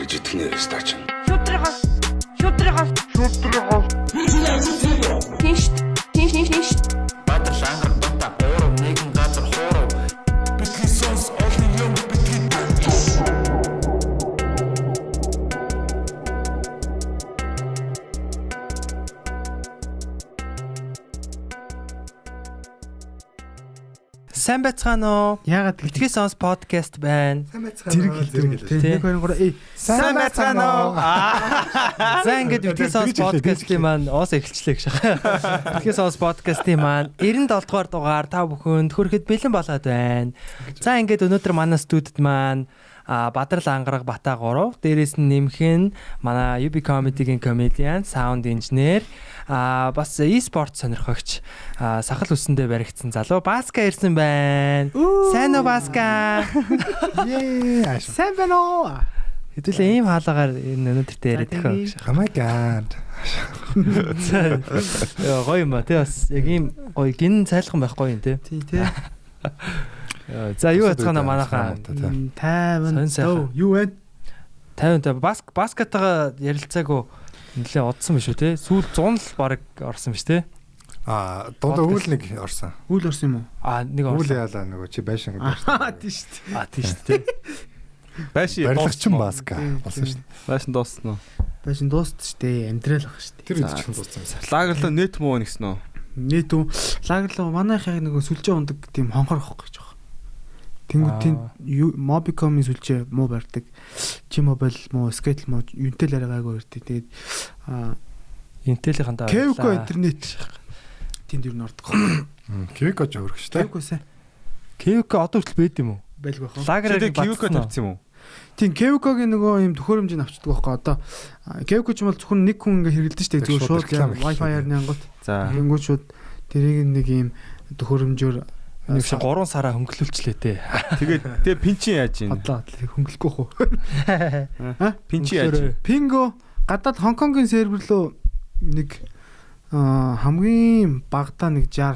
гарч идэх нэ стач. Шүтрэгос. Тинш. Баатар шангар бата ороо нэгэн газар хоороо. Бидний сонс олон юм бидний. Сайн байцгаана уу? Яагаад Битгий сонс подкаст байна. зэрэг 1 2 3 Сайн байцгаана уу? За ингээд битгий сонс подкастын маань уус эхэлчлээ гэж байна. Битгий сонс подкастын маань 97 дугаар дугаар та бүхэнд хүрэхэд бэлэн болоод байна. За ингээд өнөөдөр манай студид маань Бадрал ангараг Бата 3, дээрээс нь нэмэх нь манай UB Comedy-гийн comedian, sound engineer, бас e-sport сонирхогч, сахал үсэндээ баригдсан залуу Баска ирсэн байна. Сайн уу Баска? Сайн байна уу? Хэдүүлээ ийм хаалгаар энэ өнөдөртөө яриад байгаа гэж. Oh my god. Яа гоё юм ба тий бас яг ийм гоё гин цайлхан байхгүй юм тий. Тий. За юу яцгаана манайхаа 50 юу вэ? 50 баскетаага ярилцаагүй нэлээ одсон биш үү те? Сүүл 100 л баг орсон биш те? Дундаа үйл нэг орсон. Үйл орсон юм уу? Нэг Үйл орсон. яалаа нөгөө чи байшин гэдэг. Тийм шүү дээ. Тийм шүү те. Байшин Барилгачин баска болсон шүү дээ. Байшин дууссан уу? Байшин дуустсан шүү дээ. Амьдрал баг шүү дээ. Тэр үед ч дууссан. Лагерлоо нэт муу нэгсэн үү? Нийт үү? Лагерлоо манайх яг нөгөө сүлжээ ундаг тийм хонхор авах гэж байна. Тэнгүүд тийм Mobicom-ийн сүлжээ муу барьдаг. T-Mobile муу, Skate муу, Intel арайгаагүй ирдэг. Тэгээд Intel-ийн даа. Kevco интернет тэнд юу н ордог. Кевко ч өөрөх шүү дээ. Kevco сайн Kevco одоо хүртэл байд юм уу? байлгүй хаа. Лагерыг Кивко тавьсан юм уу? Тийм Kevco-гийн нөгөө юм төхөөрөмжийг авчдаг байхгүй одоо Kevco ч юм бол зөвхөн нэг хүн ингээ хэрэглэдэг шүү дээ. Зүгээр шууд Wi-Fi-аар нянгот. За. Тэнгүүд шууд тэрийг нэг юм төхөөрөмжөөр Нэг шиг 3 сараа хөнгөлүүлчлээ те. Тэгээ пинчин яаж ийн? хотлоо хөнгөлөхгүй хөө. Пинчин яаж ийн? Пинго гадаад Хонконгийн сервер рүү нэг хамгийн багадаа нэг 60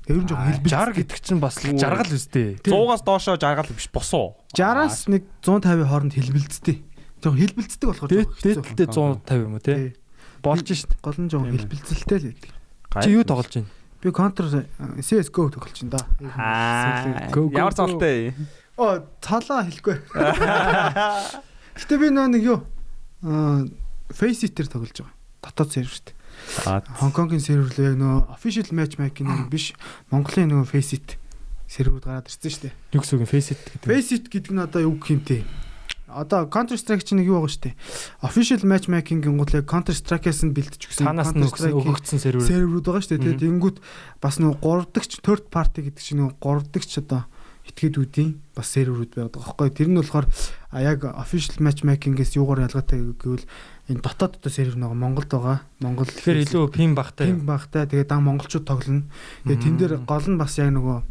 ер нь жоохон хэлбэл 60 гэдэг чинь бас жаргал үстэй. 100-аас доошоо жаргал биш босоо. 60-аас нэг 150 хооронд хэлбэлцдэг. Жоохон хэлбэлцдэг болохоор Дээдэлтэй 150 юм уу те? Болж шít. гол нь жоохон хэлбэлцэлтэй л байдаг. Чи юу тоглож байна? Би Counter CS:GO тоглож байна да. Ямар цолтой? Цалаа хэлэхгүй. Гэтэ би нэг юу Faceit-ээр тоглож байгаа. Дотоод серверт. Хонконгийн сервер рүү яг нөгөө official matchmaking биш Монголын нөгөө Faceit серверүүд гараад ирсэн шүү дээ. Юу гэсэн үг Faceit гэдэг. Faceit гэдэг нь одоо юу гэх юмтэй? Одоо Counter Strike чинь юу байгаа шүү дээ. Official matchmaking гингууд яг Counter Strike-аас нь бэлдэж өгсөн Танаас нь өгөгдсөн серверүүд байгаа шүү дээ. Тэнгүүт бас нөгөө 3 дахь third party гэдэг чинь нөгөө 3 дахь одоо этгээдүүдийн бас серверүүд байдаг байхгүй. Тэр нь болохоор яг official matchmaking-ээс юугаар ялгаатай гэвэл энэ дотоод сервер нөгөө Монголд байгаа. Монгол тэгэхээр илүү пин багтай. Пин багтай. Тэгээд дан монголчууд тоглоно. Тэгээд тэн дээр гол нь бас яг нөгөө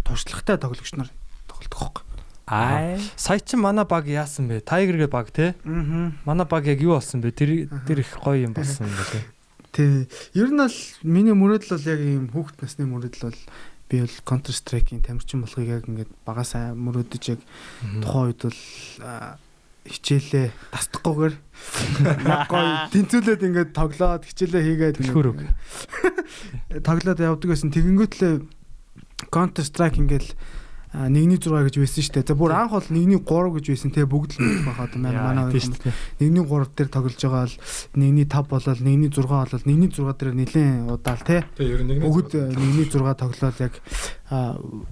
туршлагатай тоглогч нар тоглодог байхгүй. Сая чин манай баг яасан бэ? Tiger-ගේ баг те? Манай баг яг юу болсон бэ? Тэр их гоё юм болсон юм байна. Тий. Ер нь бол миний мөрөөдөл бол яг ийм хүүхэд насны мөрөөдөл бол би бол Counter Strike-ийн тамирчин болохыг яг ингээд багасаа мөрөөдөж яг тухайн үед бол хичээлээ тасдахгүйгээр гоё тэнцүүлээд ингээд тоглоод хичээлээ хийгээд тоглоод явдаг гэсэн. Тэгэнгүүтлээ Counter Strike ингээд 1-6 гэж байсан шүү дээ. За бүр анх бол 1-3 гэж байсан те бүгд л мэдэх байхад манай 1-3 дээр тоглож байгаа бол 1-5 болол 1-6 болол 1-6 дээр нэлээд удаал те. Бүгд 1-6 тоглоод яг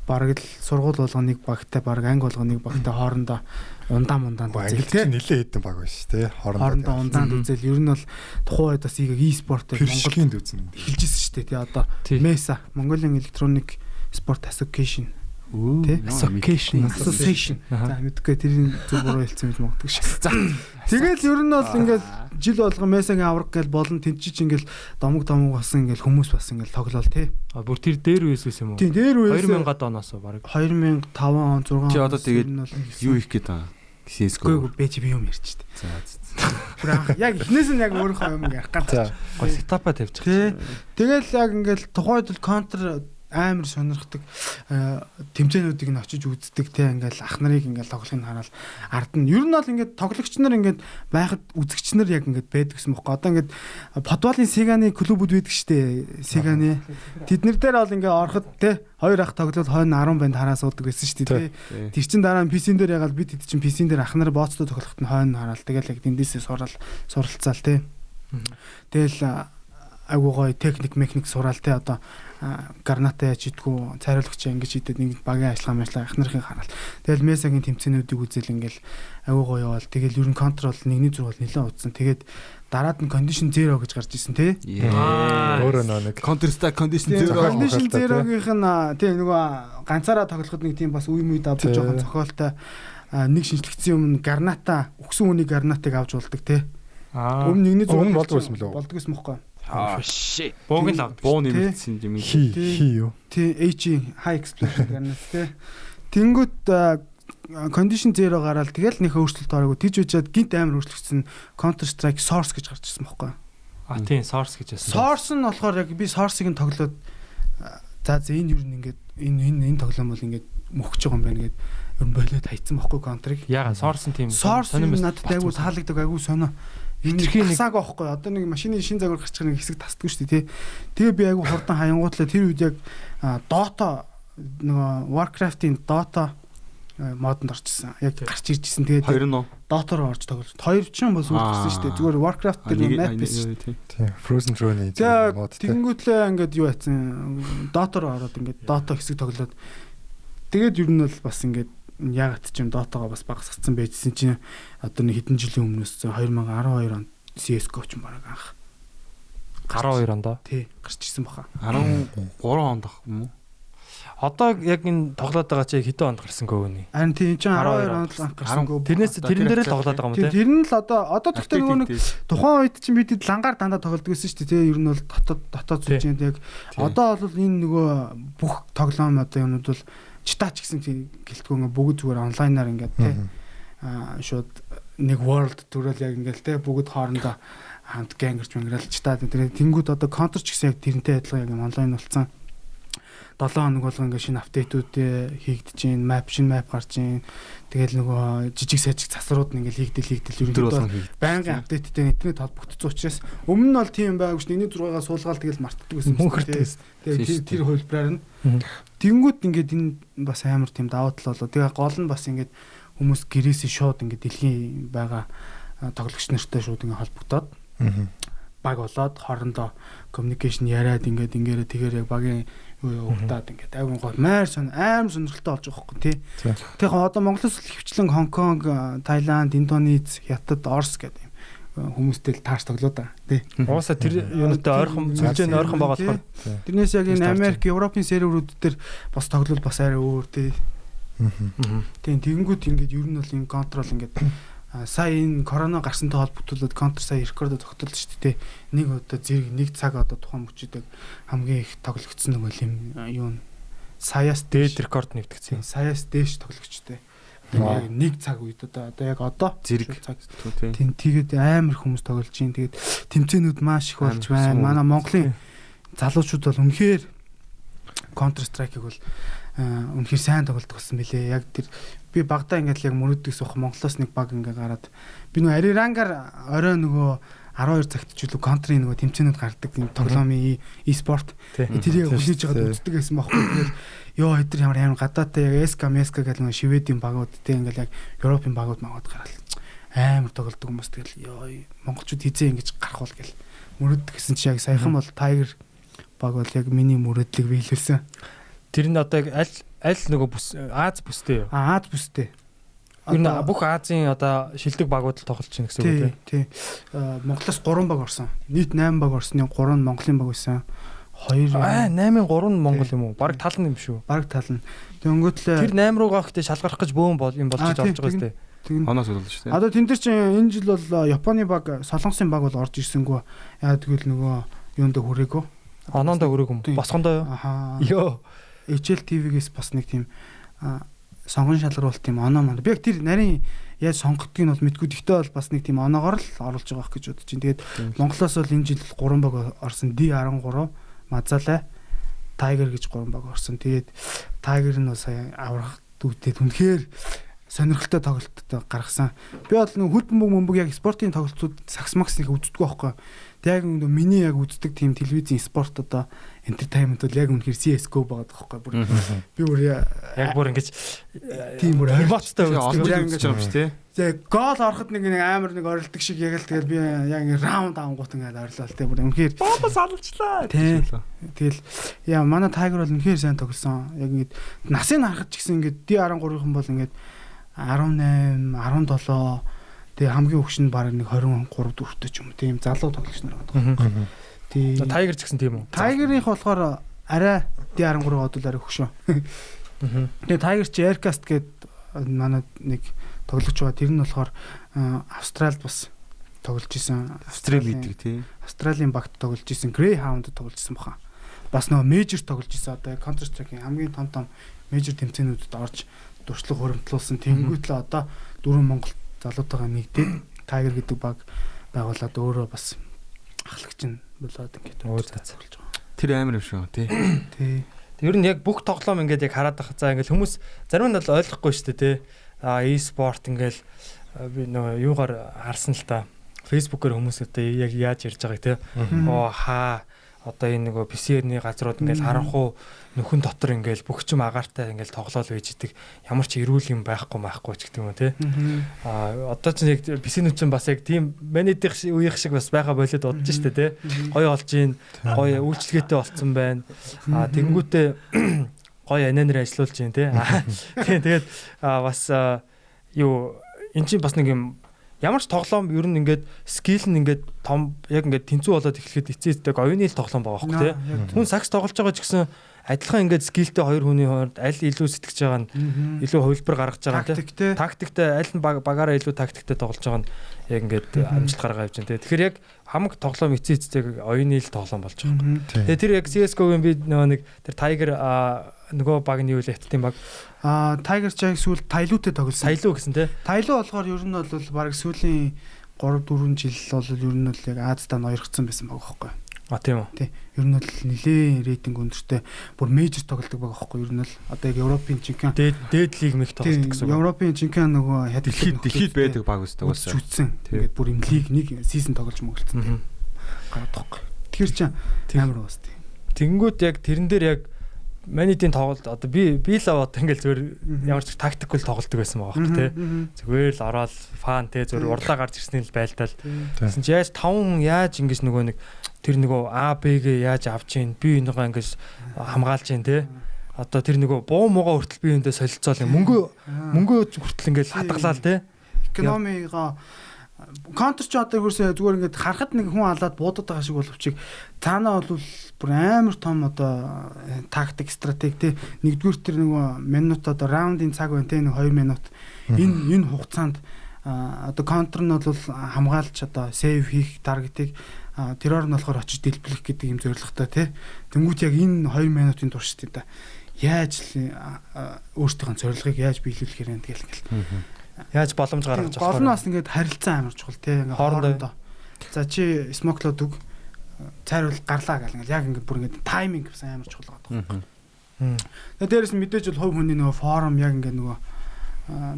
бараг л сургууль болгоныг багтай бараг анги болгоныг багтай хоорондоо ундаанд үзэл те. Нилээ хэдэн баг байна шүү те. Хоорондоо ундаанд үзэл ер нь бол тухайн үед бас e-sport-ээр Монголд үзэн хэлжсэн шүү дээ. Тий одоо MESA Mongolian Electronic Sport Association Association. За мэдгүй тэрийн зөв буруу хэлсэн гэж магадгүй шээ. За тэгэл ер нь бол ингээд жил болгон месагийн авраг гээл болон тэнцэж ингээд домог болсон ингээд хүмүүс бас ингээд тоглоал тий. Бүр тэр дээр үесээс юм уу? Тийм дээр үесээ 2000-ад оноос баг. 2005 он 6 он. Чи одоо тэгээд юу хийх гээд байгаа? CS:GO бэж би юм ярьж штэ. За. Яг эхнээс нь яг өөрийнхөө юм ярих гэж. Гол сетапа тавьчих. Тэгэл яг ингээд тухайд л Counter амар сонирхдаг тэмцээнүүдийг нь очиж үздэг те ингээл ах нарыг ингээл тоглохыг хараад ард нь ер нь бол ингээд тоглогч нар ингээд байхад үзэгч нар яг ингээд байдаг гэсэн бохоо. Одоо ингээд футболын Сеганы клубүүд байдаг штэ. Сеганы тэднэр дээр бол ингээд ороход те хоёр ах тоглол хойно 10 банд хараа суудаг гэсэн штэ те. Тэр чин дараа нь PC-н дээр ягаад бид хэд чин PC-н дээр ах нар бооцтой тоглоход нь хойно хараал тэгэл яг тэндээсээ суралцаал те. Тэгэл айгуу гоё техник сураал те одоо гарната яаж идэггүй цайруулагч ингэж идэд нэг багийн ажиллагаа ах нарын хараал. Тэгэл Месагийн тэмцээнүүдийг үзэл ингээл айгуу гоё явал тэгэл ер нь контрол 1-6 бол нэлээд удсан. Тэгээд дараад нь condition 0 гэж гарч ирсэн те. Өөрөө нэг Counter Strike condition 0 0-гийнх нь те нөгөө ганцаараа тоглоход нэг тийм бас үе мүе давж жоохон цохолтой нэг шинжлэгдсэн юм гарната өгсөн үнийг гарнатыг авч болдог те. Өмнө 1-6 болдгоос мөлөө. Болдгоос мөхгүй. Shit. Бууг л авд. Буу нэмэгдсэн юм. Хи юу? Тий HE high explosion гарнат те. Тэнгүүт condition 0 гараад тэгэл нэг өөрчлөлт ороогүй тийж үжээд гинт амар өөрчлөгдсөн Counter Strike Source гэж гарч ирсэн байхгүй. Тийм Source гэж байсан. Source нь болохоор яг би Source-ыг нь тоглоод за энэ юу ингээд энэ тоглоом бол ингээд мөхөж байгаа юм байна гэд ер нь болоод хайцсан байхгүй Counter-ыг. Яга Source нь тийм Source надад айгу таалагддаг айгу сонио. Энэ хасааг байхгүй одоо нэг машины шин загвар гарч байгаа нэг хэсэг тасдгүй шүү дээ тий. Тэгээ би айгу хурдан хаянгуутлаа тэр үед яг Dota нөгөө Warcraft-ийн Dota модонд орчихсан. Яг гарч иржсэн. Тэгээд хоёр нь Dota руу орж тоглож. Хоёр ч юм бол сүүлд гисэн шүү дээ. Зүгээр Warcraft дээр map байсан. Тийм. Frozen Throne-ийн мод тий. Тэнгүүтлээ ингээд юу яатсан. Dota руу ороод ингээд Dota хэсэг тоглоод. Тэгээд ер нь бол бас ингээд ягаад ч юм Dota-гоо бас багасгацсан байжсэн чинь одоо нэг хэдэн жилийн өмнөөс 2012 онд CS:GO ч юм баг анх 12 онд тий гарч ирсэн баха. 13 онд ах юм уу? Одоо яг энэ тоглоод байгаа чи хэдэн онд гарсан гоо вэ? Харин тийм чинь 12 онд л гарсан гоо. Тэрнээс тэрэн дээр л тоглоод байгаа юм тий. Тэр нь л одоо тэгтээ нөгөө нэг тухайн үед чинь бид лангаар дандаа тоглодог байсан шүү дээ тий. Ер нь бол дотоод сүлжээнд яг одоо бол энэ нөгөө бүх тоглоом одоо юмуд бол читаач гэсэн гэлтгөө бүгд зүгээр онлайнаар ингээд тий шууд нэг world төрөл яг ингээд тий бүгд хоорондоо хамт гэнгэрч мэнгэрэл читаад тэгээд тэнгууд одоо Counter ч гэсэн яг тэрнтэй адилхан яг онлайн болсон. 7 хоног болго ингээд шинэ апдейтүүд хийгдэж гин, шинэ map гарч гин. Тэгэл нөгөө жижиг сажиг засрууд нь ингээд хийгдэл ерөнхийдөө байнгын апдейттэй интернет холбогдсон учраас өмнө нь бол тийм байгаагүй ш. 1.6-аас суулгаал тэгэл мартдаг гэсэн юм тийм. Тэгээд тэр хувилбараар нь тэнгууд ингээд энэ бас амар тийм давуу тал болоо. Тэгээ гол нь бас ингээд хүмүүс гэрээсээ шууд ингээд дэлхийн байгаа тоглогч нартай шууд ингээд холбогдоод баг болоод хоорондоо communication яриад ингээд тэгээр яг багийн өгдөөд ингээд айгуун гол амар сонирхолтой болж байгаа хөөхгүй тий. Тэгэхээр одоо Монголоос хөвчлэн Хонконг, Таиланд, Индонез, Хятад, Орос гэдэг хүмүүстэй л таарч тоглоо да тий. Уусаа тэр юунатай ойрхон сүлжээний ойрхон байгаа болохоор тэрнээс яг энэ Америк, Европын серверүүд дээр бас тоглол бас арай өөр тий. Тийм тэгэнгүүт ингээд ер нь бол энэ контрол ингээд сая энэ корона гарсантай холбогдуулаад Counter сая рекордо тогтолж шүү дээ. Нэг удаа зэрэг нэг цаг одоо тухайн мөчөдөг хамгийн их тоглогдсон нэг юм юу саяас дээд рекорд нэвтгцэн. Саяас дээш тоглогчтой. Яг нэг цаг үед одоо яг одоо зэрэг цаг тийм тэгээд амар хүмүүс тоглож чинь тэгээд тэмцээнүүд маш их болж байна. Манай Монголын залуучууд бол үнэхээр Counter Strike-ыг бол үнэхээр сайн тоглолт болсон билээ. Яг тэр би багтаа ингээд яг мөрөддөгс бах Монголоос нэг баг ингээд гараад би нөгөө Арирангаар орой нөгөө 12 цагт ч үлээ контрын нөгөө тэмцээнүүд гардаг юм тоглоомын e-sport тэрийг хүлээж аваад үздэг гэсэн байхгүй. Тэгэл ёо хэдэр ямар гадаатай яг SK гэх нөгөө Шведийн багууд те ингээд яг Европын багууд магад гараад амар тоглодог хүмүүс тэгэл ёо монголчууд хизээ ингэж гарах бол гэл мөрөддөг гэсэн чи яг саяхан бол Tiger баг бол яг миний мөрөдлөг биелүүлсэн. Тэр нь одоо аль нөгөө Аз бүстэй юу? Аз бүстэй. Энэ бүх Азийн одоо шилдэг багууд л тоглож байна гэсэн үг тий. Монголоос 3 баг орсон. Нийт 8 баг орсны 3 нь Монголын баг байсан. 2 8-ын 3 нь Монгол юм уу? Бараг тал нь юм шүү. Бараг тал нь. Тэнгүүтлээ тэр 8 руугаа ихтэй шалгарах гэж бөөн юм болж орж байгаа сте. Хоноос боллоо шүү дээ. Одоо тэн дээр чинь энэ жил бол Японы баг, Солонгосын баг бол орж ирсэнгүү. Яа тэгвэл нөгөө юундаа хүрээгөө. Оноондоо хүрээг юм. Босгондоо юу? Ахаа. Йоо. HL TV-гээс бас нэг тийм сонгон шалгаруулалт тийм оноо маань. Би яг тэр нарийн яаж сонгодгийг нь бол мэдгүй. Гэхдээ бол бас нэг тийм оноогоор л оруулж байгаа гэж бодож чинь. Тэгээд Монголоос бол энэ жил 3 баг орсон D13, Мазалай, Tiger гэж 3 баг орсон. Тэгээд Tiger нь сая аврах дүүтэд үнэхээр сонирхолтой тоглолттой гаргасан. Би бол нэг хөл бөмбөг яг спортын тоглолтууд сакс макс нэг үздэг байхгүй. Яг нэг миний яг үздэг тийм телевизийн спорт одоо entertainment-ууд яг үнэхээр CS:GO байгаа байхгүй. Бүр би бүр яг бүр ингэж тийм бүр моттой олж үздэг. ингэж юм шүү дээ. Тэгээ гол ороход нэг амар нэг орилдог шиг яг л тэгэл би яг раунд авангууд ингээд орлоо те бүр үнэхээр Бомбо салжлаа. Тэгэл яа манай Tiger бол үнэхээр сайн тоглосон. Яг ингээд насыг харахад ч гэсэн ингээд D13-ын бол ингээд 18, 17 тэгээ хамгийн өгш нь баг нэг 23 4-тэй ч юм уу тийм залуу тоглогч нар байгаа. Тийм. Tiger ч гэсэн тийм үү? Tiger-ийнх болохоор арай D13 бодвол арай өгшөө. Тэгээ Tiger чи Aircast гээд манай нэг тоглогч байгаа. Тэр нь болохоор Австралид бас тоглож исэн. Австрал гэдэг тий. Австралийн багт тоглож исэн. Greyhound тоглож исэн баха. Бас нөгөө major тоглож исэн. Одоо Counter Strike-ийн хамгийн том major тэмцээнүүдэд орж дуршлаг хуримтлуулсан. Тэнгүүт л одоо 4 Монгол залуутайгаа нэгдээд Tiger гэдэг баг байгуулад өөрөө бас ахлагч нь болоод ингээд болж байгаа. Тэр амар юм шүү тий. Тий. Ер нь яг бүх тоглоом ингээд яг хараад байгаа. За ингээд хүмүүс зарим нь бол ойлгохгүй шүү дээ тий. E-sport ингээл би нөгөө юугаар харсан л та. Facebook-оор хүмүүс одоо яг яаж ярьж байгааг тий. Одоо энэ нөгөө PC-ний газрууд ингээл харах уу нөхөн дотор ингээл бүх юм агаартай ингээл тоглоол байж идэг. Ямар ч эрүүл юм байхгүй ч гэдэг юм уу тий. Одоо ч яг PC-нүүд чинь бас яг тийм менежер үеих шиг бас байгаа болоод удаж штэ тий. Гоё олж ийн, гоё үйлчлэгээтэй болцсон байна. Тэгэнгүүтээ гоё ананер ажиллуулж ийн тий. Тэгээд бас юу эн чинь бас нэг юм ямар ч тоглоом ер нь ингээд скил нь ингээд том яг ингээд тэнцүү болоод эхлэхэд эцээстэй оюуны л тоглоом байгаа байхгүй тий. Хүн сакс тоглож байгаа ч гэсэн адилхан ингээд скилтэй хоёр хүний хооронд аль илүү сэтгэж байгаа нь илүү хувилбар гаргаж байгаа тий. Тактиктэй аль нь багаараа илүү тактиктэй тоглож байгаа нь яг ингээд амжилт гаргаа явж байна тий. Тэгэхээр яг хамаг тоглоом эцээстэй оюуны л тоглоом болж байгаа юм. Тэгээ тэр яг CS:GO-гийн би нэг тэр Tiger нөгөө баг нь юу л хаттын баг. Tiger ч яг сүүл Тайлуутэй тоглосон. Тайлуу гэсэн тий. Тайлуу болохоор ер нь бол баг сүүлийн 3-4 жил бол ер нь бол яг Азтаа ноёрхсон байсан байгаа байхгүй. Тийм үү. Тий. Ер нь бол нэлээд рейтинг өндөртэй бүр мейжер тоглодог байгаа байхгүй. Ер нь л одоо яг Европын чемпион дээд лиг мэх тоглодог гэсэн үг. Европын чемпион нөгөө дэлхийд байдаг баг өстэй болсон. Зүтсэн. Тэгээд бүр им лиг нэг сизон тоглож мөнгөлцсөн. Гараад байхгүй. Тэр чинь амар уус тий. Тэнгүүд яг тэрэн дээр яг манидын тоглолт одоо би л аваад ингээл зөвөр ямар ч тактикл тоглолдог байсан байгаа байхгүй тий. Зүгээр л ороод фан тий зөвөр урлаа гарч ирсний л байлтал. Тэгсэн чи яаж 5 яаж ингэж нөгөө нэг тэр нөгөө А Б-гээ яаж авч ийн би энийгээ ингэж хамгаалж ийн тий. Одоо тэр нөгөө буу муугаа хүртэл би эндээ солилцоол мөнгөө хүртэл ингээл хадгалаа тий. Экономигаа Counter ч одоо хөрсөө зүгээр ингээд харахад нэг хүн алаад буудаад байгаа шиг боловч цаанаа бол бүр амар том одоо тактик стратеги тий. Нэгдүгээр тэр нөгөө минут одоо раундын цаг байна тий 2 минут энэ хугацаанд одоо Counter нь бол хамгаалж одоо сейв хийх таргетыг тэрээр нь болохоор очиж дэлбэлэх гэдэг юм зорилготой тий. Тэнгүүт яг энэ 2 минутын турш тий та яаж өөртөөхөн зорилгыг яаж биелүүлэх юм тэгэл яаж боломж гаргаж авах гол нь бас ингээд харилцан амар чухал тий ингээд хоорондоо. За чи смоклоод үг цайрвал гарлаа гэл ингээд яг ингээд бүр ингээд тайминг гэсэн амар чухал байгаа. Тэгээ дээрэс нь мэдээж бол хувь хүний нөгөө форум яг ингээд нөгөө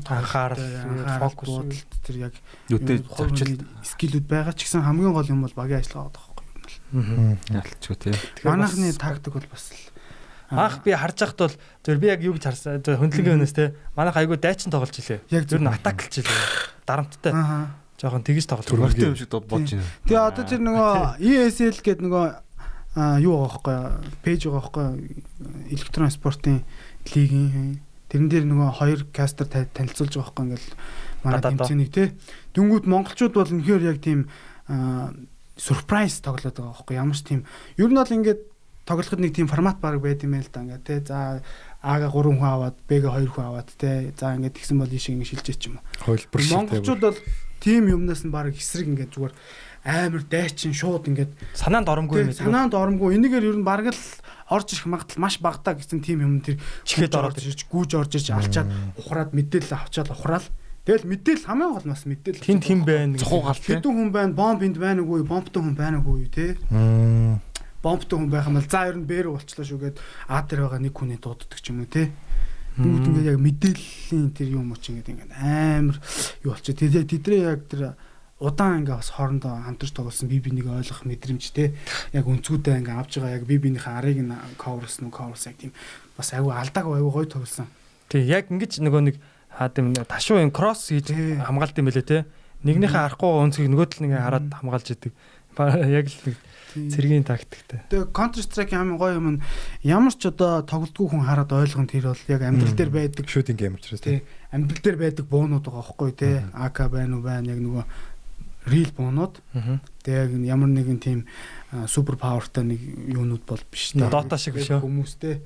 анхаарал фокус тэр яг үдээ завчил скиллүүд байгаа ч гэсэн хамгийн гол юм бол багийн ажиллагаа байгаа байхгүй юу. Ялчгүй тий. Манайхны тактик бол бас л Анх би харж байхад бол зөв би яг юу гэж харсан хөндлөнгийн өнөөс те манайх айгуу дайчин тоглож илээ. Яг зөв нь атаклж илээ. Дарамттай. Жохон тэгж тоглож байгаа юм шиг бодож байна. Тэгээ одоо тэр нөгөө ESL гэдэг нөгөө юу байгаа байхгүй пэйж байгаа байхгүй электрон спортын лигийн тэрэн дээр нөгөө хоёр кастер танилцуулж байгаа байхгүй ингээл манай тэмцээнийг те. Дүнгүүд монголчууд бол үнэхээр яг тийм surprise тоглоод байгаа байхгүй ямар ч тийм ер нь бол ингээд тоглоход нэг тийм формат баг байд юм л да ингээ тий. За А-га 3 хүн аваад Б-га 2 хүн аваад тий. За ингээ тэгсэн бол ийшээ ингээ шилжээч юм. Хөлбөр шиг. Монголчууд бол тийм юмнаас нь баг эсрэг ингээ зүгээр амар дайчин шууд ингээ санаанд оромгүй юм. Санаанд оромгүй. Энийгээр ер нь баг л орж ирэх магадлал маш багтаа гэсэн тийм юм тэр чихэж орж ирж гүүж орж ирж алчаад ухраад мэдээлэл авчаад ухраал. Тэгэл мэдээлэл хамгийн гол нас мэдээлэл. Тин байна. Хэдэн хүн байна, бомб энд байна уугүй, бомбтой хүн байна уугүй тий. бомбтой хүн байх юм бол за ер нь бээр болчлоо шүү гэд А дээр байгаа нэг хүний дууддаг ч юм уу те. Бүгд ингээд яг мэдээллийн тэр юм уу ч ингээд амар юу болчих. Тэдрээ яг тэр удаан ингээд бас хоорондоо хамтарч тоглосон би бинийг ойлгох мэдрэмжтэй яг өнцгүүдээ ингээд авч байгаа яг би биенийхээ арыг нь coverс яг тийм бас айгүй алдааг айгүй гоё тоглосон. Тий яг ингэж нөгөө нэг хаадэм ташуу юм кросс хийж хамгаалт юм байлээ те. Нэгнийхээ арахгүй өнцгийг нөгөө тал нэгээ хараад хамгаалж идэг. Яг л цэргийн тактиктэй. Тэгээ Counter Strike амар гоё юм. Ямар ч одоо тоглодгүй хүн хараад ойлгоно тэр бол яг амьдрал дээр байдаг шүүдинг гейм учраас тий. Амьдрал дээр байдаг буунууд байгаа байхгүй тий. AK байна уу байна яг нөгөө real буунууд. Тэгээ яг ямар нэгэн тийм супер павертай нэг юунууд бол биш та. Dota шиг биш үү? Хүмүүстэй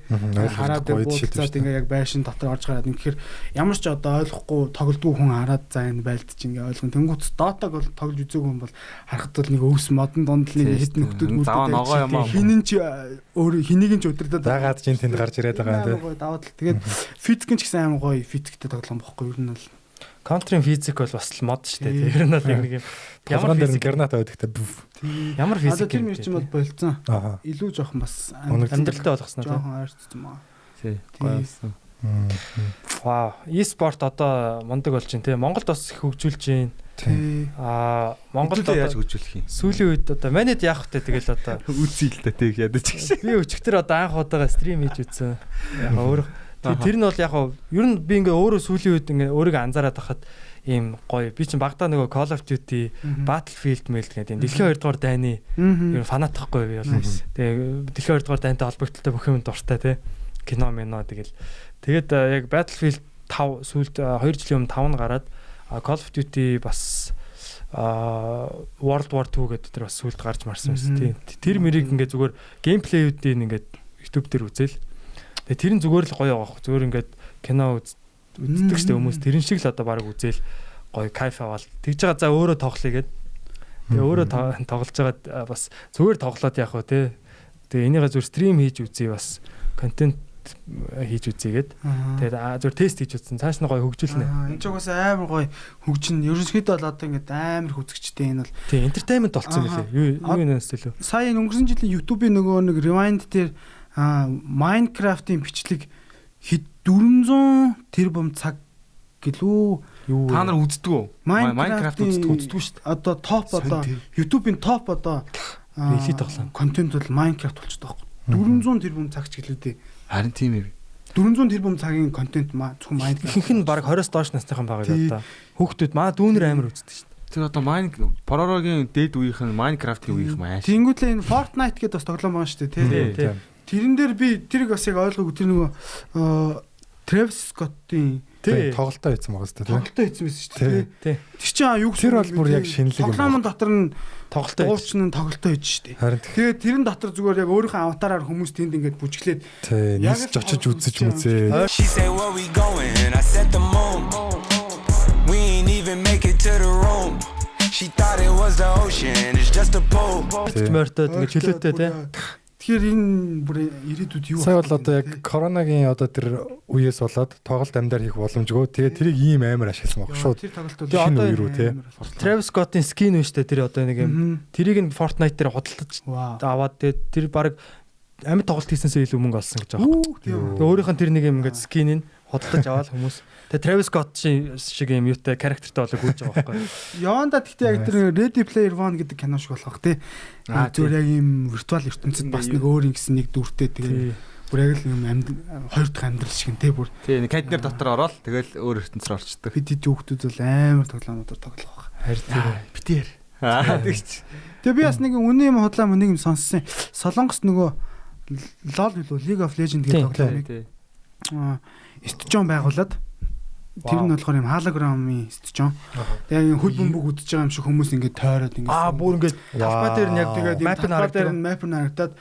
хараад буудцаад ингээ яг байшин дотор орж гараад ингэхээр ямар ч одоо ойлгохгүй тоглодгүй хүн хараад за энэ байлдаж ингээ ойлгон. Тэнгүүц Dota-г бол тоглож үзээгүй хүн бол харахад л нэг өвс модон донд л нэг хит нөхдүүд мөрдөд хинэн ч өөр хэнийг ч өдөрдөд дагаад чинь тэнд гарч ирээд байгаа юм тий. Даваад л тэгээд физикэн ч гэсэн амар гоё физиктэй тоглоом бохгүй ер нь бол Counter-ийн физик бол бас л мод шүү дээ. Тэр нь бол яг нэг юм ямар дээр гранат авдагтай. Ямар физик тэр мэр чинь бол болцсон. Илүү жоохон бас амьдралтай болгосноо жоохон ойрцсон юм аа. Тий. Гоёсэн. Вау, e-спорт одоо мундаг болж байна те. Монголд бас их хөгжүүлж байна. Тий. Монголд яаж хөгжүүлэх юм? Сүүлийн үед одоо манайд яах вэ тэгэл одоо үзье л да тэг ядаж гэж. Би өчигдөр одоо анх удаага стрим хийж үзсэн. Яг өөр тэр нь бол яг ер нь би ингээ өөрөө сүүлийн үед ингээ өөрийгөө анзаараад байхад ийм гоё. Би чинь багтаа нөгөө Call of Duty, Battlefield гэдэг энэ дэлхийн 2 дугаар дайны ер нь фанатахгүй би бол. Тэгээ дэлхийн 2 дугаар дайнтай холбогдолтой бүх юм дуртай те. Кино мино тэгээд яг Battlefield 5 сүүлд 2 жилийн өмнө 5 нь гараад Call of Duty бас World War 2 гэдэг тэр бас сүүлд гарч марсан байсан тийм. Тэр мэрийг ингээ зүгээр геймплейүүдийг ингээ YouTube дээр үзэл. Тэгээ тэр нь зүгээр л гоё байгаа. Зүгээр ингээд кино үздэг штэ хүмүүс тэрэн шиг л одоо баг үзэл гоё кайф аваад тэгж байгаа за өөрөө тоглоё гэд. Тэгээ өөрөө тоглож байгаа бас зүгээр тоглоод яах вэ те. Тэгээ энийгээ зүгээр стрим хийж үзье бас контент хийж үзье гэд. Тэгээ зүгээр тест хийж үзсэн. Цааш нь гоё хөгжүүлнэ. Энэ ч угаасаа амар гоё хөгжин. Ерөнхийдөө бол одоо ингээд амар хүзэгчтэй энэ бол. Тий, entertainment болцсон байлээ. Юу нээс төлөө. Сая өнгөрсөн жилийн YouTube-ийн нөгөө нэг Rewind дээр Minecraft-ийн бичлэг 400 тэрбум цаг гэлүү та нар үздэг үү? Minecraft үздэг шүү дээ. Одоо топ одоо YouTube-ийн топ одоо элит тоглоом контент бол Minecraft болчихдог байхгүй 400 тэрбум цаг ч гэлээ дээ. Харин тийм ээ. 400 тэрбум цагийн контент зөвхөн Minecraft. Ихэнх нь баг 20-с доош насныхан байгаа юм одоо. Хүүхдүүд маа дүүнэр амар үздэг шүү дээ. Тэр одоо Pororoгийн дээд үеийнх нь Minecraft-ийн үеийнх маань. Тэнгүүтлээ энэ Fortnite гэдэг бас тоглоом байгаа шүү дээ тий. Тэрэн дээр би тэрийг бас яг ойлгоогүй тэр нөгөө Travis Scott-ийн тоглолтоо хийсэн байгаа шүү дээ. Тоглолтоо хийсэн байсан шүү дээ. Тий. Тэр чинь юу тэр бол бүр яг шинэлэг юм. Тоглоомын дотор нь тоглолтоо уучин тоглолтоо хийж шүү дээ. Харин тэгээд тэрэн дотор зүгээр яг өөрийнхөө аватараар хүмүүс тэнд ингээд бүжиглээд нийсч очиж үзэж мүзээ. She said where we going and I said the moon. We ain't even make it to the room. She thought it was the ocean. It's just a pool. Мөртөд ингээд чөлөөтэй те. Тэгэхээр энэ бүр ирээдүйд юу сая бол одоо яг коронагийн одоо тэр үеэс болоод тоглолт амьдаар хийх боломжгүй. Тэгээд тэрийг ийм амар ашигласан баг шууд. Тэр тоглолтууд шинэ үе рүү те. Travis Scott-ийн скин үү штэ тэр одоо нэг юм. Тэрийг нь Fortnite дээр хөдөлтөж аваад тэр баг амьд тоглолт хийсэнсээ илүү мөнгө олсон гэж байгаа. Тэгээ өөрийнх нь тэр нэг юм ингээд скин нь хөдөлтөж аваад хүмүүс. Тэгээ Travis Scott шиг юм юутай characterтай болоо гүйж байгаа байхгүй. Яванда гэхдээ яг тэр Ready Player One гэдэг кино шиг болох тий. Зүгээр яг юм виртуал ертөнцид бас нэг өөр ингэсэн нэг дүртэй тэгээ бүр яг л юм хоёр дахь амьдрал шиг тий бүр. Тий нэг каднер дотор ороод тэгэл өөр ертөнцөөр орчдөг. Бид хэд хүүхдүүд бол амар тоглоомнуудаар тоглох байх. Харин битээр. Тэгч. Тэгээ би бас нэг үнэн юм худлаа нэг юм сонссон. Солонгос нөгөө LoL билүү League of Legends гэдэг тоглоомыг студион байгуулад тэр нь болохоор юм холограмын студион. Тэгээ хөл бөмбөг үдчихэж байгаа юм шиг хүмүүс ингээд тойроод ингээд бүр ингээд талбай дээр нь яг тэгээд map нь харагдаад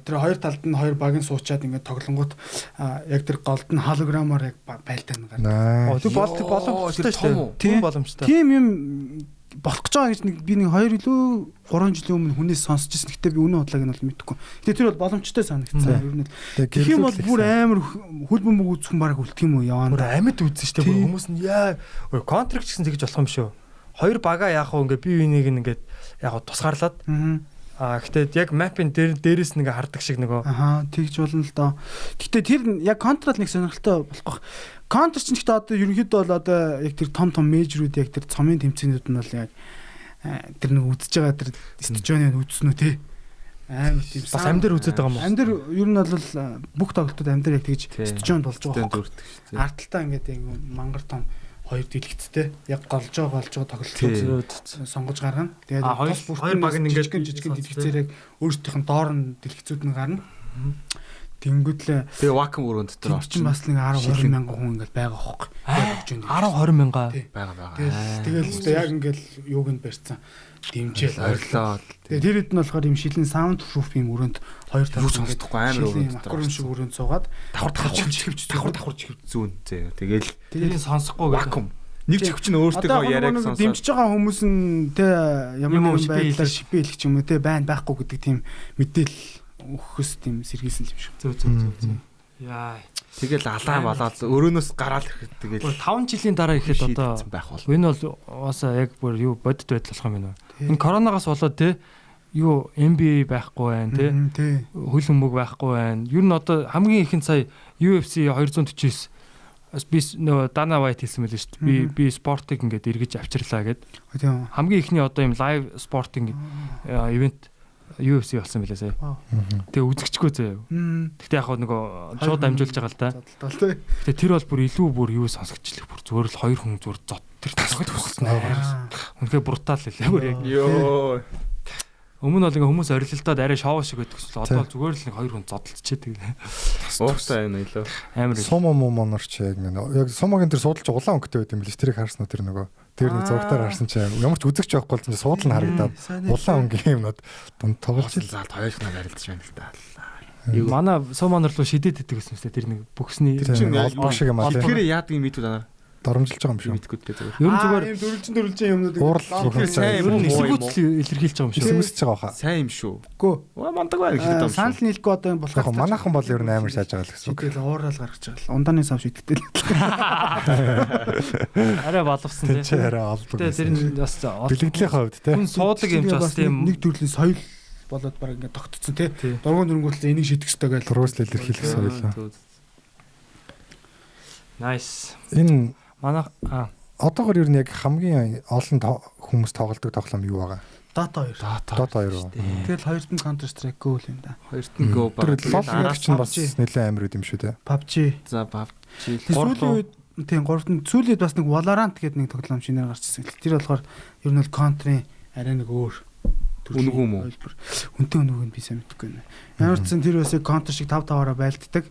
тэр хоёр талд нь хоёр баг нь суучаад ингээд тоглонгууд яг тэр голд нь холограмаар яг байлтаа нь гарна. Тэг боломжтой шүү дээ. Тийм боломжтой. Тийм юм болох гэж байгаа гэж нэг би нэг 2 илүү 3 жилийн өмнө хүнээс сонсч ирсэн. Гэтэ би үнэн бодлоог нь бол мэдэхгүй. Тэгээ тэр бол боломжтой санагдсан. Ер нь гэх юм бол бүр амар хөл бөмбөг үзэх юм баг үлдэх юм уу яваа. Бүр амьд үзсэн шүү дээ. Хүмүүс нь яа контракт гэсэн тэгж болох юм шүү. Хоёр бага яах вэ ингээ бие биенийг ингээд яг тусгаарлаад Гэтэ яг map-ын дээрээс нэг хардаг шиг нөгөө. Аха, тэгж болно л доо. Гэтэ тэр яг контрол нэг сонирхолтой болох. Контр ч гэхдээ одоо ерөнхийдөө бол одоо яг тэр том мейжрүүд яг тэр цомын тэмцээнүүд нь бол яг тэр нэг үзэж байгаа тэр стадионыг үзсэн үү те. Амар тийм бас амдэр үзээд байгаа юм уу? Амдэр ер нь бол бүх тоглолтууд амдэр яг тэгж стадионд болж байгаа. Дөрөвдөг шүү дээ. Арталтаа ингээд яг мангар том хоёр дэлгэцтэй яг голж байгаа тоглолтууд сонгож гаргана. Тэгээд хоёр баг нь ингээд жижиг дэлгэцээр яг өөрсдийнх нь доор нь дэлгэцүүд нь гарна. Тэнгүүтлээ тэгээ вакуум өрөөнд дотор орчин бас нэг 10 20 мянган хүн ингээд байгаа хөөхгүй. Яг 10 20 мянга байгаа. Тэгэл яг ингээд юуг нь барьцсан. Дэмжээл ойрлоо. Тэгээ тэр хэд нь болохоор юм шилэн саунд пруф юм өрөөнд хоёр юу сонсохгүй амар өрөөнд дотор юм шиг өрөөнд суугаад давхар зүүн зөө. Тэгээл тэрийг сонсохгүй вакуум. Нэг чихвч нь өөртөө яриаг сонсоод дэмжиж байгаа хүмүүс нь тэ ямар нэгэн байдлаар шипээ хэлэх ч юм уу тэ байхгүй гэдэг тийм мэдээлэл өгөхөс тийм сэргийлсэн юм шиг. Зөв. Яа. Тэгэл алаа болоод өрөөнөөс гараал ирэхэд тэгэл 5 жилийн дараа ирэхэд одоо байх бол. Энэ бол уусаа яг бүр юу бодит байдал болох юм байна. Энэ коронавигаас болоод те юу NBA байхгүй байна те. Хөл өмөг байхгүй байна. Ер нь одоо хамгийн ихэнд сая UFC 249 би нөгөө Dana White хэлсэн мэлээ шүү дээ. Би спортыг ингээд эргэж авчирлаа гэд. Хамгийн ихний одоо юм live спортинг ивент UFC болсон мэлээ сая. Тэгээ үзэгчгүй заяа. Гэхдээ яг нөгөө шууд дамжуулж байгаа л да. Тэгээ тэр бол бүр илүү бүр юу сонсогчлох бүр зүгээр л хоёр хүн зүгээр зот тэр тасгад төгсөн. Үнэхээр брутал хэлээ бүр яг. Йоо. Өмнө бол ингээ хүмүүс орилолтоод арай шоу шиг байдаг ч одоо зүгээр л нэг хоёр хүн зодтолчээд тэгээ. Уусаа энэ илүү. Амар. Сумо монорч яг сумогийн тэр суудалж улаан өнгөтэй байт юм бэл тэрийг харсан уу тэр нөгөө. Тэр нэг зургатаар харсан чинь ямар ч үзэгч байхгүй болсон чинь суудал нь харагдаад улаан өнгөний юмнууд дунд тоглож заад хоёр хнаа барилдаж байна л да. Манай сумонор руу шидэд идэг гэсэн үстэй тэр нэг бүксний олбог шиг юм аа. Тэр яадаг юм мэдүүд аа. Доромжилж байгаа юм шиг. Мэдгүй дээ зүгээр. Ер нь зүгээр ийм дөрвөлжин юмнууд сайн ер нь эсэргүүцэл илэрхийлж байгаа юм шиг. Эсэргүүцэж байгаа хаа. Сайн юм шүү. Үгүй. Мандаг байна гэхэд юм шүү. Санал нийлэхгүй одоо юм болох. Яг манайхан бол ер нь амар шааж байгаа л гэсэн үг. Тэгэл уурал гаргаж байгаа л. Ундааны сав шидтэй. Арай боловсон тий. Тэ арай олбог. Тэр нь бас бэлгэдлийн хувьд тий. Хүн суудаг юм ч бас тийм нэг төрлийн соёл болоод баг ингээд тогтцсон тий. Дургуун дөрөнгөөлөл энийг шийдэх хэрэгтэй гэж. Турууслал илэрхийлэх соёл. Nice. Энэ манай одоогор ер нь яг хамгийн олон хүмүүс тоглодог тоглоом юу байгаа? Dota 2. Dota 2. Тэгэл хоёрт нь Counter Strike Go л юм да. Хоёрт нь Go баг. Aраас чинь бас нэлээд амар юм шүү дээ. PUBG. За PUBG. Сүүлийн үед тийм гуравт сүүлийн бас нэг Valorant гэдэг нэг тоглоом шинээр гарчсан. Тэр болохоор ер нь бол Counter-ийн арай нэг өөр үнэг юм уу? Үнтэй үнэг нь би сайн мэдэхгүй байна. Ямар ч сан тэр бас Counter шиг 5-5-аараа байлддаг.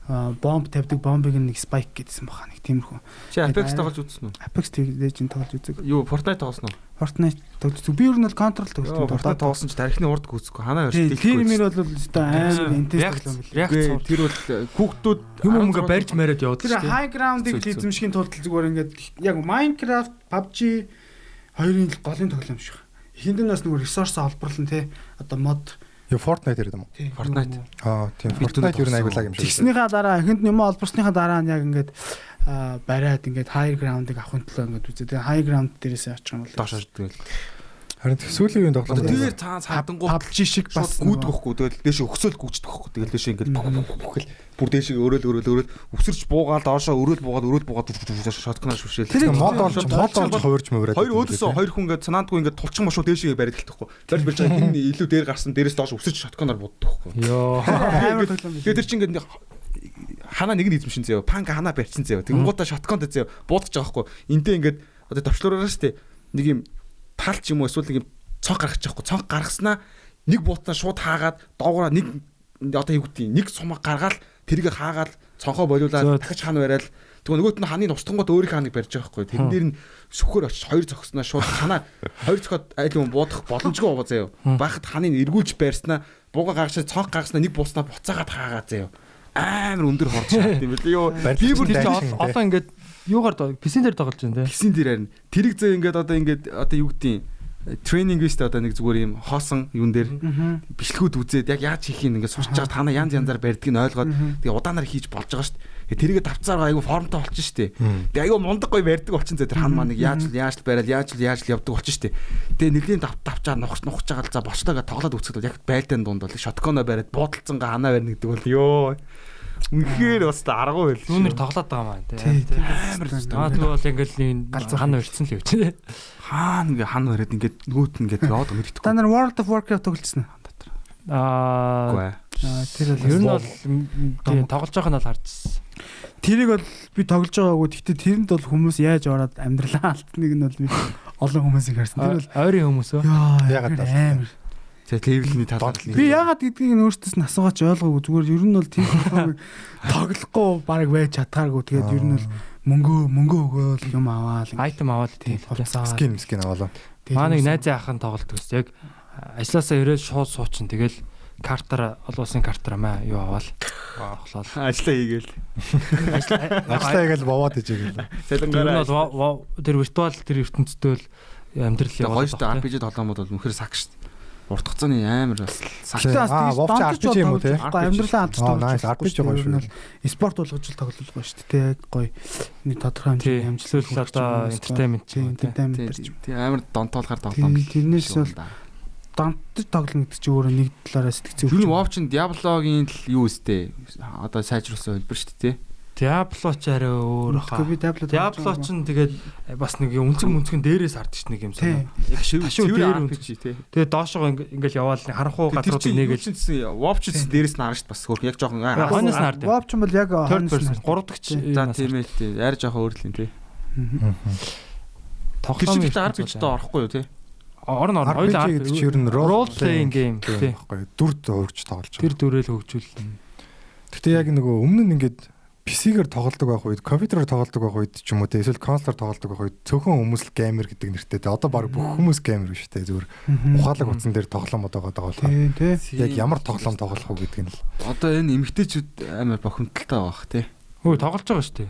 Бомб тавьдаг, бомбыг нэг spike гэдсэн баха нэг тиймэрхүү. Чи Apex тоглож үзсэн үү? Apex Legends тоглож үзэг. Юу, Fortnite тоглосон уу? Fortnite тоглож үзэг. Би ер нь бол Counter-л тоглож. Fortnite тоглосон ч тархины урд гүцэхгүй. Ханаа өрсөлдөхгүй. Тэр юм бол өстой амар intense тоглоом билээ. Тэр бол хүүхдүүд юм барьж мараад яваад шүү дээ. Тэр high ground-ыг эзэмшгийн тулд зүгээр ингээд яг Minecraft, PUBG хоёрын голын тоглоом шиг. Эхэнд нь бас нөгөө resource олборлон те. Одоо mod Юу Fortnite гэдэг юм уу? Fortnite. Тийм Fortnite юу найгуулаг юм шиг. Тэгснийхаа дараа ихэнд юм олборсныхаа дараа нь яг ингээд бариад ингээд high ground-ыг авахын төлөө ингээд үзээ. Тэгээ high ground дээрээс очих юм бол доош ордог л. Харин сүүлийн үеийн тоглоом. Тэр цаадангуу PUBG шиг бас гүйдэг байхгүй. Тэгэл дээш өгсөөл гүйцдэг байхгүй. Тэгэл дээш ингээд бүр дээш өрөөл өвсөрч буугаад доошоо өрөөл буугаад шоткнаа шүшээл. Тэр мод олж хувирж мөврээд. Хоёр өөдөөсөө хоёр хүн ингээд цанаандгүй ингээд тулчин мошуу дээшээ бариад гэлтэхгүй. Барьж байгаа хин илүү дээр гарсан дээрээс доош өвсөрч шоткнаар буддаг байхгүй. Йоо. Тэр чинь ингээд ханаа нэг нь эзэмшин заяа. Панк ханаа барьчин заяа. Тэнгуудаа шотконд заяа буудаж байгаа байхгүй. Эндээ ингээд одоо товчлуураараа штэ нэг юм талч юм уу эсвэл нэг юм цонх гаргаж байгаа байхгүй. Цонх гаргаснаа нэг буутаа шууд хаагаад доогоороо нэг одоо юу гэдэг нэг сумаг гаргаал тэрийг хаагаад цонхоо болиулаад дахиж хан барайл тэгвэл нөгөөт нь ханыг устгангууд өөрийнхөө ханыг барьж байгаа байхгүй. Тэрэн дээр нь сүхөр очиж хоёр зогсноо шууд ханаа хоёр зохиод айл юм буудах боломжгүй байгаа заяа. Бахад ханыг эргүүлж барьснаа бууга гаргаж цонх гаргаснаа нэг бууснаа буцаагаад хаагаа заяа. Амар өндөр хорч шат юм билээ юу. Би бүр одоо ингээд юугаар PC дээр тоглож байна те. PC дээр харин тэрэг зөө ингээд одоо юу гэдэг тренинг вист одоо нэг зүгээр юм хоосон юун дээр бичлэгүүд үзээд яг яаж хийхийг ингээд сурч байгаа танаа янз янзаар барьдгийг нь ойлгоод тэгээ удаанаар хийж болж байгаа шүү дээ. тэрийгэ давцаар айгу формтой болчихно штэ. Тэгээ айгу мундаг гоё барьдаг болчихно тэр хан маань яаж л бариад яаж л явдаг болчихно штэ. Тэгээ нэлийн давчаар нухаж байгаа л за болчлоо гэж тоглоод үцгэд яг байлдааны дунд бол шотконо бариад буудалцангаа ханаа барьна гэдэг бол ёо. Үнэхээр бас аргагүй байл. Түүнэр тоглоод байгаа маань тий. Амар Магадгүй бол ингээл хан өрцөн л явж тий. хаана ингээ хан бариад ингээд нөгөөт нь ингээд яваад мэрэгдэхгүй. Та нар World of Warcraft тоглосон уу? Тэр бол ер нь бол тий тоглож байгаа нь бол харжсан. Тэрийг бол би тоглож байгаагүй. Гэхдээ тэрэнд бол хүмүүс яаж ороод амьдралаа алтныг нь бол би олон хүмүүсийг харсан. Тэр бол ойрын хүмүүс өө. Ягаад амар. Тэгээ левелний талаар Би ягаад гэдгийг нь өөртөөс нь асуугач ойлгоогүй. Зүгээр ер нь бол тийм тоглохгүй баг байж чадхааргүй. Тэгээд ер нь бол мөнгө өгөөл юм аваад Айтем аваад тий. скин аваалаа. Маа нэг найзын ахын тоглолт гэсэн. Яг ажилласаа ирээд шууд суучин. Тэгэл картаар олон улсын картаар маа юу аваад тоглоод ажиллаа хийгээл. Ажлаа хийгээл бовоод ижээгэл. Салангаараа бол тэр виртуал тэр ертөнцтэй л амьдрал Гоё яваад шүү дээ. RPG тоглоомод бол үнэхээр саг шүү дээ. Урт хугацааны амар бас саг. Вовч RPG юм уу те? Амьдралаа алдаж nice RPG гоё шүү. Спорт болгож л тоглож байгаа шүү дээ. Яг гоё нэг тодорхой хэмжээний амжилттай одоо entertainment тийм амар донтоолохоор тоглоом. Тэрнээс бол донтож тоглоно гэдэг чинь өөрөө нэг талаараа сэтгцээ өгч. Юу Вовч нь Diablo-гийн л юу өстэй. Одоо сайжруулсан хэлбэр шүү дээ. Diablo ч арай өөр хаа. Diablo ч тэгээд бас нэг үнцгэн дээрээс хардчих нэг юм санаа. Яг шивэр дээр RPG тий. Тэгээд доошоо ингээл яваал харанхуу гадрууд нэгээл Вовч ч дээрээс нь харж бас хөөх яг жоохон хонос нард. Вовч бол яг хонос 3 дахь за тийм ээ тий. Арай жоохон өөрлөлийн тий. Тоглоом RPG-д орохгүй юу тий. Орно RPG гэдэг чинь ер нь role playing game тий. Дүрд хөрж тоглож байгаа. Тэр дүрэл хөгжүүл. Гэтэ яг нөгөө өмнө нь ингээд PC-гээр тоглодог байх үед, компьютероор тоглодог байх үед ч юм уу те эсвэл консолоор тоглодог байх үед цөөхөн хүмүүс л геймер гэдэг нэртэй. Одоо баг бүх хүмүүс геймер биш те зүгээр ухаалаг утсан дээр тоглоомод байгаа болохоор. Яг ямар тоглоом тоглох уу гэдэг нь л. Одоо энэ эмгтээчүүд амар бохимдолтой байгаа бах те. Хөө тоглож байгаа шүү дээ.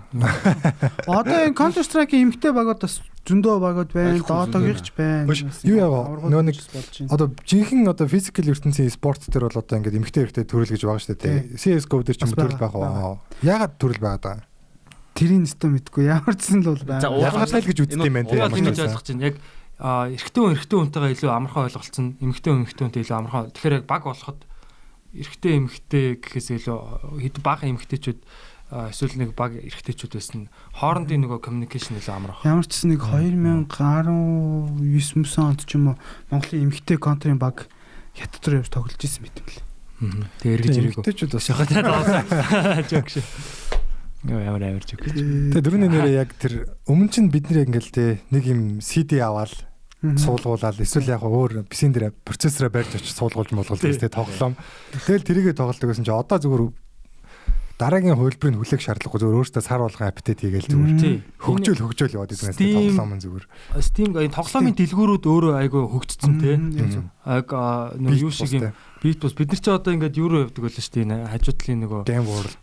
Одоо энэ Counter Strike-ийн эмгтэй багууд бас зөндөө багууд байна. Dota-гийнч байна. Юу яага нөгөө нэг одоо жинхэнэ одоо физикал ертөнцийн спорт төр бол одоо ингээд эмгтэй эрэгтэй төрөл гэж байгаа шүү дээ. CS:GO дээр ч юм төрөл байх уу? Яагаад төрөл байгаа даа? Тэрийн нэстэ мэдгүй ямар ч юм л бол байна. Ялгаатай л гэж үздэг юм байна те. Ямар ч юм ойлгож чинь яг эрэгтэй хүнтэйгээ илүү амархан ойлголцсон, эмгтэй хүнтэй илүү амархан. Тэгэхээр яг баг болоход эрэгтэй гэхээс илүү хэд бага эмгтэйчүүд эсвэл нэг баг эрэгтэйчүүд байсан хоорондын нөгөө communication илүү амар ах. Ямар ч гэсэн нэг 2019 онд ч юм уу Монголын эмгтэй контрын баг хятад руу явж тоглож исэн мэт юм лээ. Тэгээ эргэж ирээгүй. Эмгтэйчүүд бас шахаад жок шүү. Ямар жок. Тэгээ дөрөвний нэрээ яг тэр өмнө чинь бид нэр ингээл те нэг юм CD аваад суулгуулаад эсвэл яг өөр PC-н дээр процессороо барьж очиж суулгуулж молголдог те тоглоом. Тэгэл тэрийгэ тоглодог гэсэн чи одоо зүгээр дараагийн хувилбарыг хүлээх шаардлагагүй зүгээр өөртөө сар болгон апдейт хийгээл зүгээр хөгжөөл яваад идэх юм тоглоом нь зүгээр. Steam энэ тоглоомын дэлгүүрүүд өөрөө айгүй хөгжсөн те. Яг нөгөө юу шиг юм Beatbox бид нар ч одоо ингээд юу руу явдаг байлаа шүү дээ. Хажуудлын нөгөө Game World,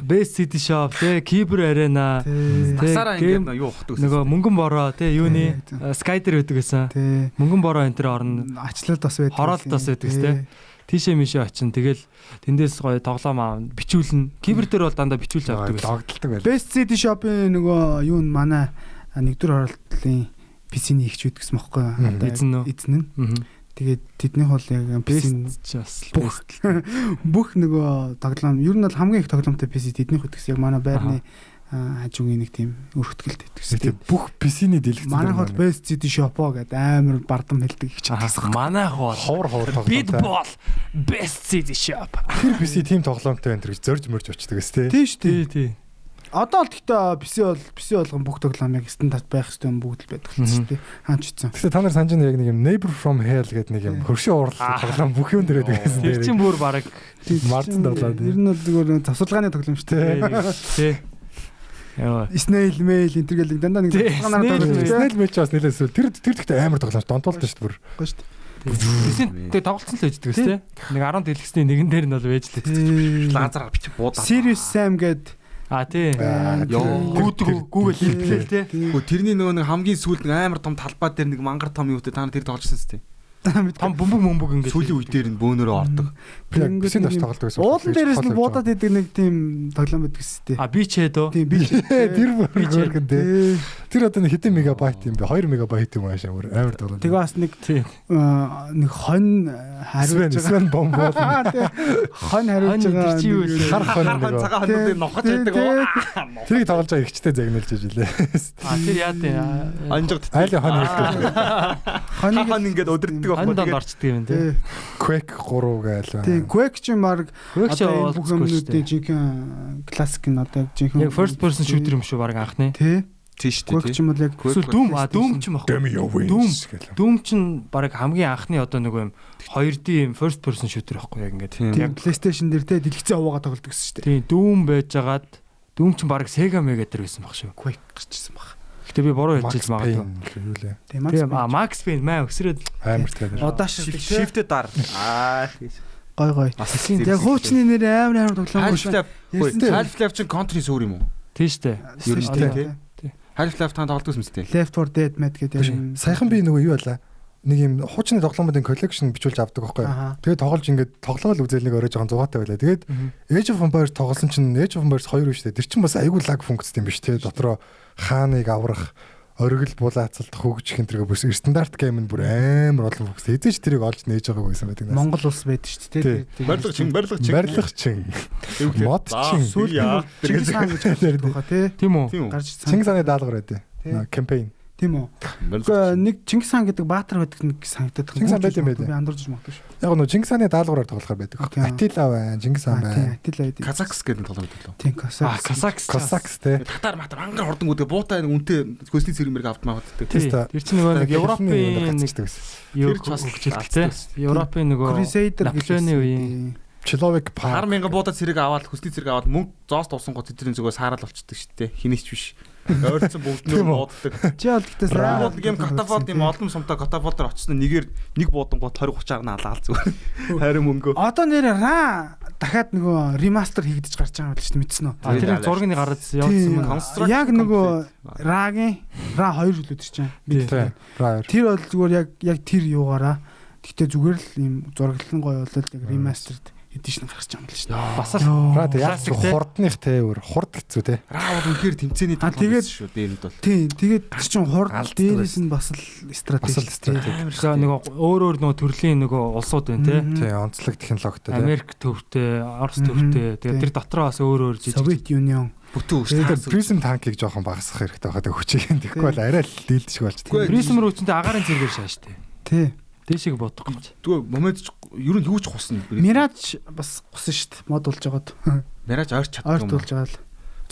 Best City Shop, те Cyber Arena, насаараа ингээд юу ухдаг гэсэн. Нөгөө мөнгөн бороо те юуны Skyder байдаг гэсэн. Мөнгөн бороо энэ төр орно. Ачлалт бас байдаг. Хороолт бас байдаг те. Тийшээ мишээ очин тэгэл тэндээс гоё тоглоом аав бичүүлнэ. Cyber дээр бол дандаа бичүүлж авдаг байсан. логддог байл. Best City Shop-ийн нөгөө юу н манай нэгдүгээр хороолтлын PC-ний ихч үүдгсэн мөхгүй. Эзэн нь. Тэгээд тэднийх бол яг PC бүх нөгөө тоглоом ер нь бол хамгийн их тоглоомтой PC тэднийх үүдгсэн яг манай байрны хажуугийн нэг тийм өрхтгэлтэй гэсэн. Тэгээд бүх PC-ний дэлгэц. Манайх бол Best City Shop гэдэг амар бардам хэлдэг их чадсан. Манайх бол ховор тоглоом. Beatball Best City Shop. Тэр PC team тоглоомтой энэ гэж зорж мөрж очдөг гэсэн тийм шүү. Тий. Одоо л гэхдээ PC болгон бүх тоглоом яг стандарт байх хэрэгтэй бүгд л байдаг шүү дээ. Хаач ицсэн. Гэхдээ та нар санаж байгаа яг нэг юм Neighbor from Hell гэдэг нэг юм хөршин уурал тоглоом бүх юм дээр байдаг гэсэн. Тэр чинь бүр баг Марцсан тоглоом. Ер нь бол зүгээр завсарлагын тоглоом шүү дээ. Тий. Яа. Snail mail энэ төргээл дандаа нэг тоглоом. Snail mail ч бас нэлээд эсвэл тэр гэхдээ амар тоглоом донтуулдаг шүү дээ бүр. Гоё шүү дээ. Тэгээ тоглолцсон л байждаг гэсэн тий. Нэг 10 дэлгэсний нэгэн дээр нь бол байж л. Лазараар бичиг буудаа. Serious Sam гэдэг тий. Google хэлбэл тий. Тэрний нөгөө нэг хамгийн сүүлд нэг амар том талбай дээр нэг мангар том юутай та нар тэр тоглож байсан тий. Том бөмбөг ингээд. Сүүлийн үе дээр нь бөөнөрөө ордог. Бисэнд бас тоглолдог байсан. Уулан дээрээс нэг буудаад идэг нэг тийм тоглоом байдаг шүү дээ. А би ч хэдөө. Тийм би. Тэр бүргэн дээ. Тэр одоо нэг хэдэн мегабайт юм бэ? 2 мегабайт юм аашаа амар тоглоом. Тэгээ бас нэг хонь хариулж байгаа. Свен бомб бол Хонь хариулж байгаа. хар хон Хархан нэг. цагаан хоньнуудыг нохож байдаг. Тэрийг тоглож байгаа ихчтэй загнуулж ижилээ. А тэр яа дээ. Анжигт. Айлын хон хэлдэг. Хон ингээд өдөрддөг Хонд байхгүй. орчдөг юм тий. Quake 3 гээл. Тийм Quake ч баг Quake ч одоо бүх юмнуудын жинхэнэ классик нь одоо жинхэнэ Яг first person shooter юм шүү баг анхны. тий Тийш Quake ч юм бол яг Эсвэл Doom ч юм баггүй. Doom ч баг хамгийн анхны одоо нэг юм 2D юм first person shooter байхгүй яг ингээд. тийм PlayStation дээр тий дэлгэцэн аваагаа тоглодог гэсэн шүү дээ. Тийм Doom байжгаад Doom ч баг Sega Mega дээр байсан баг шүү. Quake гарчсан баг. Гэтэ би буруу хэлж магадгүй. юу лээ. Тийм Max Payne маа өсрөөд Амар тэгээд. одоо Shift дар. гой. Яг хуучны нэр амар тоглоом Half-Life. Half-Life чинь Counter-ийн сүр юм уу? тий штэ. Ер нь тий. Half-Life та тоглож байсан мэт. Left 4 Dead Mad гэдэг юм. Саяхан би нөгөө юу байлаа? Нэг юм хуучны тоглоомуудын коллекшн бичүүлж авдаг байхгүй. Тэгээд тоглож ингээд тоглоал үзэл нэг орой жоохон зугаатай байлаа. Тэгээд Age of Empires тоглосон чинь Age of Empires 2 шүү дээ. Тэр чинь бас айгүй лаг функцтэй юм биш те. Дотроо хааныг аврах, оргил булаацалдах хөгжих энэ төрөг бүс стандарт гейм нь бүр амар олон функцтэй. Эзэж тэрийг олж нээж байгаа байсан байдаг. Монгол улс байдаг шүү дээ. Барилга чин. Мод чин. Сүүлд Чингис хаан гэж хэлдэг байгаа тий. Тийм үү? Гарч Чингис хааны даалгавар байдэ. Кампайн. Тийм үү. Нэг Чингис хаан гэдэг баатар байдаг нэг санагдаад Чингис хаан байл юм би андуурж магадгүй шүү. Яг нөө Чингис хааны даалгавраар тоглохоор байдаг. Атила байна, Чингис хаан байна. Атила байдаг. Казакс гэдэг тоглоом байлаа. Тийм Казакс. Косакс те. Татар матар ангар хордонгууд буутай нэг үнтэй хөлсний цэрмэрэг автоматдаг. Тэр чинь нөгөө нэг Европын нэг юу хөгжилтэй. Европын нөгөө Crusader Наполеоны үеийн Человек пар 10,000 буудаа цэрэг аваад хөлсний цэрэг аваад мөнгө зоос тувсан гот тэдний зүгөө саарал болчдөг шүү дээ. Хинээч биш. Ойрцсон бүгд нь бууддаг. Чи бол гэхдээ Бууд юм катафот юм олон сумтай катафотоор очсон нэгээр нэг буудангууд 20 30-аар нь алаал зүгээр. Харин мөнгөө. Одоо нэр дахиад нөгөө ремастер хийгдэж гарч байгаа байл шүү дээ мэдсэн үү? тэр зургийг гараад явуулсан юм. Яг нөгөө Ра2 үлээд чинь. тэр бол зүгээр яг тэр юугаараа. Гэхдээ зүгээр л юм зураглан гоё болол яг ремастерд эдишн гарч байгаа юм л шүү дээ. Бас л яг хурдных те өөр хурд хэцүү те. Раа бол үнэхээр тэмцээний тэгээд шүү дээрэнд бол. Тийм тэгээд тэр чинь хурд дээрээс нь бас л стратеги. нөгөө өөр нөгөө төрлийн нөгөө улсууд байна те. Тий онцлог технологитой те. Америк төвтэй, Орос төвтэй. Тэгээд тэр дотроо бас өөр жижиг Совет Union бүтэн Тэгээд Prism танкийг жоохон багасгах хэрэгтэй байхад хүчийг тэгэхгүй бол арай л дийлдэж болж байна. Prism руу ч агаарын зэрэгээр шааштай. Тий. Дэшиг бодох гэж. Тэгвэл момент ер нь юу ч хусна. Mirage бас хусан шүү дээ. Мод болж байгаад. Mirage ойрч чаддаг юм. Ойрт болж байгаа л.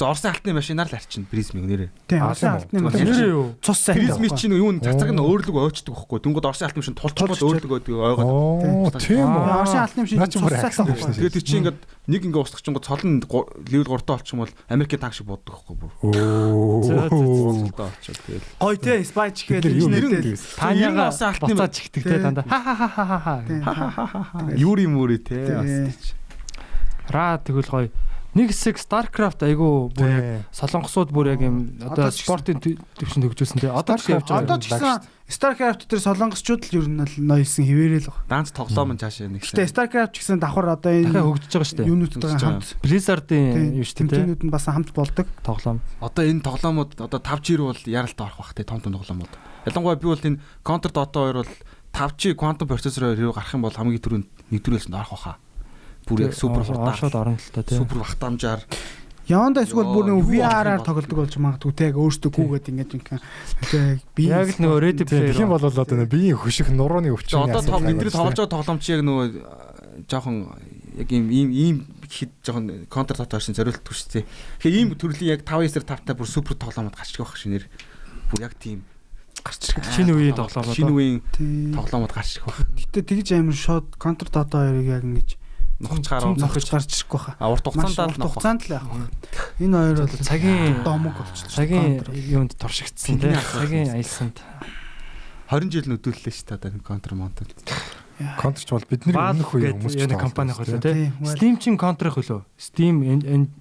За Орсын алтны машинаар л арчин Prism-ийг нэрээ. Тийм Орсын алтны машин. Нэрээ юу? Цус сайн. Prism чинь юу н цацаг нь өөрлөг ойчдөг байхгүй. Тэнгууд Орсын алтны машин тулчбод өөрлөг ойдог ойгоод. Тийм үү. Орсын алтны машин цус сайн. Тэгээд тий чи ингээд нэг ингээ устгах чинь цолон левел 3 таа болчих юм бол Америкийн танк шиг боддог байхгүй бүр. Гой те Spy ч гэхэл Таняга буцаад чигдэг те дандаа. Юури мөрөө те бас. Ра тэгвэл гоё. Нэг хэсэг StarCraft айгу бүр яг солонгосууд бүр яг юм одоо спортын төвшөнд хөгжүүлсэн те. Одоо ч явж байгаа. Одоо ч гэсэн StarCraft дээр солонгосчууд л ер нь ноёлсон хിവэрэл баг. Данц тоглоом нь цаашаа нэг. Гэтэ StarCraft ч гэсэн давхар одоо энэ дахиад хөгжиж байгаа шүү дээ. Юунуудтай хамт Blizzard-ийн юу шүү дээ. Тэмцээнүүд нь бас хамт болдог тоглоом. Одоо энэ тоглоомууд одоо 5G руу бол яралт орох бах те том тоглоомууд. Ялангуяа би бол энэ Counter Dota 2 бол 5G quantum processor руу гарах юм бол хамгийн түрүүнд нэгдүрээс нь орох баха. Бүр яг супер хурдаар орон л та тий. Супер бахтамжаар явандаа эсвэл бүр нэг VR-аар тоглодог болж магадгүй те яг өөртөө гүгээд ингэж ингээм би яг л нөгөө Ready Player тийм бол одоо биеийн хөших нурууны өвчин одоо бидний тоглож байгаа тоглоомч яг нөгөө жоохон яг ийм хэд жоохон Counter Dota шин зориултгүй шүү дээ. Тэгэхээр ийм төрлийн яг 5-9-5 та бүр супер тоглоомод гарч ирэх байх шинээр бүр яг тийм гарч ирэх. Шинэ үеийн тоглоомод шинэ үеийн тоглоомод гарч ирэх байх. Гэтэ тэгж амар шууд Counter Dota 2-ыг яг ингэж нухаж гарч ирэх баха. Урт хугацаанд л явах. Энэ хоёр бол цагийн домог болчихлоо. Цагийн юунд туршигдсан тийм. Цагийн аялсанд 20 жил нөдөллөө шүү дээ Counter Mountain. Контр ч бол бидний өмнөх үе хүмүүс ч компани хөлөө тий. тий. Steam чин контрын хөлөө.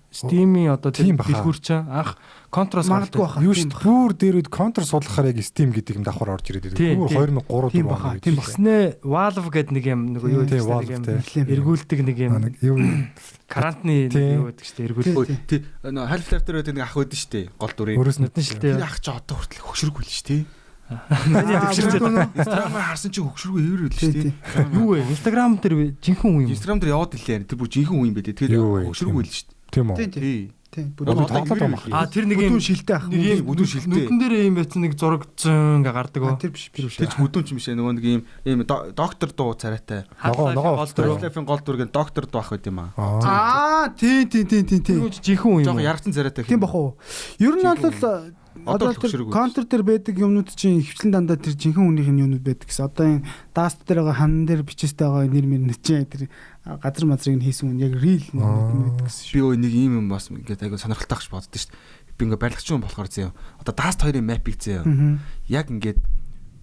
Steam-ийн одоо Тийм баха. дэлгүүр чинь анх контроос Магадгүй баха. юу шүү дээ. Бүр дээр үед контр суулгахаар яг Steam гэдэг юм давхар орж ирээд Тийм, байдаг. Бүр 2003 Тийм баха, тийм баха. Тэгснэ Valve гэдэг нэг юм нөгөө юу Тийм, гэдэг Valve, нэг тий. юм эргүүлдэг нэг юм юу карантины Тийм. юу гэдэг чинь эргүүлдэг. Тий. Half-Life дээр байдаг нэг ах байдаг шүү дээ. Гол дүрийн. өөрөөс нь Нүдэн шилтэй. Тэр ах чи одоо хүртэл хөксөргүй л шүү дээ. Миний төвшөрч байгаа. Instagram-аар харсан чи хөксөргүй эвэр л шүү дээ. Юу вэ? Instagram дээр жинхэнэ хүн юм. Instagram дээр яваад илээ. Тэр бүр жинхэнэ хүн юм бэ. Тэгээд Юу вэ? хөксөргүй л шүү дээ. тийм үү. Тийм тийм. Тий. Тийм. Одоо тоглоод байгаа юм. Тэр нэг юм Бүдүүн шилтэй ах. нэг юм бүдүүн шилтэй. нүдэн дээр юм байсан нэг зураг зэн гэ гардаг оо. Тэр биш. Тэр ч бүдүүн ч юм шээ. Нөгөө нэг ийм доктор дуу царайтай. Ногоо Half-Life-ийн гол дүргийн доктор дуу ах байт юм аа. Тийм. Юу ч жинхэнэ хүн Жог юм. яргацсан царайтай. Тийм бах уу. Ер нь бол одоо тэр хөшрөг контр дээр байдаг юмнууд чинь хвчлэн дандаа тэр жинхэнэ хүнийх нь юмнууд байдаг гэсэн. Одоо энэ даст дээр байгаа хан дээр бичээстэй байгаа нэр мэр чинь тэр газар мазрыг нь хийсэн хүн яг real юм байдаг гэсэн. Би өө нэг ийм юм бас ингээд айгу сонирхолтой гэж боддоо шүү дээ. Би ингээд барилгач юм болохоор зөө. Одоо Dust 2-ын map-ийг зөө. Яг ингээд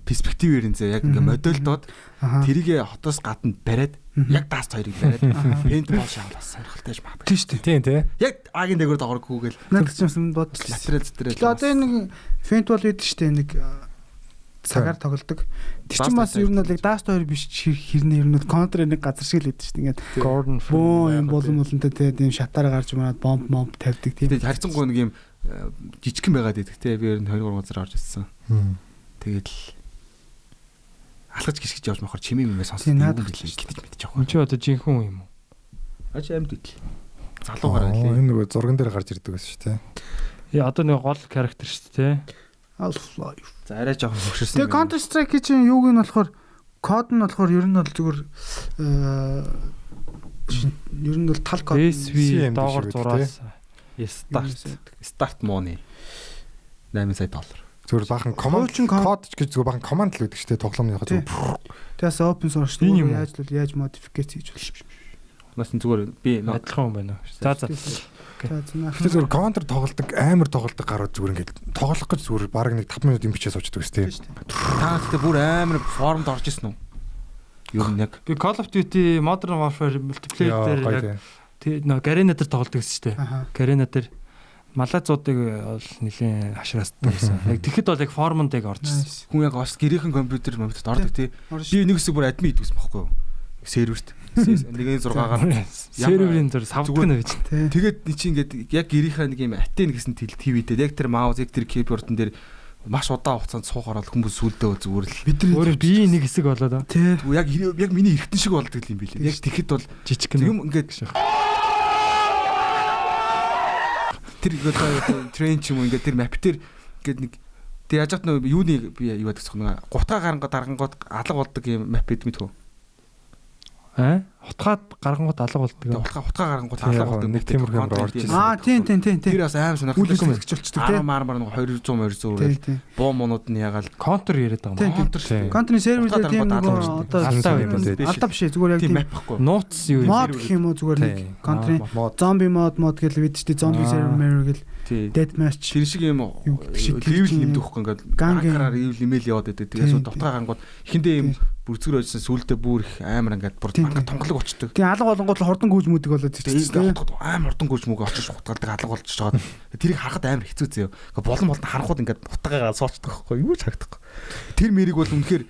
перспективээр нь зөө. Яг ингээд модельдод тэрийгэ хотоос гадна бариад яг Dust 2-ыг бариад paintball шаавал бас сонирхолтой ж маа. Тийм шүү дээ. Тийм тий. Яг агийн дээгүүр доогоогүйгээл Надад ч юм бодлоо. материал зэтрэл. Тэгээ одоо энэ нэг paintball байдаг шүү дээ. Нэг цагаар тоглодог. Тэр чинь бас ер нь бол яг Dust 2 биш хэрнээ ер нь контр нэг газар шиг л байдаг шүү дээ. Ингээд Gordon боо юм боломжтой тийм шатаар гарч мараад бомб тавьдаг тийм. Тэгээд харьцангуй нэг юм жижигхэн байгаад идэх те. Би ер нь 23 газар орж ирсэн. Тэгээд алхаж гисгэж явж махаар чимээ мэмээ сонсдог юм билээ. Гитэж мэдчих Энд чи одоо жинхэнэ хүн юм уу? Аж амьд идэл. Залуугаар байлээ. Энэ нөгөө зурган дээр гарч ирдэг байсан шүү дээ. Яа одоо нэг гол character шүү дээ. Half-Life. За арай жоохон хөвшөрсөн. Тэгээ Counter Strike чинь юуг нь болохоор код нь болохоор ер нь бол зүгээр ер нь бол тал код SV CMD доогор шиг зураас Start money $8 сая. Зүгээр бахан команд код ч гэж зүгээр бахан команд л үүдэг шүү дээ. Тоглоомны Тийм. зүгээр Тэгээс open source Энэ юм уу? яаж л яаж modify хийж болох. Нас нь зүгээр би адилхан хүн байна. За За Тэр зүгээр контр тоглолдог амар тоглолдог гарууд зүгээр ингээд тоглох гэж зүгээр баг нэг 5 минут юм бичээ суучдаг шүү дээ. та гэхдээ бүр амар формд орж исэн үү? Ер нь яг би Call of Duty Modern Warfare multiplayer дээр яг Garena дээр тоглодог гэсэн шүү дээ. Garena дээр малазуудыг бол нэлийн хашраасдаг гэсэн. Яг тэгэхэд бол яг формонд яг орж ирсэн. хүн яг бас гэрийнхэн компьютер момтод ордог тий. Би нэг хэсэг бүр админ идвэсэн байхгүй юу? Серверт. 1.6-гаар серверийн зур савдаг нэ гэж. тэгээд чи ингээд яг гэрийнхээ нэг юм атен гэсэн TV-тэй яг тэр маус яг тэр keyboard-н дээр маш удаан хугацаанд суух ороод хүмүүс сүлдөө зүгээр л бид нар өөрөө би нэг хэсэг болоод тий яг миний эргэтэн шиг болдог юм билээ. Яг тэгэхэд бол жижиг юм ингээд тэр одоо трейн ч юм уу ингээд тэр map дээр ингээд нэг тэг яаж хат нөө юуны би юу гэдэг цохно гутгаа гарангууд дарангууд алга болдог юм map гэдэг мэдхүү. Хутгаад гарангууд алга болдог. Хутгаа гарангууд алга болдог нэг тиймэрхүү юм орж ирсэн. Тийм Тэр бас аим сонирхолтой үлдэх болчдөг тий мармар нэг 200 200 боо монууд нь ягаал Контр яриад байгаа юм. контны сервер дээр тийм нөгөө одоо алдаа юм байна. алдаа биш зүгээр яг тийм тийм map байхгүй. Нууц юу юм. мод гэх юм уу зүгээр нэг контрын зомби мод гэл бид чинь зомби сервер гэл death match Тэр шиг юм level нэмдэг хөхгүй ингээд гангараар level яваад байдаг. Тэгээс дутгаа гангууд ихэндээ юм бүрцгэр ойжсэн сүулдэ бүр их амар ингээд бүр тонголог болчдөг. тийм алга болонгууд хурдан гүйж мүдэг болоод тийм амар хурдан гүйж мүг очиж хутгалдаг алга болчихж байгаа. Тэрийг харахад амар хэцүү зөө. Болон харанхууд ингээд утгаагаа суучдаг хөхгүй юу ч харагдахгүй. Тэр мэрийг бол үнэхээр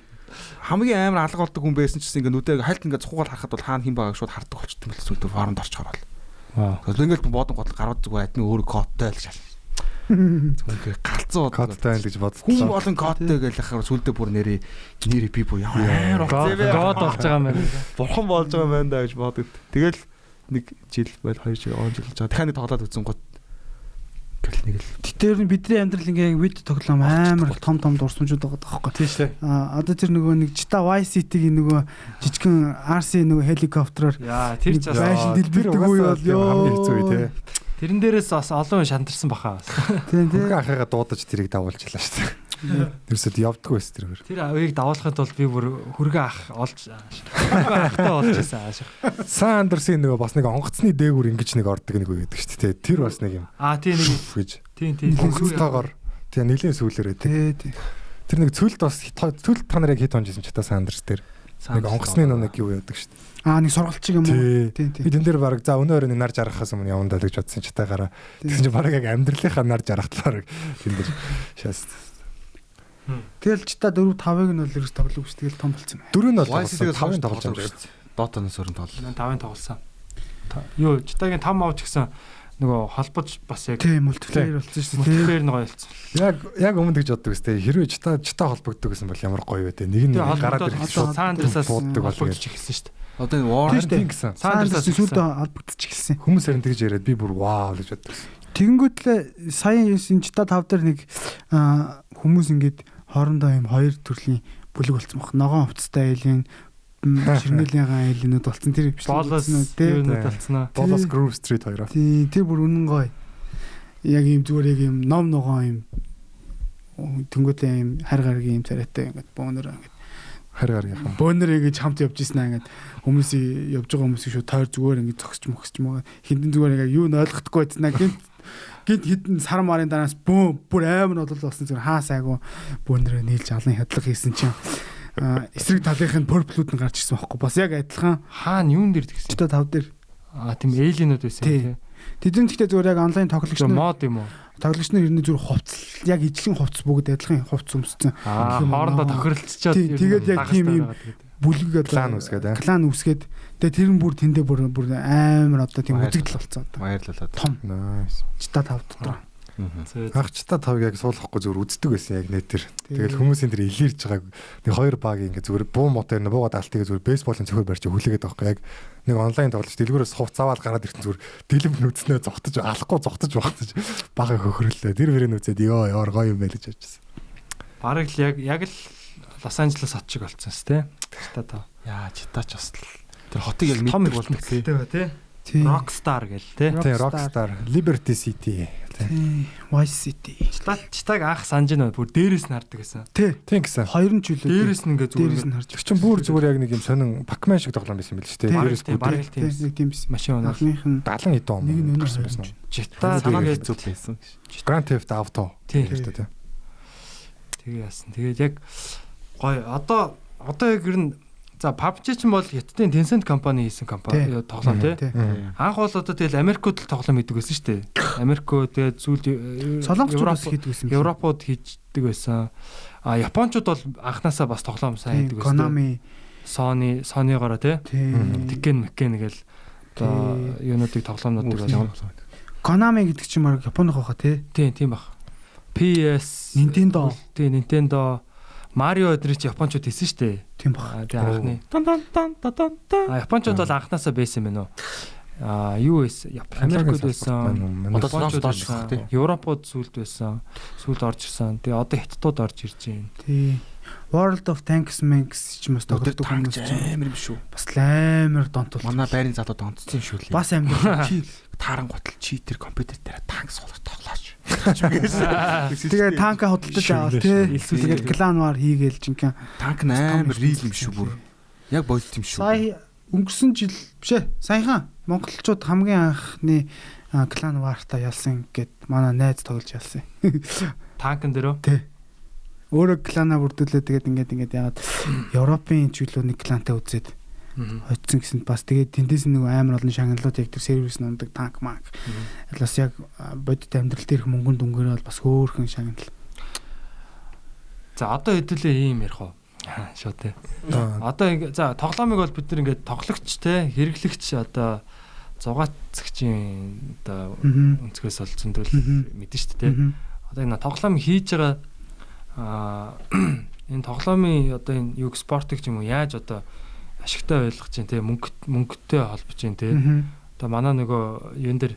хамгийн амар алга болдог хүн байсан ч гэсэн ингээд нүдээ хальт ингээд цухаал харахад бол хаана хин байгааг шууд хардаг болчтой юм л сүулдэ форумд орчхоор бол. Тэгэл ингээд бодон гол гарууд зүгээр адны өөр кодтай л шал. Зүгээр галзуу кодтай л гэж бодсон. хүн болон кодтай гэж ахаар сүлдө бүр нэрээ би бүр ямар год болж байгаа юм байна. бурхан болж байгаа юм байна да гэж бодод. Тэгэл нэг жил байл 2 жил он жил болж байгаа. Дахиад тоглоод үзсэн гот гэл нэг л. Тэр бидний амьдрал ингээ вид тоглоом амар том дурсамжууд байгаа даахгүй Тийм шүү дээ. одоо тэр нөгөө нэг Jita Vice City-гийн нөгөө жижигхэн RC нөгөө хеликоптероор Яа тэр ч бас байшин дэлбэрдэг үе бол хамгийн хэцүү үе тий. тэрэн дээрээс бас олон шантарсан баха. Тийм тийм Хөргөн ахыгаа дуудаж тэрийг дагуулчихлаа шүү дээ. Тэрсэд явдггүй байсан тэр хөр. Тэр авийг дагуулахын тулд би бүр хөргөн ах олж ахтай болж байсан. Сан Андерсын нөгөө бас нэг онгоцны дээгүүр ингэж нэг ордог нэг үе гэдэг шүү дээ. Тэр бас нэг юм. Тийм нэг гэж. тийм Онгоцтойгоор тийм нэлийн сүүлээрээ тий. тий Тэр нэг цөлд бас цөлд та нар яг хэд онжсэн ч та Сан Андерс дээр. Нэг онгоцны нэг юу яадаг шүү дээ. Нэг сургалт шиг юм уу? Тийм. Би тэн дээр баг за өнөө өрөөний нар жаргахаас өмнө явна даа гэж бодсон ч таагараа. Тэгсэн чинь баг яг амьдралынхаа нар жаргахлаар тэн дээр шаас. Тэгэл ч та 4 5-ыг нь бол ерөөс тоглоогүй шүү. Тэгэл том болсон байна. 4 нь бол YC-г 5-ын тоглож байгаа шүү. Дотоноос өрн тоглол. 5-ын тоглосон. Юу читагийн 5 авч гисэн нөгөө холбож бас яг тийм мультиплеер болсон шүү дээ. мультиплеер нь гоё болсон. Яг өмнө гэж боддог өстэй. Хэрвээ чита холбогддог гэсэн бол ямар гоё вэ те. Нэг нь гараад ирэх Саандрасаас бууддаг бол холбогдож эхэлсэн шүү дээ. Одоо энэ War тийм гэсэн. Саандрасаас сүлдө албагдчих эхэлсэн. Хүмүүс харин тэгж яриад би бүр вау гэж боддог. Тэгэнгүүтлээ сая энэ чита 5 дээр нэг хүмүүс ингээд хоорондоо юм хоёр төрлийн бүлэг болсон баг. Ногоон хувцастай айлын ширнэлийн айлнууд болсон тэр Болос юунууд болцсноо. Болос Groove Street хоёроо. Тий, тэр бүр үнэн гоё. Яг юм зүгээр яг юм ном ногоон юм тэнгуүтэй юм хар гаргийн юм царайтай ингээд бөөнөр ингээд хар гаргийнхан. Бөөнөр ингэж хамт явж ийсэн аа ингээд хүмүүсийн явж байгаа хүмүүсийг шүү тойр зүгээр ингээд зогсч мөгсч хиндэн зүгээр яг юу н ойлгохгүй байцнаа гинт хитэн сар марын дараас бүр амар болол болсон зүгээр хаа сайгүй бөөнөрөө нийлж алан хядлага хийсэн чинь эсрэг талынх нь purple-ууд нь гарч ирсэн байхгүй бас яг адилхан хаана юун дээр тэгсэн. чита 5 дээр Тийм эйлинүүд байсан тийм. Тэдэн гэхдээ зүгээр яг онлайн тоглогч нар мод юм уу? тоглогч нар ирнэ зүгээр хувцс яг ижлэн хувцс бүгд адилхан хувцс өмссөн. Хоорондоо тохиролцчоод тэгээд яг тийм юм бүлэг клан үсгээд тэгээ тэр нь бүр тэндээ бүр амар одоо тийм үзэгдэл болцсон одоо. Баярлалаа. Том. Чита 5 дотор. Агчта 5-ыг яг суулгахгүй зүгээр үздэг байсан яг нэтэр. Тэгэл хүмүүсийн тэр илэрж байгааг нэг хоёр баг ингээ зүгээр буу мотор нь буугаад алтыг зүгээр бейсболын цохор барьж хүлээгээд байгаа яг нэг онлайн тоглож дэлгүүрээс хувцаавал гараад ирсэн зүгээр дэлгэм нүцнээ зогтож алахгүй зогтож багтаж бага хөхрөлөө. Тэр мөрийн үзээд ёо яар гоё юм байл гэж бодчихсон. Бараг л яг л Лос Анжелес хот шиг болцсон с тээ. Чита 5. Яа читач бас тэр хотыг яг мэддэг болдог тий. Rockstar гэл тий. Тийм Rockstar, Liberty City. Vice City. Читаг анх санаж байна бүр дээрээс нь хардаг гэсэн. Тийм гэсэн. Хоёр нь ч үлээ. Дээрээс нь ингээ дээрээс нь харж. Тэр чинь бүр зүгээр яг нэг юм сонин Pac-Man шиг тоглоом байсан юм биш үү? Дээрээс бараг тийм тийм биш. Машин унаа. 70 хэдэн он нэг нь гарсан байсан. Чита цагаан хэцүү байсан. Grand Theft Auto. Тийм. Тэгээ яасан. Тэгээд яг гоё одоо яг ер нь за PUBG ч юм бол Хятадын Tencent компани хийсэн компани тоглоом тий. Анх бол одоо тэгэл Америкууд л тоглоом хийдэг байсан шүү дээ. Америкөө тэгээд сүүл Солонгочууд хийдэг байсан. Европод хийдэг байсан. Японочууд бол анханасаа бас тоглоом сайн хийдэг байсан. Konami, Sony-гоор тий. Tekken гээл одоо юунуудыг тоглоомнуудыг бол Konami гэдэг чинь баг Японых байхаа тий. Тийм баг. PS, Nintendo, Марио өдрич японочууд хийсэн шүү дээ. Тийм баг. Тэгээ анхны. Японочууд бол анханасаа байсан юм байна уу? Юу байсан? Америкууд байсан. Одоо солонгос орж ирсэн тийм. Европод сүлд байсан. Сүлд орж ирсэн. Тэгээ одоо Хятадууд орж ирж байна. Тий. World of Tanks Manx ч юм уу тоглодог хүмүүс амар юм шүү. Бас амар донтол. Манай байрны залууд донтсон шүү лээ. Бас амар чи тааран готл чи тэр компьютер дээр танк суулгаж тоглооч. Тэгээ танка хөдөлж аваад тий. Тэгээд клан вар хийгээл жинхэнэ. Танк амар рил юм шүү бүр. Яг болт юм шүү. Сая өнгөрсөн жил биш ээ. Саяхан монголчууд хамгийн анхны клан вартаа ялсан гэд манай найз тоглож ялсан. Танкн дээрөө? Тий. Өөрөө кланаа бүрдүүлээ тэгээд ингээд яагаад Европын чиглэл нэг клантай үзээд хоцсон гэсэн бас тэгээд тэндээс нэг амар олон шагналууд яг тэр сервис нундаг танк мак. Бас яг бодит амьдрал дээрх мөнгөнд өнгөрөө бол бас хөөхөн шагнал. За одоо хэдүүлээ ийм ярих уу? Шоо тий. Одоо за тоглоомыг бол бид нар ингээд тоглогч те хэрэглэгч одоо зугаацагчийн одоо өнцгөөс бол зөндөл мэдэн шүү дээ. Одоо энэ тоглоом хийж байгаа энэ тоглоомын одоо энэ юу спортыг ч юм уу яаж одоо ашигтай ойлгож чинь те мөнгөтэй холбож чинь те одоо манай нөгөө юун дээр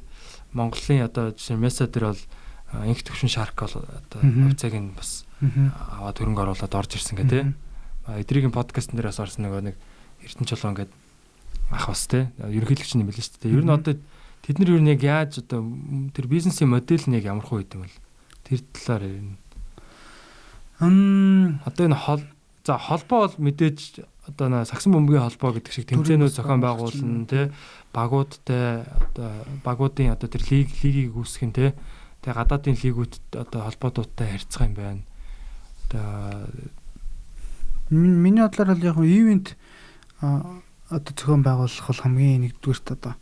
Монголын одоо жишээ меса дээр бол инх төвшин шарк бол одоо хувьцааг нь бас аваад хөрөнгө оруулаад орж ирсэн гэ те эдрийн подкаст дээрээс орсон нэг Эрдэнэ чулуун гэдэг ах бас те ерөнхийлөгч юм билээ шүү дээ. Ер нь одоо тэд нар юу нэг яаж одоо тэр бизнесийн модель нь яг ямар хөө гэдэг юм бол тэр талаар юм. Одоо энэ холбоо бол мэдээж одоо сагсан бөмбөгийн холбоо гэдэг шиг тэмцээнүүд зохион байгуулна тий багуудтай одоо багуудын одоо тэр лигийг үүсгэх нь тий тэгээ гадаадын лигүүд одоо холбоодуудтай харьцах юм байна. Одоо Миний бодлоор бол яг ивент одоо зохион байгуулах бол хамгийн нэгдүгээрт одоо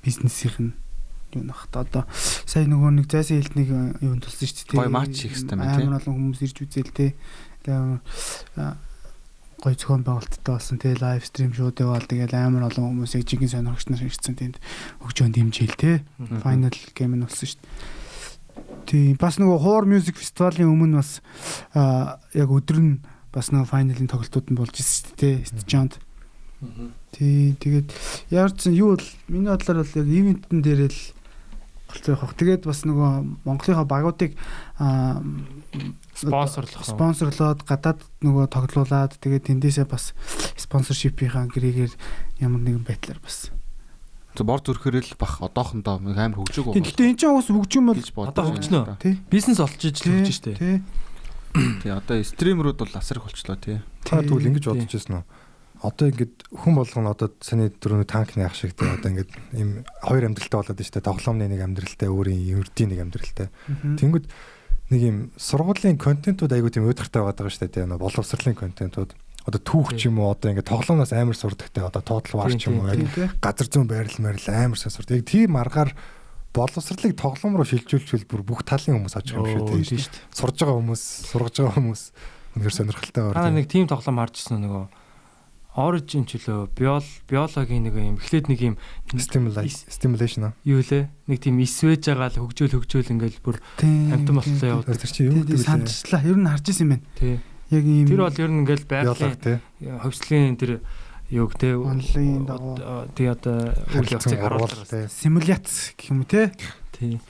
бизнесийн юу нах та одоо сая нөгөө нэг зайсан хэлт нэг юунд тулсан шүү дээ. Гой матч хийх хэрэгтэй байна тий. Амар олон хүмүүс ирж үзэл тий. Гой зохион байгуулалттай болсон тий. Лайв стрим шоуд яваал тэгэл амар олон хүмүүсийг жинхэнэ сонирхогч нар ирсэн тэнд хөгжөөнд дэмжээл тий. Final game нь болсон шүү дээ. Тий бас нөгөө хуур мьюзик фестивалийн өмнө бас яг өдөр нь бас нөгөө финалийн тоглолтууд нь болж ирсэн шүү дээ тий. Стажант. Тий тэгээд яарсан юу бол миний бодлоор бол яг ивентэн дээр л болцоо явах. Тэгээд бас нөгөө Монголынхаа багуудыг спонсорлоод гадаад нөгөө тоглуулад тэгээд тэндээсээ бас спонсоршипийнхаа гэрээгээр ямар нэгэн байдлаар бас бор зүрхээр л бах одоохондоо амар хөгжөг байна. Гэхдээ энэ ч бас хөгжим бол одоо хөгжнө. Тий. Бизнес олж иж л хөгжиж штэ. Тий. Тий одоо стримерүүд бол асар их болчлоо тий. Та тэгвэл ингэж бодож байсан уу? Одоо ингээд хүн болгоно одоо саний дөрөв танкны ах шиг тий одоо ингээд ийм хоёр амьдралтай болоод байна шүү дээ. Тоглоомны нэг амьдралтай, өөрийн ердийн нэг амьдралтай. Тэнгүүд нэг ийм сургуулийн контентууд айгуу тийм өдөртэй байгаа шүү дээ тий. Боловсролын контентууд одоо түүх ч юм уу одоо ингээд тоглоомноос амар сурдагтай одоо тоотлол вар ч юм уу газар зүүн байрал амар сурд. Яг тийм аргаар боловсролыг тоглоом руу шилжүүлчихвэл бүр бүх талын хүмүүс ажиг юм шүү тий. Сурж байгаа хүмүүс, сургаж байгаа хүмүүс үнэхээр сонирхолтой байна. Та нэг тийм тоглоом харжсэн нөгөө Origin ч лөө биологийн нэг юм эхлээд нэг юм stimulation юу лээ нэг тийм исвэж байгаа л хөгжөөл ингээл бүр амтан болтлоо яваад тэр чинь юу гэдэг вэ? Санджлаа ер нь харж исэн юм байна. Тий. Яг ийм тэр бол ер нь ингээл байгалийн хөвслийн тэр юг те онлайн дагуу тий одоо үйл явцыг харуулдаг симуляц гэх юм уу те. Тий.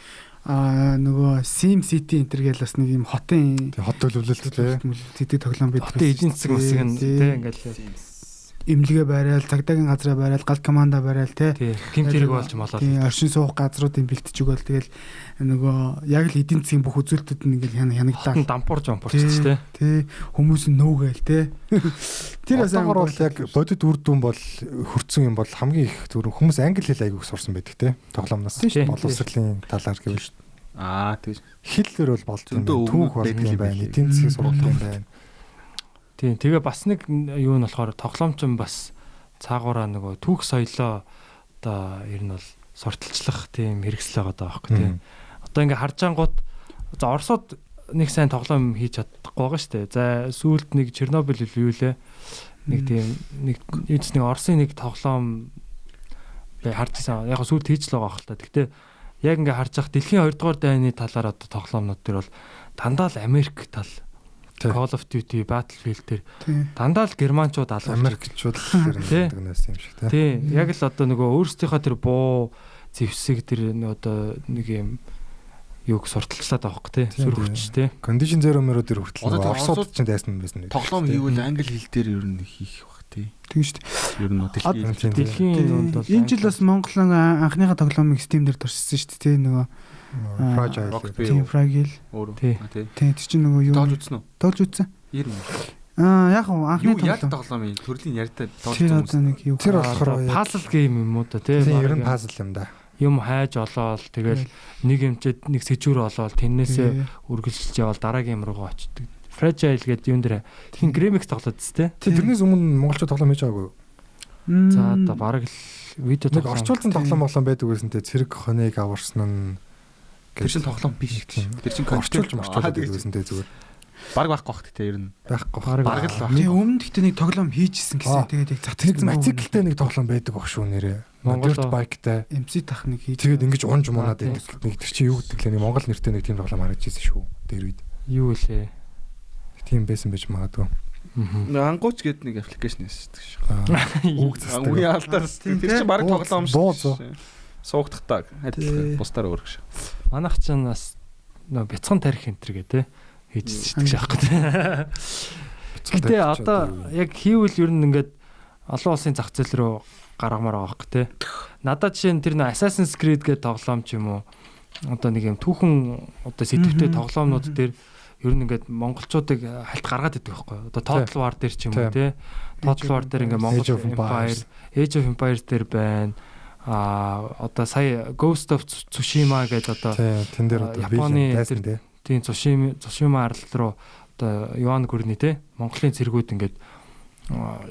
Нөгөө Sim City энтер гээл бас нэг юм хотын хот төлөвлөлт те. Тэдэг тоглоом байдаг. Хотын эдийн засаг бас юм те ингээл имлэгээ барайл, цагдаагийн газраа барайл, гал команда барайл те. Гимт хэрэг болж малаад. Оршин суух газруудын бэлтэж өгөөл тэгэл нөгөө яг л эдийн засгийн бүх үзүүлэлтүүд нь ингээл хянагдаа. Дампур жомпурч те. Тий. Хүмүүс нь нөөгээл те. Тэр асуугаар бол яг бодит үр дүн бол хөрцөн юм бол хамгийн их зөвхөн хүмүүс англи хэл аягүй сурсан байдаг те. Тоглоомноос боловсролын талаар гэвэл тэгж хэллэр бол болд юм. Түүх болд юм байна. Эдийн засгийн сургалт юм байна. Тийм тэгээ бас нэг юу нь болохоор тоглоомчин бас цаагаараа нөгөө түүх соёлоо одоо ер нь бол сурталчлах тийм хэрэгсэл байгаа даа байхгүй тийм. Одоо ингээ харж ангууд за Оросууд нэг сайн тоглоом хийж чадахгүй байгаа шүү дээ. За сүүлд нэг Чернобыль юу лээ. Нэг тийм нэг Оросын нэг тоглоом харж ирсэн. Яг сүүлд хийж л байгаа хэл та. Гэхдээ яг ингээ харж ах дэлхийн 2 дугаар дайны талаар одоо тоглоомнууд төр бол дандаа л Америк тал Call of Duty, Battlefield дээр дандаа л германчууд алгуулж Америкчууд гэдэг нэс юм шиг тийм. Яг л одоо нөгөө өөрсдийнхөө тэр буу зэвсэг тэр одоо нэг юм юг сурталчлаад байгаа хөөх тий. Сүр хүч тий. Condition Zero мөрөө дээр хүртэл Оросууд ч дайсан байсан. Тоглоом хийвэл англи хэл дээр ер нь хийх бах тий. Тийм шүү дээ. Ер нь дэлхийн юунд бол энэ жил бас Монголын анхныхаа тоглоомыг Steam дээр туршсан шүү дээ тий. Нөгөө Fragile. Тий. Тэр чинь нөгөө юу? Тоолж үзсэн үү? Тоолж үзсэн. 90. Яг анхны тоглоом төрлийн яриатай тоолж үзсэн. Тэр болохоор puzzle game юм уу та тий. Ер нь puzzle юм да. Юм хайж олоод тэгэл нэг юмчэд нэг сэжүүр олоод тэрнээсээ үргэлжлэж явал дараагийн юм руугаа очдөг. Fragile гэдэг юм дээр тийм Gremix тоглоод тест тий. Тэрнээс өмнө монголчууд тоглоом хийж байгаагүй юу? За одоо бараг л видео тоглоом орчуулсан тоглоом байдаг гэсэнтэй цэрэг хоныг аварсан нь тэр чин тоглоом биш. Тэр чин орчуулж гэсэнтэй зүгээр. Баг байхгүй бах гэхдээ ер нь байхгүй. Бараг л баг. Тэгээ өмнө гэхдээ нэг тоглоом хийжсэн гэсэн. Тэгээд яг цацгцэн мотоциклтэй нэг тоглоом байдаг баг шүү нэрээ. Монгол байктай MC тах нэг хийж. Тэгээд ингэж унж мунаад байдаг. Нэг тэр чи юу гэдэг лээ нэг монгол нэртэй нэг тийм тоглоом харагдаж ирсэн шүү. Тэр үед. Юу лээ. Тийм байсан байж магадгүй. Ангууч гэдэг нэг аппликейшн байсан шүү. Үг зэстэй. Үгүй алдаас. Тэр чи баг тоглоом шүү. Суугдахтаа адилхан бусдаар өөр гэж. Манайх ч бас нөө бяцхан тарих энтер гэдэг хийжсэн шүү дээ. Гэтэ одоо яг хийвэл ер нь ингээд олон улсын зах зээл рүү гаргамаар байгаа хөөх тэ. Надад жишээ нь тэр нөө Assassin's Creed гэдэг тоглоом ч юм уу одоо нэг юм түүхэн одоо сэтгвтэй тоглоомнууд дээр ер нь ингээд монголчуудыг хальт гаргаад идэг байхгүй. Одоо Total War дээр ч юм уу тэ. Total War дээр ингээд Монгол Age of Empires дээр байна. Одоо сая Ghost of Tsushima гэдэг одоо тэн дээр одоо Японы тийм Tsushima арал руу одоо Иван Гүрний те Монголын цэргүүд ингээд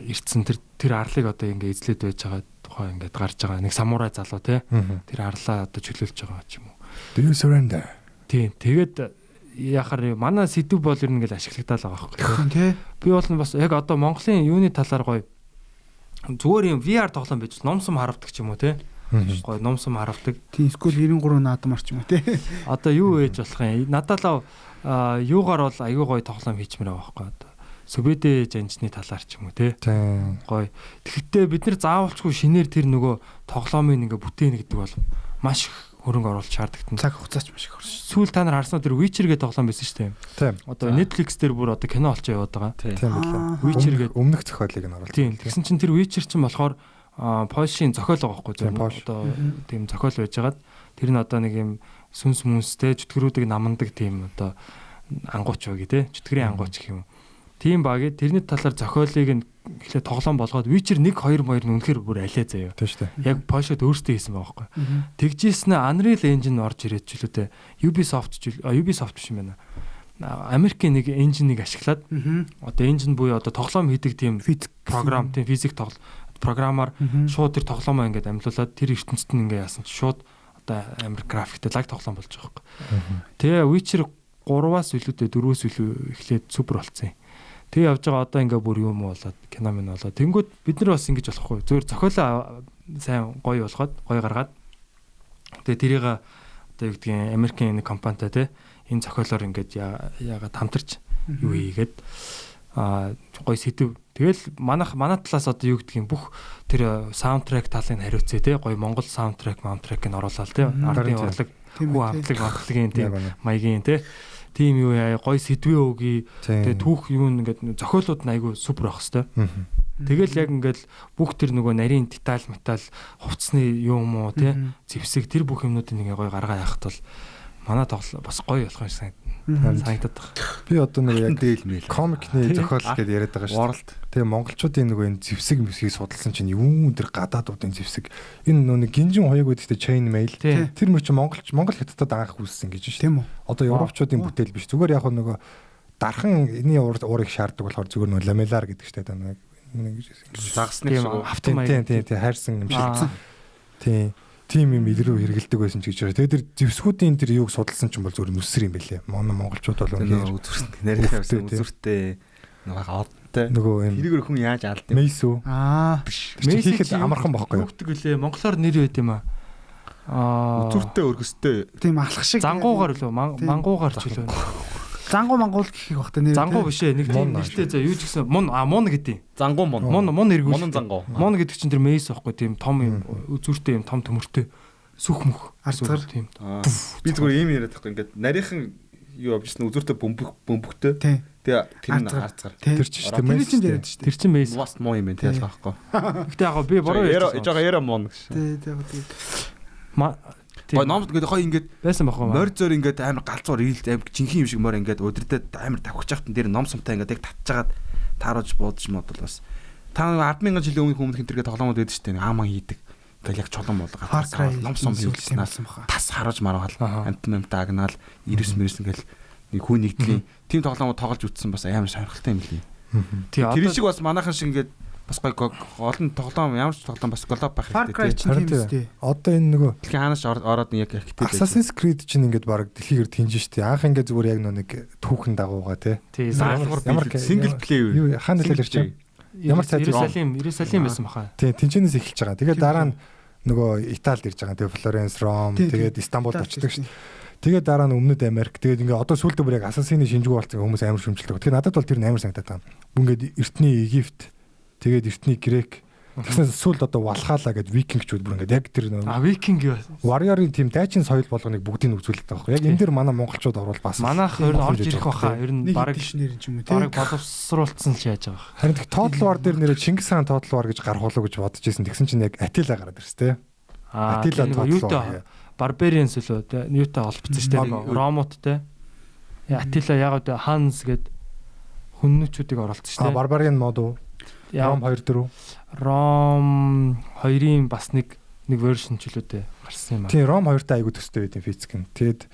ирдсэн тэр арлыг одоо ингээд эзлээд байж байгаа тухай ингээд гарч байгаа нэг самурай залуу те тэр арлаа одоо чөлөөлж байгаа ч юм уу. Do you surrender? Тийм. Тэгээд яхаар манай сэдв бол ер нь ингээд ашиглагдаад байгаа байхгүй тий. Би бол бас яг одоо Монголын юуны талаар гоё зүгээр юм VR тоглоом байж номсом харавдаг ч юм уу те. Гоё номсом харавдаг. Тийм эсвэл 93 наадам арч юм уу тий. Одоо юу ээж болох юм? Надад л юугаар бол аюу гоё тоглоом хийчмээр байгаа байхгүй одоо. Сүбэдэ жанчны талаар ч юм уу те. Гоё. Тэгэхдээ бид нар заавалчгүй шинээр тэр нөгөө тоглоомыг ингээ бүтээнэ гэдэг бол маш их хөрөнгө оруулалт шаардлагатай. Цаг хугацаач маш их орсон. Сүүл та нар харсан тэр Witcher гэдэг тоглоом байсан шүү дээ. Тийм. Одоо Netflix дээр бүр одоо кино олж яваад байгаа. Тийм байлаа. Witcher гэдэг өмнөх зохиолыг нь оруулсан. Тийм. Тэгсэн чинь тэр Witcher чинь болохоор Польшийн зохиол байгаа байхгүй зөв. Одоо тийм зохиол байжгаад тэр нь одоо нэг юм сүнс мүнстэй чөтгөрүүдийг намандаг тийм одоо ангууч байгаа тий. Чөтгөрийн ангууч гэх юм. Тийм багий тэрний талаар зохиолыг нь эхлээ тоглоом болгоод Witcher 1 2 2 нь үнэхээр бүр алиа заяа. Тийм шүү дээ. Яг Польшод өөртөө хийсэн байгаа байхгүй. Тэгжсэн Unreal Engine орж ирээд ч үлээ Ubisoft биш юм байна. Америкийн нэг engine-ийг ашиглаад одоо engine буюу одоо тоглоом хийдэг тийм програм тийм физик програмаар шууд тэр тоглоомоо ингээд амьлуулад тэр ертөнцид нь ингээд яасан чи шууд одоо амар графиктэй лаг тоглоом болж байгаа байхгүй. Тэгээ Witcher 3-аас илүүтэй 4-өөс илүү эхлээд супер болцсон юм. Тэгээ явж байгаа одоо ингээ бүр юм болоод кино мэн болоод тэнгууд бид нар бас ингэж болохгүй зөвөр зохиолоо сайн гоё болгоод гоё гаргаад тэгээ тэрийг одоо юу гэдгийг Америкийн нэг компанитай те энэ зохиолоор ингээд яагаад хамтарч юу хийгээд гоё сэдв тэгэл манай талаас одоо юу гэдгийг бүх тэр саундтрек талыг хариуцээ те гоё Монгол саундтрекийг оруулаад те ардын урлаг хүү амтлагын тийм маягийн те тийм юу яа гоё сэдвээ өгье. Тэгээ түүх юу ингээд зохиолууд нь айгүй супер байх хэвээр. Тэгэл яг ингээд бүх тэр нөгөө нарийн деталь металл хувцсны юм уу тий зэвсэг тэр бүх юмнуудыг ингээ гоё гаргаа яхад бол манай тоглол бас гоё болох юм санагдаад байна. Би одоо нэг яг комикны зохиол гэдээ яриад байгаа шүү дээ. Тэгээ монголчуудын нөгөө энэ зэвсэг мэсгийг судалсан чинь юу тэр гадаадуудын зэвсэг энэ нэг гинжин хоёог үүдтэй chain mail тэр мөр чи Монгол хятадд анх үүссэн гэж шүү. Тийм үү. Одоо европчуудын бүтээл биш. Зүгээр яг нөгөө дархан энэний уурыг шаарддаг болохоор зүгээр нөгөө ламелар гэдэг шүү дээ. Нэг загсны шиг автомат тийм хайрсан юм шиг. Тийм юм илрүү хэрэгэлдэг байсан ч гэж байна. Тэгээ тэр зэвсгүүдийн тэр юуг судалсан ч юм бол зүгээр нүсэр юм байлээ. Монголчууд бол үнээр нарийн тавьсан үзүртэй одтой нөгөө юм тэрийг хүн яаж алдсан мейс үү? Мейс хийхэд амархан байхгүй юу? Югдэг үлээ. Монголоор нэр байд юм аа. Үзүртэй өргөстэй. Тийм алхах шиг. Зангуугаар үлээ. Мангуугаар ч үлээ. Зангуу мангуул гэхийг багтаа нэр. Зангуу биш ээ. Нэг тийм нэртэй за юу ч гэсэн мун гэдэг. Зангуу мун эргүүл. Мун зангуу. Мун гэдэг чинь тэр мейс байхгүй тийм том юм үзүүртэй юм том төмөртэй сүх мөх арцгар тийм. Би зүгээр ийм яриад байхгүй ингээд нарийнхан юу авчихсан үзүүртэй бөмбөгтэй. Тэгээ тэр нь арцгар. Тэр чинь шүү дээ. Тэр чинь яриад шүү дээ. Тэр чинь мейс. Мус муу юм байна тийм байхгүй. Гэтэ яг би бороо ярьж байгаа яриа мун гэж. Тийм. Номд ингээд гоё ингээд байсан бахаа. Морь зөөр ингээд амар галзуур ийлд амар жинхэнэ юм шиг морь ингээд өдөртөө амар тавхиж явахтан дээр ном сумтай ингээд яг татчихагаад тааруулж буудаж мод бол бас та 10,000 жилийн өмнөх хинтергээ тоглоомод байдаг шүү дээ. Ааман хийдэг. Ингээд яг чулуун болгоод ном сум хийлснээс тас харуулж маргаал амтмамтаа агнаал 99 ингээд нэг хүн нэгдлийн тим тоглоомод тоглож үтсэн бас амар сонирхолтой юм лий. Тэр шиг бас манайхан шиг ингээд бас гой олон тоглоом ямар ч тоглоом бас глоб байх хэрэгтэй тийм. Одоо энэ нөгөө дэлхийн хаанаас ороод яг архитект Assassin's Creed чинь ингээд баг дэлхийгээр тэнж штэ. Анх ингээд зүгээр яг нэг түүхэн дагуугаа тий. Ямар single player хаана дэлгэрч чинь ямар цайз Иерусалим байсан баха. Тий, тэнчэнээс эхэлж байгаа. Тэгээд дараа нь нөгөө Италид ирж байгаа. Тэгээд Флоренс, Ром, тэгээд Истанбулд очдог штэ. Тэгээд дараа нь Өмнөд Америк. Тэгээд ингээд одоо сүүлдээ бүр яг Assassin-ийн шинжгүй болсон хүмүүс амар шүмжилдэг. Тэгээд надад бол тэр нь амар санагдаад байгаа. Ингээд эртний Египт тэгээд эртний Грек тэгснээс сүүлд одоо Валхала гэдэг викингчүүд бүр ингээд яг тэр викинг warrior-ын тийм дайчин соёл болгоныг бүгдийг үзүүлдэг байгаа байхгүй. Яг энэ дэр манай монголчууд орвол бас манайх ер нь орж ирэх баха. Ер нь баг нэр юм уу тийм. Баг боловсруулсан ч яаж байгаа. Харин Total War дээр нэрээ Чингис хаан Total War гэж гаргуулаа гэж бодож ирсэн. Тэгсэн чинь яг Attila гараад ирсэн тий. Attila Total War. Barbarians лөө Ньютон олбцсон шүү дээ. Ромуудтэй. Attila яг Ханс гэдэг хүннүүчүүдийг оруулсан шүү дээ. Barbarian мод уу? Ром 2 дөрөв. Ром 2-ын бас нэг вершн ч үлээдээ гарсан юм аа. Тийм, Ром 2-тай айгу төстэй байт юм физик нь. Тэгэд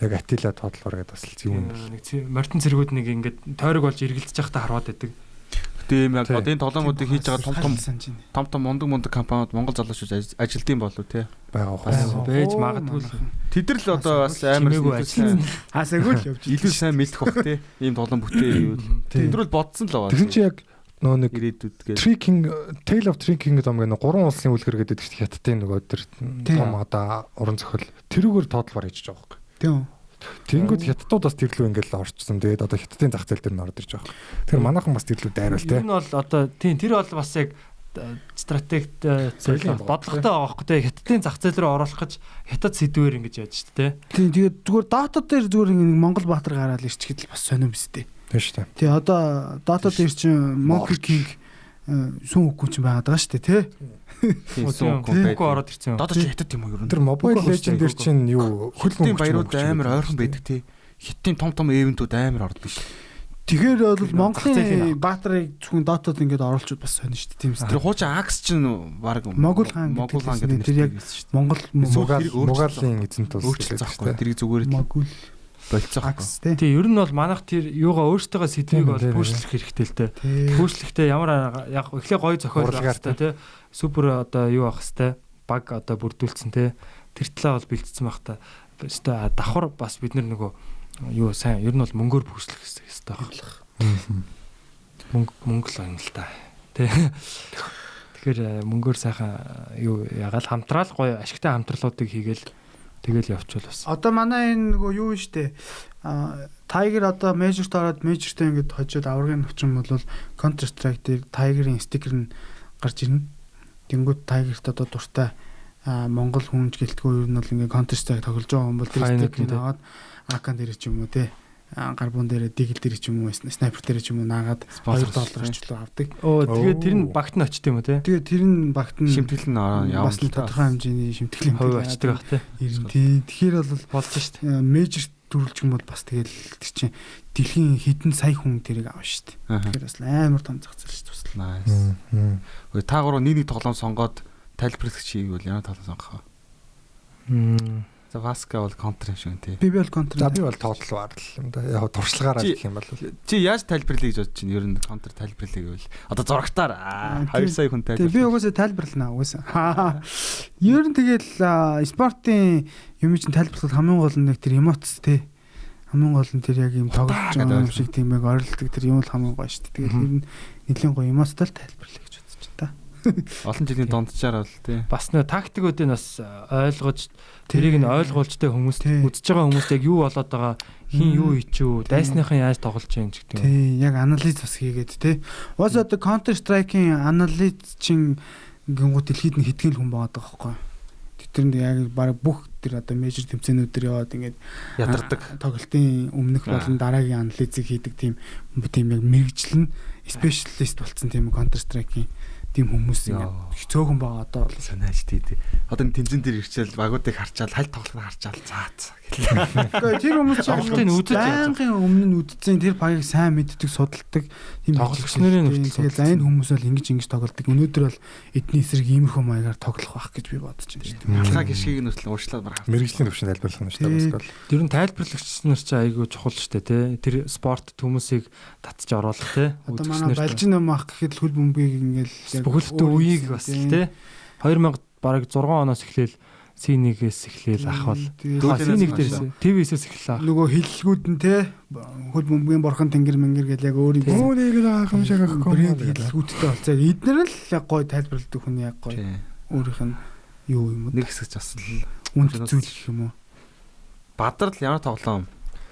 Яг Attila тоотлоор гэдэг бас л юм. Нэг морьтон цэргүүд нэг ингээд тойрог болж эргэлдэж байхдаа хараад байдаг. Тийм яг одоо энэ тоглоомуудыг хийж байгаа том мундаг компаниуд Монгол залуучууд ажилдсан болов тий. Байгаа ухаа. Байж магадгүй л. Тэд нар л одоо бас амар Асаагүй л явж илүү сайн мэдэх бах тий. Ийм тоглоом бүтээл юу. Тэд нар л бодсон л байгаа. Тэгэхээр чи яг нэг ирээдүйд гээд Tricking Tale of Tricking гэдэг юм гурван улсын үлгэр гэдэг чинь хятадын нөгөө тэр том одоо уран зохиол тэрүүгээр тоотлоор хийж байгаа байхгүй. Тийм. Тэнгүүд хятадууд бас тэрлүү ингээл орчсон. Тэгээд одоо хятадын зах зээл дээр нь орж ирж байгаа. Тэгэхээр манайхан бас тэрлүү дайруулт те. Энэ бол одоо тийм тэр бол бас яг стратегт бодлоготой байгаа байхгүй те. Хятадын зах зээл рүү оруулах гэж хятад сэдвээр ингэж яаж шүү дээ. Тийм тэгээд зүгээр Dota дээр зүгээр нэг Монгол баатар гараад ирчихэд л бас сонирм биз дээ. Тийм шүү дээ. Тэгээ одоо Dota дээр чинь Monkey King сүн үгүй чинь байгаад байгаа шүү дээ тий. Үгүй ороод ирсэн. Dota ч хятад юм уу юу? Тэр Mobile Legends дээр чинь юу хөлтийн баярууд амар ойрхон байдаг тий. Хиттийн том эвентүүд амар ордог шүү. Тэгэхээр бол Монголын баатрыг зөвхөн Dota-д ингээд оруулчуд бас сонир шүү дээ тийм үү. Тэр хуучин Axe чинь баг Монгол хаан гэдэг тэр яг Монгол Монголын эзэнт улс гэдэг шүү дээ. Тэрийг зүгээр Могул болцохгүй. Тий, ер нь бол манайх тэр юугаа өөртөө сэдвийг бол пүүшлэх хэрэгтэй л дээ. Пүүшлэхдээ ямар яг эхлээ гоё зохиол байх хэрэгтэй тий. Супер одоо юу авах хэрэгтэй. Баг одоо бүрдүүлсэн тий. Тэр талаа бол бэлдсэн байх та. Өстой давхар бас бид нөгөө юу сайн ер нь бол мөнгөөр пүүшлэх хэрэгтэй байх. Мөнгө л юм л та. Тий. Тэгэхээр мөнгөөр сайхан юу ягаал хамтраал гоё ашигтай хамтралуудыг хийгээл тэгэл явуул бас. Одоо манай энэ нөгөө юу вэ штэ. Tiger одоо Major-т ороод Major-тэй ингээд хожоод аврагын навчин бол Counter Strike дээр Tiger-ийн стикер нь гарч ирнэ. Тэнгүүд Tiger-т одоо дуртай Монгол хүнж гэлтгөө ер нь бол ингээд Counter Strike тоглож байгаа юм бол тэр стикерийг аваад Akan дээр ч юм уу те гарбун дээр дигэл дээр ч юм уу снайпер дээр ч юм уу наагаад $2 ч л авдаг. Тэгээд тэр нь багт нь очт юм уу те. Тэгээд тэр нь багт нь шимтгэл нь явна. Бас тодорхой хэмжээний шимтгэл хувь очдөг бах те. Тэгэхээр бол болж шít. Major төрүүлж юм бол бас тэгэл тэр чинь дэлхийн хэдэн сая хүн тэрийг авна шít. Тэгэхээр бас амар том зах зээл шít. Nice. Өө та гурав нэг тоглоом сонгоод тайлбарлах чийгвэл ямар тоглоом сонгох вэ? За Vasca бол контр юм шиг тий. Би бол контр. За би бол тоотлоор л юм да. Яг туршлагаараа гэх юм бол чи яаж тайлбарлая гэж бодож чинь ер нь контр тайлбарлая гэвэл одоо зурагтаар 2 сая хүн тайлбарлаа. Би угаасаа тайлбарлана угаасаа. Ер нь тэгэл спортын юм чинь тайлбарлахад хамгийн гол нь нэг тэр эмоц тий. Хамгийн гол нь тэр яг юм тоглож байгаа юм шиг тийм яг оролдог тэр юм л хамгийн гоё шүү дээ. Тэгээд ер нь нэлийн гоё эмоцтой тайлбарлая гэж бодож байна та. Олон жилийн дундчаар бол тий. Бас нөө тактикуудыг бас ойлгож тэрийг нь ойлгуулжтэй хүмүүс үзэж байгаа хүмүүст яг юу болоод байгаа хин юу хийчихв дайсныхан яаж тоглож байгаа юм ч гэдэг юм. Тий, яг анализ бас хийгээд тий. Уус одоо Counter Strike-ийн анализ чин гингууд дэлхийд нь хэдхэн хүн байгаад байгаа байхгүй. Тэрэнд яг баг бүх тэр одоо мейжер тэмцээнүүд төр яваад ингээд ядардаг тоглолтын өмнөх болон дараагийн анализыг хийдэг тийм яг мэрэгжил нь спешиалист болсон тийм Counter Strike-ийн тийм хүмүүс ингээд цөөхөн байгаа одоо бол санааж тий. Одоо энэ тэмцэн дээр ирчээл багуудыг харчаал халь тоглохыг харчаал заац гэлээ. Гэхдээ тэр хүмүүс тоглолтын үзэж байнгын өмнө нь үдцэн тэр багийг сайн мэддэг судалдаг тийм тоглогчнэрийн тэгэл энэ хүмүүс бол ингэж тоглодог. Өнөөдөр бол эдний эсрэг иймэрхүү маягаар тоглох байх гэж би бодож байна шүү дээ. Алхаа гişгийг нь хүртэл уучлаад барах. Мэргэжлийн төвшөнд тайлбарлах нь шүү дээ бас. Тэр нь тайлбарлагч нар ч айгүй чухал шүү дээ тий. Тэр спорт хүмүүсийг татж оруулах тий. Одоо манай балжин юм ах гэхэд хөл бөмбөгийг ингээл бүхэлдээ үеийг бас тий 2000 бараг 6 оноос эхлээл C1-ээс эхлээл ахвал C1 дээрээс TV-ээс эхэллээ. Нөгөө хиллгүүд нь тий хөл бөмбөгийн борхон тэнгэр мэнгэр гэл яг өөрийг аах юм шиг агахгүй хиллгүүдтэй болцоо. Эднэр л яг гой тайлбарладаг хүн яг гой өөрийнх нь юу юм уу нэг хэсэгч бас л үнд зүйл гэх юм уу. Бадрал ямар тоглоом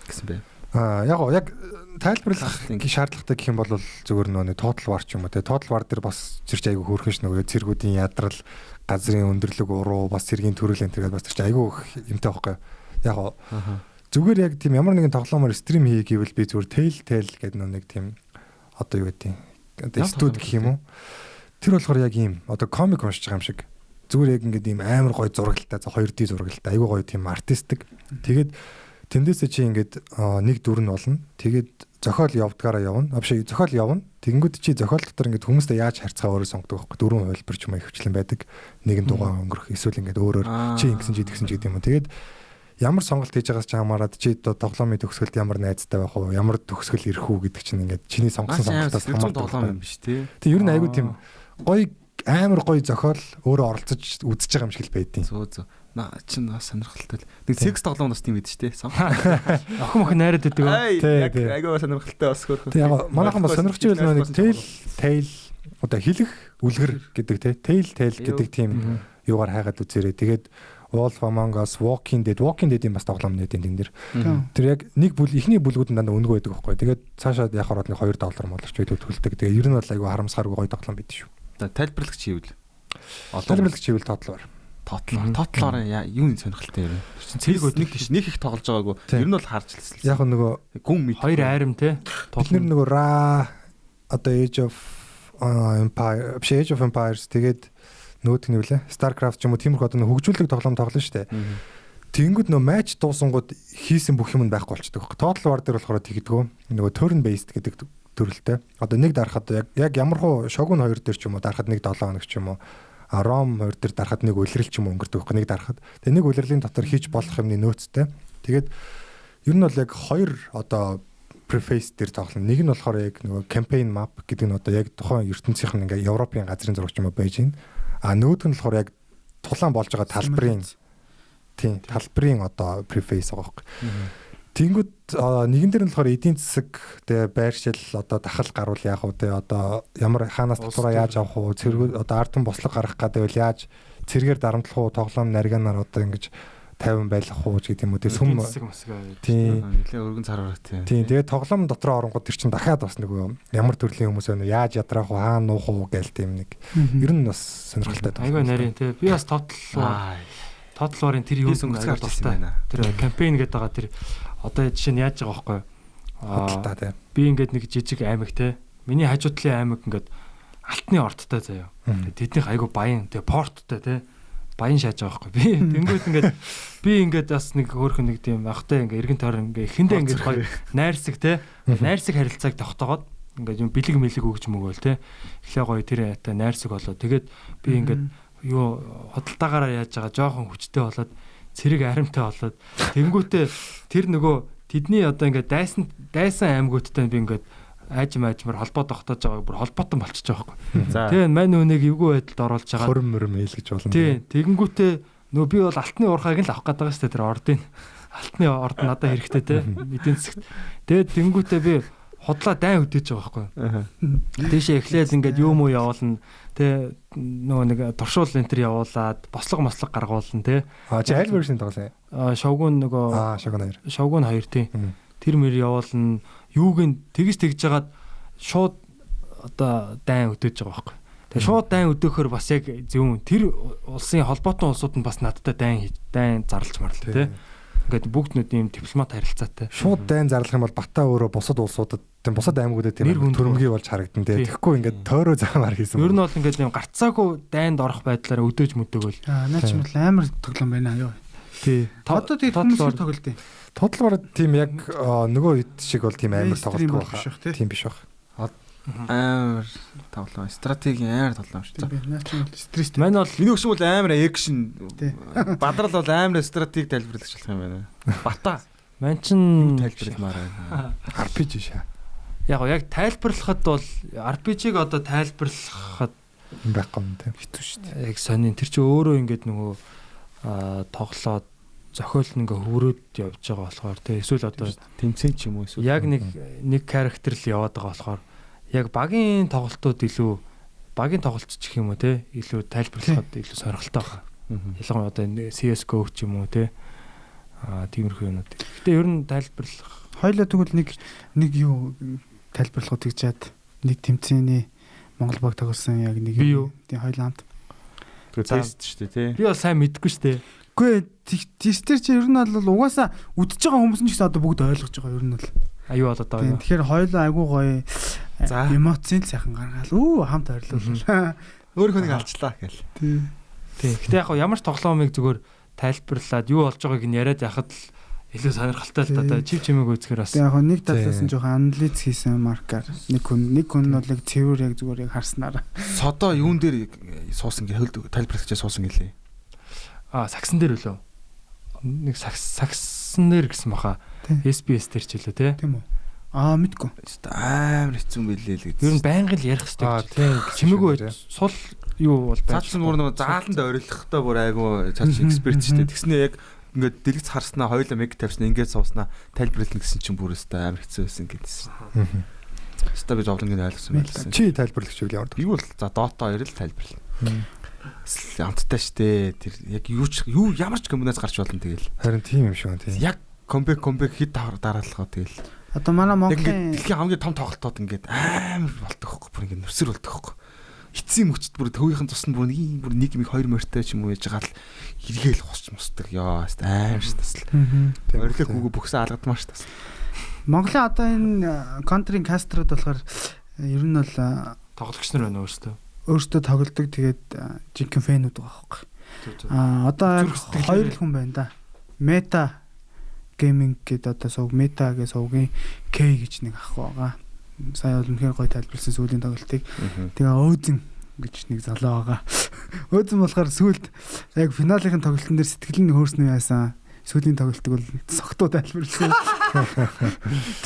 гэсэн бэ? Яг тайлбарлах шаардлагатай гэх юм бол зөвөр нөгөө total war ч юм уу те total war дээр бас зэрч айгүй хөөрхөн ш нөгөө цэргүүдийн ядрал газрын өндөрлөг уруу бас цэргийн төрөл энэ төргээд бас зэрч айгүй юмтай байхгүй яг зүгээр яг тийм ямар нэгэн тоглоомоор стрим хий гэвэл би зүгээр Telltale гэдэг нэг тийм одоо юу гэдэг студ гэх юм уу тэр болохоор яг ийм одоо комик уншиж байгаа юм шиг зүгээр яг ингээд ийм амар гоё зурагтай 2D зурагтай айгүй гоё тийм артистик тэгээд тэндээсээ чи ингээд нэг дүр нь болно. Тэгээд зохиол явдгаараа явна. Авшиг зохиол явна. Тэгэнгүүт чи зохиол дотор ингээд хүмүүстэй яаж харьцаа өөрөө сонгодог байхгүй. Дөрвөн хувилбар ч юм их хвчлэн байдаг. Нэг нь дугаан өнгөрөх эсвэл ингээд өөрөөр чи ингэсэн чи тэгсэн ч гэдэг юм уу. Тэгээд ямар сонголт хийж байгаас ч хамаарат чи одоо тоглоомын төгсгөлд ямар найзтай байх уу, ямар төгсгөл ирэх үү гэдэг чинь ингээд чиний сонгосон сонголтоос хамаардаг тоглоом юм биш тий. Тэг ер нь айгүй тийм гоё амар гоё зохиол өөрөө оролцож үзэж байгаа юм шиг л байдیں۔ Зөө. Наа чин сонирхолтой. Нэг секс тоглоом бас тийм байдаг шүү дээ. Охин мохин найраад байдаг. Яг айгүй сонирхолтой бас хөө. Тэг яг манайхан бас сонирхож байл нэг tail одоо хилэх үлгэр гэдэг те tail гэдэг тийм юугаар хайгаад үзээрэй. Тэгээд Wolf Among Us, Walking Dead-ийн бас тоглоом нэт энэ дэр. Тэр яг нэг бүл ихний бүлгүүд нь дандаа өнгөө байдаг байхгүй. Тэгээд цаашаа яг ороод нэг $2 молорч байдаг төлдөг. Тэгээд ер нь бол айгүй харамсааргүй гоё тоглоом байдаг шүү. Тайлбарлагч хийвэл. Тайлбарлагч хийвэл тотлоор. Тотлоор юу сонирхолтой юм. Цэрэг өднөг тийш нэг их тоглож байгаагүй. Ер нь бол харж лсэн. Яг нөгөө гүн мэд. Хоёр айрам те. Бид нөгөө Ra одоо Age of Empires тэгээд нөөдг нь үлээ. StarCraft ч юм уу тиймэрхүү одоо хөгжүүлэг тоглоом тоглоно шүү дээ. Тэнгүүд нөө матч дуусангууд хийсэн бүх юм нь байхгүй болчихдог. Total War дээр болохоор тэгдэггүй. Нөгөө turn based гэдэг төрөлтэй. Одоо нэг дарахад яг ямархуу Shogun 2 дээр ч юм уу дарахад нэг 7 хоног ч юм уу Rom 2 дээр дарахад нэг үлрэл ч юм уу өнгөрдөг. Нэг дарахад. Тэгээ нэг үлрэлийн дотор хийж болох юмны нөөцтэй. Тэгээд ер нь бол яг хоёр одоо preface дээр тоглоно. Нэг нь болохоор яг нөгөө campaign map гэдэг нь одоо яг тухайн ертөнцийнх нь ингээ Европын газрын зураг ч юм уу байж байна. А нөгөөх нь болохоор яг тулаан болж байгаа талбарын одоо preface байгаа байхгүй. Тэнгүүд нэгэн дээр нь болохоор эдийн засаг тэгээ байршил одоо дахал гарвал яах вэ тэгээ одоо ямар хаанаас татвараа яаж авах вэ цэрэг одоо ард түмэн бослого гаргах гэдэг байвал яаж цэргээр дарамтлах уу тоглоом нарийнаар одоо ингэж 50 байлгах уу гэдэг юм уу тэгээ сүм тийм нэлээ өргөн цараар тийм тэгээ тоглоом дотроо оронгууд тэр чинь дахиад бас нөгөө ямар төрлийн хүмүүс байна яаж ядраах уу хаана нуух уу гээл тийм нэг ер нь бас сонирхолтой айгүй нарийн тий би бас тотлорын тэр юу айгүй дуртай тэр кампайн гэдэг байгаа тэр одоо жишээ нь яаж байгаа байхгүй би ингээд нэг жижиг аймаг тий миний хажуу талын аймаг ингээд алтны орттой заяа тэднийх айгүй баян тий порттой тий баян шааж байгаа байхгүй би тэнгууд ингээд би ингээд бас нэг хөөрхөн нэг тийм ахтай ингээд эргэн тойрон ингээд эхэндээ ингээд гоё найрсаг те найрсаг харилцааг тогтоогоод ингээд юм бэлэг мэлэг өгч мөгөөл те эхлээ гоё тэр та найрсаг болоо тэгээд би ингээд юу худалдаагаараа яаж байгаа жоохон хүчтэй болоод цэрэг аримтай болоод тэнгүүтээ тэр нөгөө тэдний одоо ингээд дайсан аймагуудтай би ингээд аажмаар холбоо тогтоож байгааг бүр холбоотон болчихж байгаа байхгүй. Тэгээ мань нүнийг эвгүй байдалд оруулж байгаа. Хөрм мөрм ээлгэж болно. Тий, тэгэнгүүтээ нөө би бол алтны уурхайг л авах гээд байгаа шүү дээ тэр ордын. Алтны орд надад хэрэгтэй те. Эдийн засагт. Тэгээд тэнгүүтээ би худлаа дайн хөдөөж байгаа байхгүй. Тийшээ эхлээл ингээд юм уу явуулна. Тэ нөгөө нэг туршуул энэ төр явуулаад бослого гаргуулна те. Чи аль вершн тоглоё? Shogun нөгөө Shogun 2 тий. Тэр мөр явуулна. Юуг нь тэгж жагаад шууд одоо дайн өдөөж байгаа байхгүй. Тэгээ шууд дайн өдөөхөр бас яг зөвүүн тэр улсын холбоотон улсууд нь бас надтай дайн зарлж марлаа тий. Ингээд бүгд нүд ийм дипломат харилцаатай. Шууд дайн зарлах юм бол Бата өөрөө бусад улсуудад тийм бусад аймагуудад тийм төрөмгий болж харагдан тий. Тэгэхгүй ингээд тойроо заамаар хийсэн. Ер нь бол ингээд ийм гарцаагүй дайнд орох байдлаараа өдөөж мөдөөгөл. Наач юм бол амар тоглоом байна ёо. Тий. Одоо тийм хүмүүс тоглолт. Тодлоор тийм яг нөгөө хэд шиг бол тийм амар тоглолтгүй байна. Тийм биш баг. Амар тоглоом, стратегийн амар тоглоом шүү дээ. Стресс. Манай бол миний өгшин бол амар экшн. Бадрал бол амар стратеги тайлбарлагч болох юм байна. Бата. Ман чин тайлбарламаар байна. RPG шаа. Яг тайлбарлахад бол RPG-г одоо тайлбарлахад байхгүй юм тийм. Хитүү шүү дээ. Яг сонин тэр чи өөрөө ингээд нөгөө тоглоод зохиол нь ингээ хөврөөд явж байгаа болохоор тий эсвэл одоо тэмцэн ч юм уу эсвэл яг нэг характер л яваад байгаа болохоор яг багийн тоглолтууд илүү багийн тоглолт ч гэх юм уу тий илүү тайлбарлахад илүү сонирхолтой байгаа. Ялангуяа одоо CS:GO ч юм уу тий тиймэрхүү юмнууд. Гэтэ ер нь тайлбарлах хоёлаа тэгвэл нэг юу тайлбарлахад тэгжээд нэг тэмцээний Монгол баг тоглосон яг нэг тийм хоёлаа хамт. Тест шүү дээ тий. Би бол сайн мэдэхгүй шүү дээ. Үгүй тестэр чи ер нь бол угаасаа үдчихэж байгаа хүмүүс нь ч гэсэн одоо бүгд ойлгож байгаа ер нь бол. Аюу болоод байгаа. Тэгэхээр хоёлоо айгуу гоё эмоцийн сайхан гаргаал. Хамт ойрлууллаа. Өөрийнхөө нэг алчлаа гэл. Тийм. Гэтэ яг ямар ч тоглоомыг зүгээр тайлбарлаад юу болж байгааг нь яриад яхад л илүү сонирхолтой л та чив чимээг үзэхээр бас. Яг нэг талаас нь жоохон анализ хийсэн маркер. Нэг хүн бол яг цэвэр яг зүгээр яг харснаар. Содо юун дээр суусан гээ тайлбарлагчаа суусан гэлээ. Саксан дээр үлээ. нэг сакснер гэсэн баха. SBS дээр ч үлээ те. Тийм үү. Мэдгүй. Амар хэцүү байлээ л гэж. Ер нь байнга л ярих хэрэгтэй. Тийм. Чимээгүй сул юу бол цаасан бүр нэг зааланд орилохтой бүр айгу цаач эксперт шүү дээ. Тэгснээ яг ингээд дэлгэц харснаа хоёулаа мэг тавьснаа ингээд сууснаа тайлбарлана гэсэн чинь бүр өстэй амар хэцүү байсан гэдсэн. Өстэй би зовлонгийн ойлгосон байлсан. Чи тайлбарлагч юу ямар? Би бол за Dota 2 л тайлбарлана. Амттай штэ. Тэр яг юу ямар ч комбинаас гарч болно тэгэл. Харин тийм юм шиг байна тийм. Яг комбек хэд дараалгаа тэгэл. Одоо манай Монголын дэлхийн хамгийн том тоглолтууд ингээд амар болдог хөөх бүр ингээд нүсэр болдог хөөх. Эцсийн мөчд бүр төвийнхэн тусна бүр нэг юм 2 морьтой ч юм уу яж гал эргээл хусч мусдаг. Яа амар ш тасл. Орилог хүүгөө бүхсэн алгадмаа ш тасл. Монголын одоо энэ контринг каструуд болохоор ер нь бол тоглогч нар байна өөртөө тоглодог тэгээд жинхэнэ фэнүүд байгаа байхгүй. Одоо хоёр л хүн байна да. Meta Gaming гэдэг одоо сувг Meta гэсэн сувгийн K гэж нэг ах байгаа. Сая бол үнэхээр гоё тайлбарлсан сүүлийн тоглолтыг. Тэгээ Өөзэн гэж нэг залуу байгаа. Өөзэн болохоор сүүлд яг финалийн тоглолтын дээр сэтгэл нь хөөрснөө яасан. Сүүлийн тоглолтыг бол согтуу тайлбарлсан.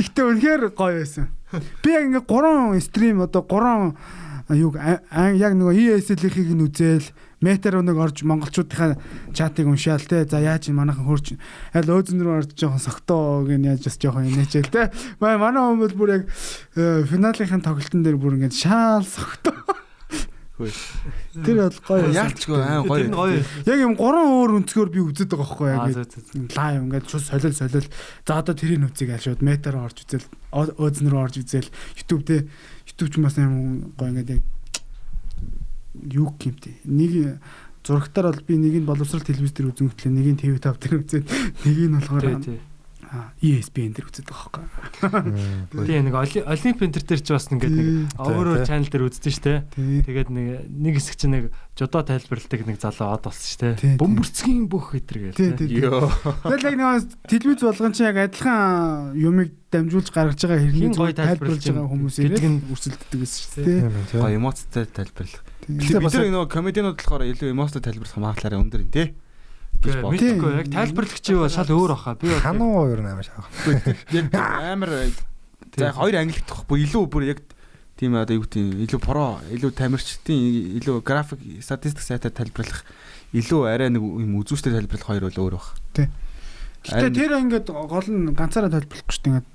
Тэгтээ үнэхээр гоё байсан. Би яг ингээ 3 стрим одоо 3 юг яг нөгөө ESL-ийг нь үзээл метр нэг орж монголчуудынхаа чатыг уншаал те. За яаж манайхан хөрч аль Өөзөн рүү орж жоохон согтоо гэн яаж бас жоохон инээчээл те. Манай хүмүүс бүр яг финалийн тоглолтын дээр бүр ингээд шаал согтоо. Тэр бол гоё. Яалчгүй гоё. Яг юм 3 өөр өнцгөр би үзээд байгаа байхгүй яг лайв ингээд шууд солил. За одоо тэрийн нүцгийг аль шууд метр орж үзэл Өөзөн рүү орж үзэл YouTube ч бас юм гоё ингээд яг юу гэмтэй. Нэг зурагтаар бол би нэг нь боловсрал телевиз дээр үзэн хөтлөө, нэг нь TV5 дээр үзээд, нэг нь болохоор ESPN дээр үзээд байгаа байхгүй. Тийм нэг Олимп энтер дээр ч бас ингээд нэг өөр channel дээр үздэг шүү дээ. Тэгээд нэг хэсэг чинь нэг жодо тайлбарладаг нэг залуу од болсон шүү дээ. Бөмбөрцгийн бүх хэтэр гээл. Тэгэл яг нэг телевиз болгон чинь яг адилхан юмыг дамжуулж гаргаж байгаа хэрний тайлбарлаж байгаа хүмүүс ирээд өрсөлддөг гэсэн шүү дээ. Гоё эмоцтой тайлбарлах. Бид нар нөгөө комедианууд болохоор илүү эмоцтой тайлбарлах магадлалаа өндөр юм тий. Мэдгүй яг тайлбарлагч юу шал өөр баха. Би хануу ер нь амар шаах. Яг амар за хоёр англи гэхгүй илүү бүр яг тийм одоо юу гэдэг илүү про илүү тамирчдын илүү график статистик сайтаар тайлбарлах илүү арай нэг юм үзүүстэй тайлбарлах хоёр бол өөр бах. Тий. Гэтэ тэр ингээд гол нь ганцаараа тайлбарлахгүй шүү дээ. Ингээд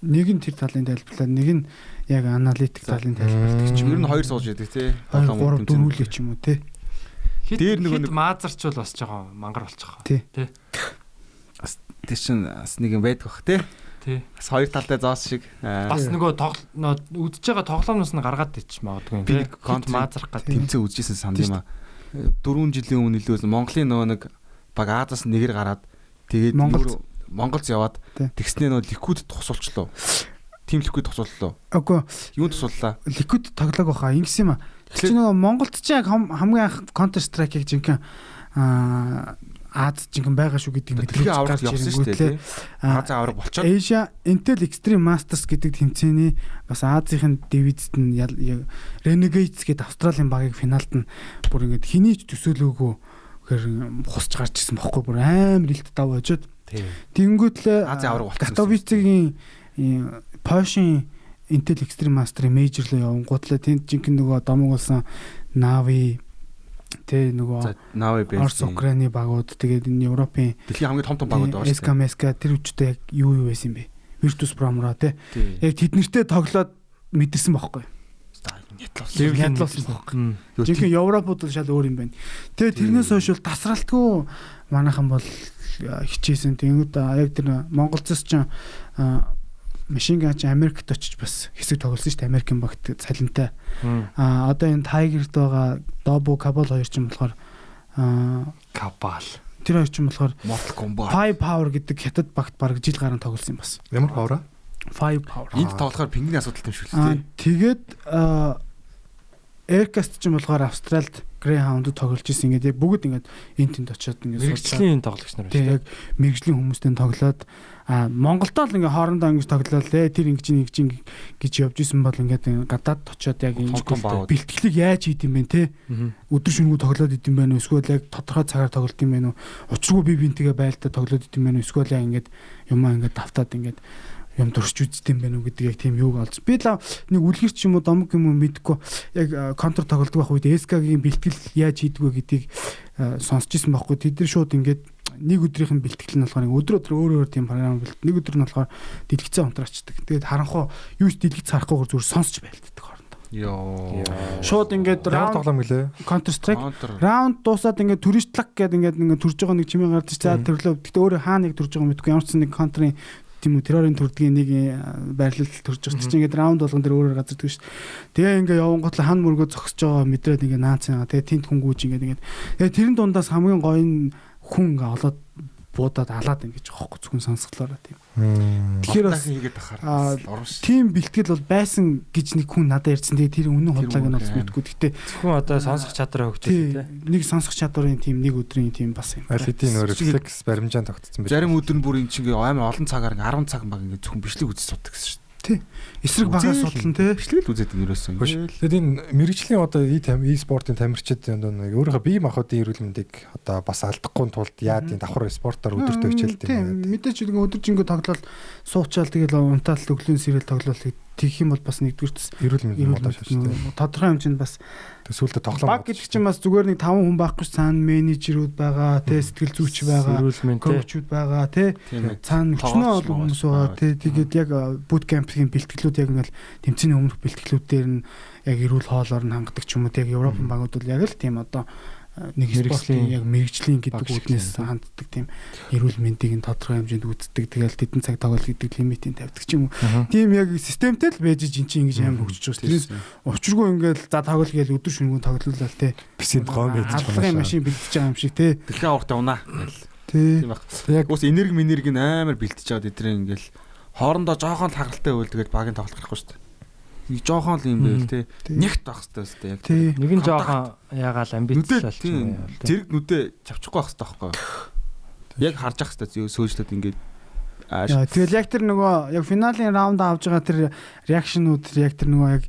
нэг нь тэр талын тайлбарлаад нэг нь яг аналитик талын тайлбарладаг ч юм. Ер нь хоёр сууж яадаг тий. 3 4 ч юм уу тий. Дээр нэг маазарчул бас жоохон мангар болчих واخ. Тий. Бас тэр чин бас нэг юм байдаг бах тий. Тий. Бас хоёр талтай зоос шиг. Бас нөгөө үдж байгаа тоглоомноос нь гаргаад ич магадгүй тий. Конт маазарах гад тэмцээ үзчихсэн санд юм аа. 4 жилийн өмнө илүү Монголын нөгөө нэг баг Азаас нэгээр гараад тэгээд Монголд яваад тэгснээ нөгөө ликвид тусуулчлаа. Тим ликвид тусууллаа. Үгүй. Юу тусууллаа? Ликвид тоглоог баха. Ингэсэн юм аа. Чи нөгөө Монголд ч яг хамгийн анх Counter Strike-ийг жинхэнэ Аз жинхэнэ байгаа шүү гэдэг мэдээлэл гарч ирсэн шүү дээ. Аз авраг болчиход Asia Intel Extreme Masters гэдэг тэмцээний бас Азийн дивизэд нь Renegades гэдэг Австралийн багийг финалд нь бүр ингэж хэний ч төсөөлөөгүй хусч гарч ирсэн бохоггүй бүр амар илт дав очоод. Тэнгүүтлээ Азийн авраг болчихсон. Katowice-ийн Porsche Intel Extreme Master Major руу явангуудлаа тэнд жинхэнэ нөгөө домог болсон Navi тэ нөгөө Navi бэс Орос Украины багууд тэгээд энэ Европын дэлхийн хамгийн том багууд байгаа шүү дээ. SK тэр үчтэй яг юу байсан бэ? Virtus Pro-ро тэ. Яг тэднэртэй тоглоод мэдэрсэн байхгүй. Нятлуулсан байхгүй. Жинхэнэ Европод бол шал өөр юм байна. Тэгээд тэрнээс хойш бол тасралтгүй манайхан бол хичээсэн. Тэнгүүд яг тэр Монголцос ч машин ганч Америкт очиж бас хэсэг тоглосон шүү дээ. Америкийн багт цалинтай. Одоо энэ Tiger-д байгаа Dobo Cabal хоёр ч юм болохоор Cabal. Тэр хоёр ч юм болохоор Mortal Kombat 5 Power гэдэг хятад багт баг жил гарan тоглосон юм бас. Ямар power аа? 5 Power. Энд тоглохоор пингвиний асуудал юм шиг л тий. Тэгээд Aircast ч юм болохоор Австралид Greyhound-д тоглож исэн. Ингээд яг бүгд ингээд энэ тэнд очиод ингээд мэрэгжлийн тоглогч нар байна. Яг мэрэгжлийн хүмүүстэй тоглоод Монголдоо л ингээд хоорондоо ингэж тоглоал. Тэр ингэж гэж явж исэн бол ингээд гадаад очиод яг энэ том баавууд. бэлтгэлийг яаж хийд юм бэ те өдөр шөнөгүй тоглоод идэм байх уу эсвэл яг тодорхой цагаар тоглолт юм байна уу учиргүй бие биентэйгээ байлдаа тоглоод идэм байх уу эсвэл яг ингээд юмаа ингээд давтаад ингээд юм дурч үздэм байх уу гэдэг яг тийм юуг олж би л нэг үлгэрч юм уу домог юм уу мэдгүй яг контр тоглолт байх үед SK-гийн бэлтгэл яаж хийдэг вэ гэдгийг сонсч ирсэн байхгүй тэд нар шууд ингээд нэг өдрийнх нь бэлтгэл нь болохоор өдөр өөр тийм програм бэлт нэг өдөр нь болохоор дэлгэцэн унтраачдаг. Тэгээд харанхуу юу ч дэлгэц харахгүйгээр зүгээр сонсч байлддаг хоорондоо. Йоо. Шууд ингээд раунд тоглоом гэлээ. Counter Strike раунд дуусаад ингээд төрөжтлаг гэдэг ингээд төрж байгаа нэг чимээ гардаг. За төрлөө. Гэтэ өөрөө хаа нэг төрж байгаа мэдгүй ямар ч нэг контрын тийм үү террорын төрдгийн нэг байрлал төрж байгаа. Чи ингээд раунд болгон дээр өөрөөр газар дэж шүү дээ. Тэгээ ингээд явангууд л хан мөргөө зогсож байгаа мэдрээд ингээд наацсан. Тэгээ тент хөнгүүж ингээд тэгээ тэрэн дундаас хамгийн гоё нь хүн ингээ олоод буудаад алаад ингэж байгаа хөөхгүй зөвхөн сонсголоороо тийм. Тэгэхээр бас хийгээд ахаар орно шүү. Тийм бэлтгэл бол байсан гэж нэг хүн надад ярьсан. Тэгээ тэр үнэн худлааг нь бас мэдгүй. Гэхдээ зөвхөн одоо сонсох чадвараа хөгжүүлээ тийм. Нэг сонсох чадварын тийм нэг өдрийн тийм бас юм. Алидийн өөр флекс баримжаан тогтцсон байх. Зарим өдөр нь бүр эн чинь амар олон цагаар 10 цаг баг ингээ зөвхөн бичлэг үзэж суудаг гэсэн шүү. Тий. Эсрэг багаас судлан тий. Бичлэг үзээд ерөөсөн. Тэгээд энэ мэрэгжлийн одоо e-спортын тамирчид өөрийнхөө бие махбодын эрүүл мэндийг одоо бас алдахгүй тулд яадын давхар спортоор өдөртөө хичээлдэг юм. Мэдээч өдөржингөө тоглол суучаал тэгэл унтаал өглөөний сэрэл тоглол тэгэх юм бол бас нэгдүгээртс эрүүл мэндийн модоо шааштай. Тодорхой хэмжээнд бас төсөөлтөд тоглоом. Баг гэдэг чинь бас зүгээр нэг 5 хүн байхгүй цаана менежерүүд байгаа, тэ сэтгэл зүйч байгаа, коучуд байгаа, тэ цаана өчнөө олон хүмүүс байгаа, тэ тэгээд яг boot camp-ийн бэлтгэлүүд яг ингээл тэмцээний өмнөх бэлтгэлүүд дээр нь яг эрүүл хоолоор нь хангадаг ч юм уу, тэг Европын багууд бол яг л тийм одоо нэг спортын яг мэрэгжлийн гэдэг үгнээс ханддаг тийм эрүүл мэндийг нь тодорхой хэмжээнд үздэг. Тэгэл тэдэн цаг тоглол гэдэг лимитийг тавьдаг ч юм уу. Тийм яг системтэй л байж ин чинь ингэж аим хөгжиж байгаа шүү. Тэрээс учиргүй ингээл за тоглол гээл өдөр шөнөгүй тоглолоо те. Бисэд гоо гэж хаалгын машин бэлтэж байгаа юм шиг те. Дэлхийн аварт явна гэл. Тийм баг. Яг ус энерги нь амар бэлтэж аваад эдрээ ингээл хоорондоо жоохон л хагаралтай байл тэгэл багийн тоглолт гарахгүй шүү. Нэг жоохон л юм байл те. Нэгт байх хэрэгтэй яг. Нэг нь жоохон ягаал амбицлал ч юм уу. Зэрэг нүдэ чавчихгүй байх хэрэгтэй байхгүй. Яг харж ах хэрэгтэй сөөжлөд ингээд. Тэгэл яг тэр нөгөө яг финалийн раунд авж байгаа тэр реакшнууд яг тэр нөгөө яг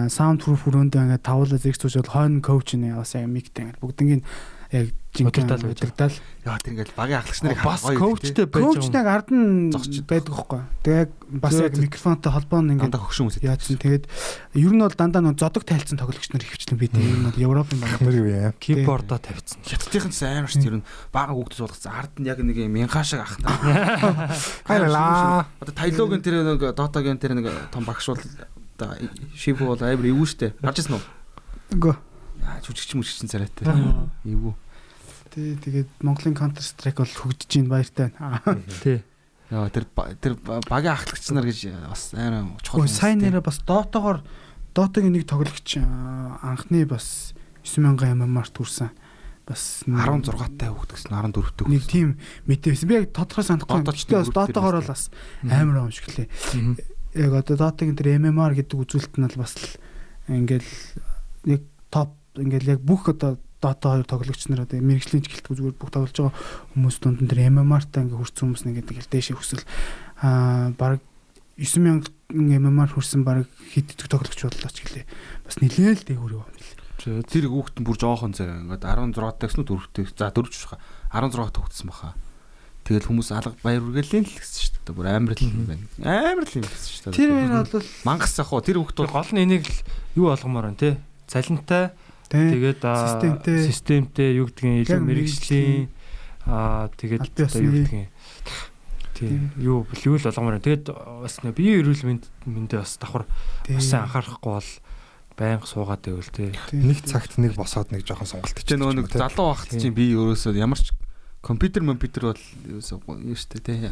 саунд прууф өрөөндөө ингээд тавуулаа зэрэг сууж бол хойно коуч нь бас яг мигтэй ингээд бүгднийг яг жинхэнэ удирдал яа тэр ингээд багийн ахлагч нарыг бас коучтэй байж байгаа. Коучныг ард нь байдаг байхгүй. Тэгээ бас яг микрофонтой холбоо нь ингээд хөгшин хүмүүс яатсан. Тэгээд ер нь бол дандаа нэг зодог тайлцсан тоглогч нар хөвчлэн байдаг. Ер нь бол Европын баг нар юу яа. Кибордоо тавьсан. Хятадын ч амар шүү. Ер нь бага хүүхдүүд болгоцсон. Ард нь яг нэг юм мянха шиг ахна. Хайла. Одоо Тайлогийн тэр нэг Дотагийн тэр нэг том багш бол одоо Шибу бол амар эвгүй штэ. Гарч ирсэн үү? Үгүй. Жүжигч мөчсөн царайтай. Эвгүй. Тэгээд Монголын Counter Strike бол хөгжиж ийн баяртай байна. Тий. Яа тэр багийн ахлагч нар гэж бас амар чухал. Сайн нэрээ бас Дотагийн нэг тоглогч анхны бас 9000 MMR төрсэн. Бас 16-тай хөгдөгсөн 14-тэй. Нэг тийм мэдээсэн. Би яг тодорхой санахгүй. Гэхдээ бас Дотагоор бол бас амар юм шиг лээ. Яг одоо Дотагийн тэр MMR гэдэг үзүүлэлт нь бол бас ингээл яг топ ингээл яг бүх одоо Dota 2 тоглогч нар одоо мэрэгжлийн гэлтгүй зүгээр бүх тоглож байгаа хүмүүс дунд нь тэр MMR-тай ингээ хүрсэн хүмүүс нэг ингээл дээшээ хүсэл баг 9000 MMR хүрсэн баг хиддэг тоглогч боллоо ч гэлээ. Бас нэлээл дээгүүр юм бил. Тэр хүүхэд нь бүр жоохон зэрэг ингээд 16-тай гэсэн 4-тэй. За 4 ч баха. 16-тай хөгдсөн баха. Тэгэл хүмүүс алга баяр үргэлэн л гэсэн шүү дээ. Бүр амар л юм байна. Амар л юм гэсэн шүү дээ. Тэр нь бол мангас ах уу тэр хүүхэд гол нь энийг л юу болгомоор байна те. Цалинтай тэгээд системтэй юу гэдгийг илүү мэрэгжлийн тэгээд одоо юу гэдгийг тийм юу л болгомоор. Тэгээд бас нэ бие эрүүл мэндээ бас давхар бас анхаарахгүй бол байнга суугаад байвал тий. Нэг цагт нэг босоод нэг жоохон сонголт хийж нөгөө нэг залуу багт чинь би өөрөөсөө ямар ч компьютер бол ерөөсөө юу штэ тий.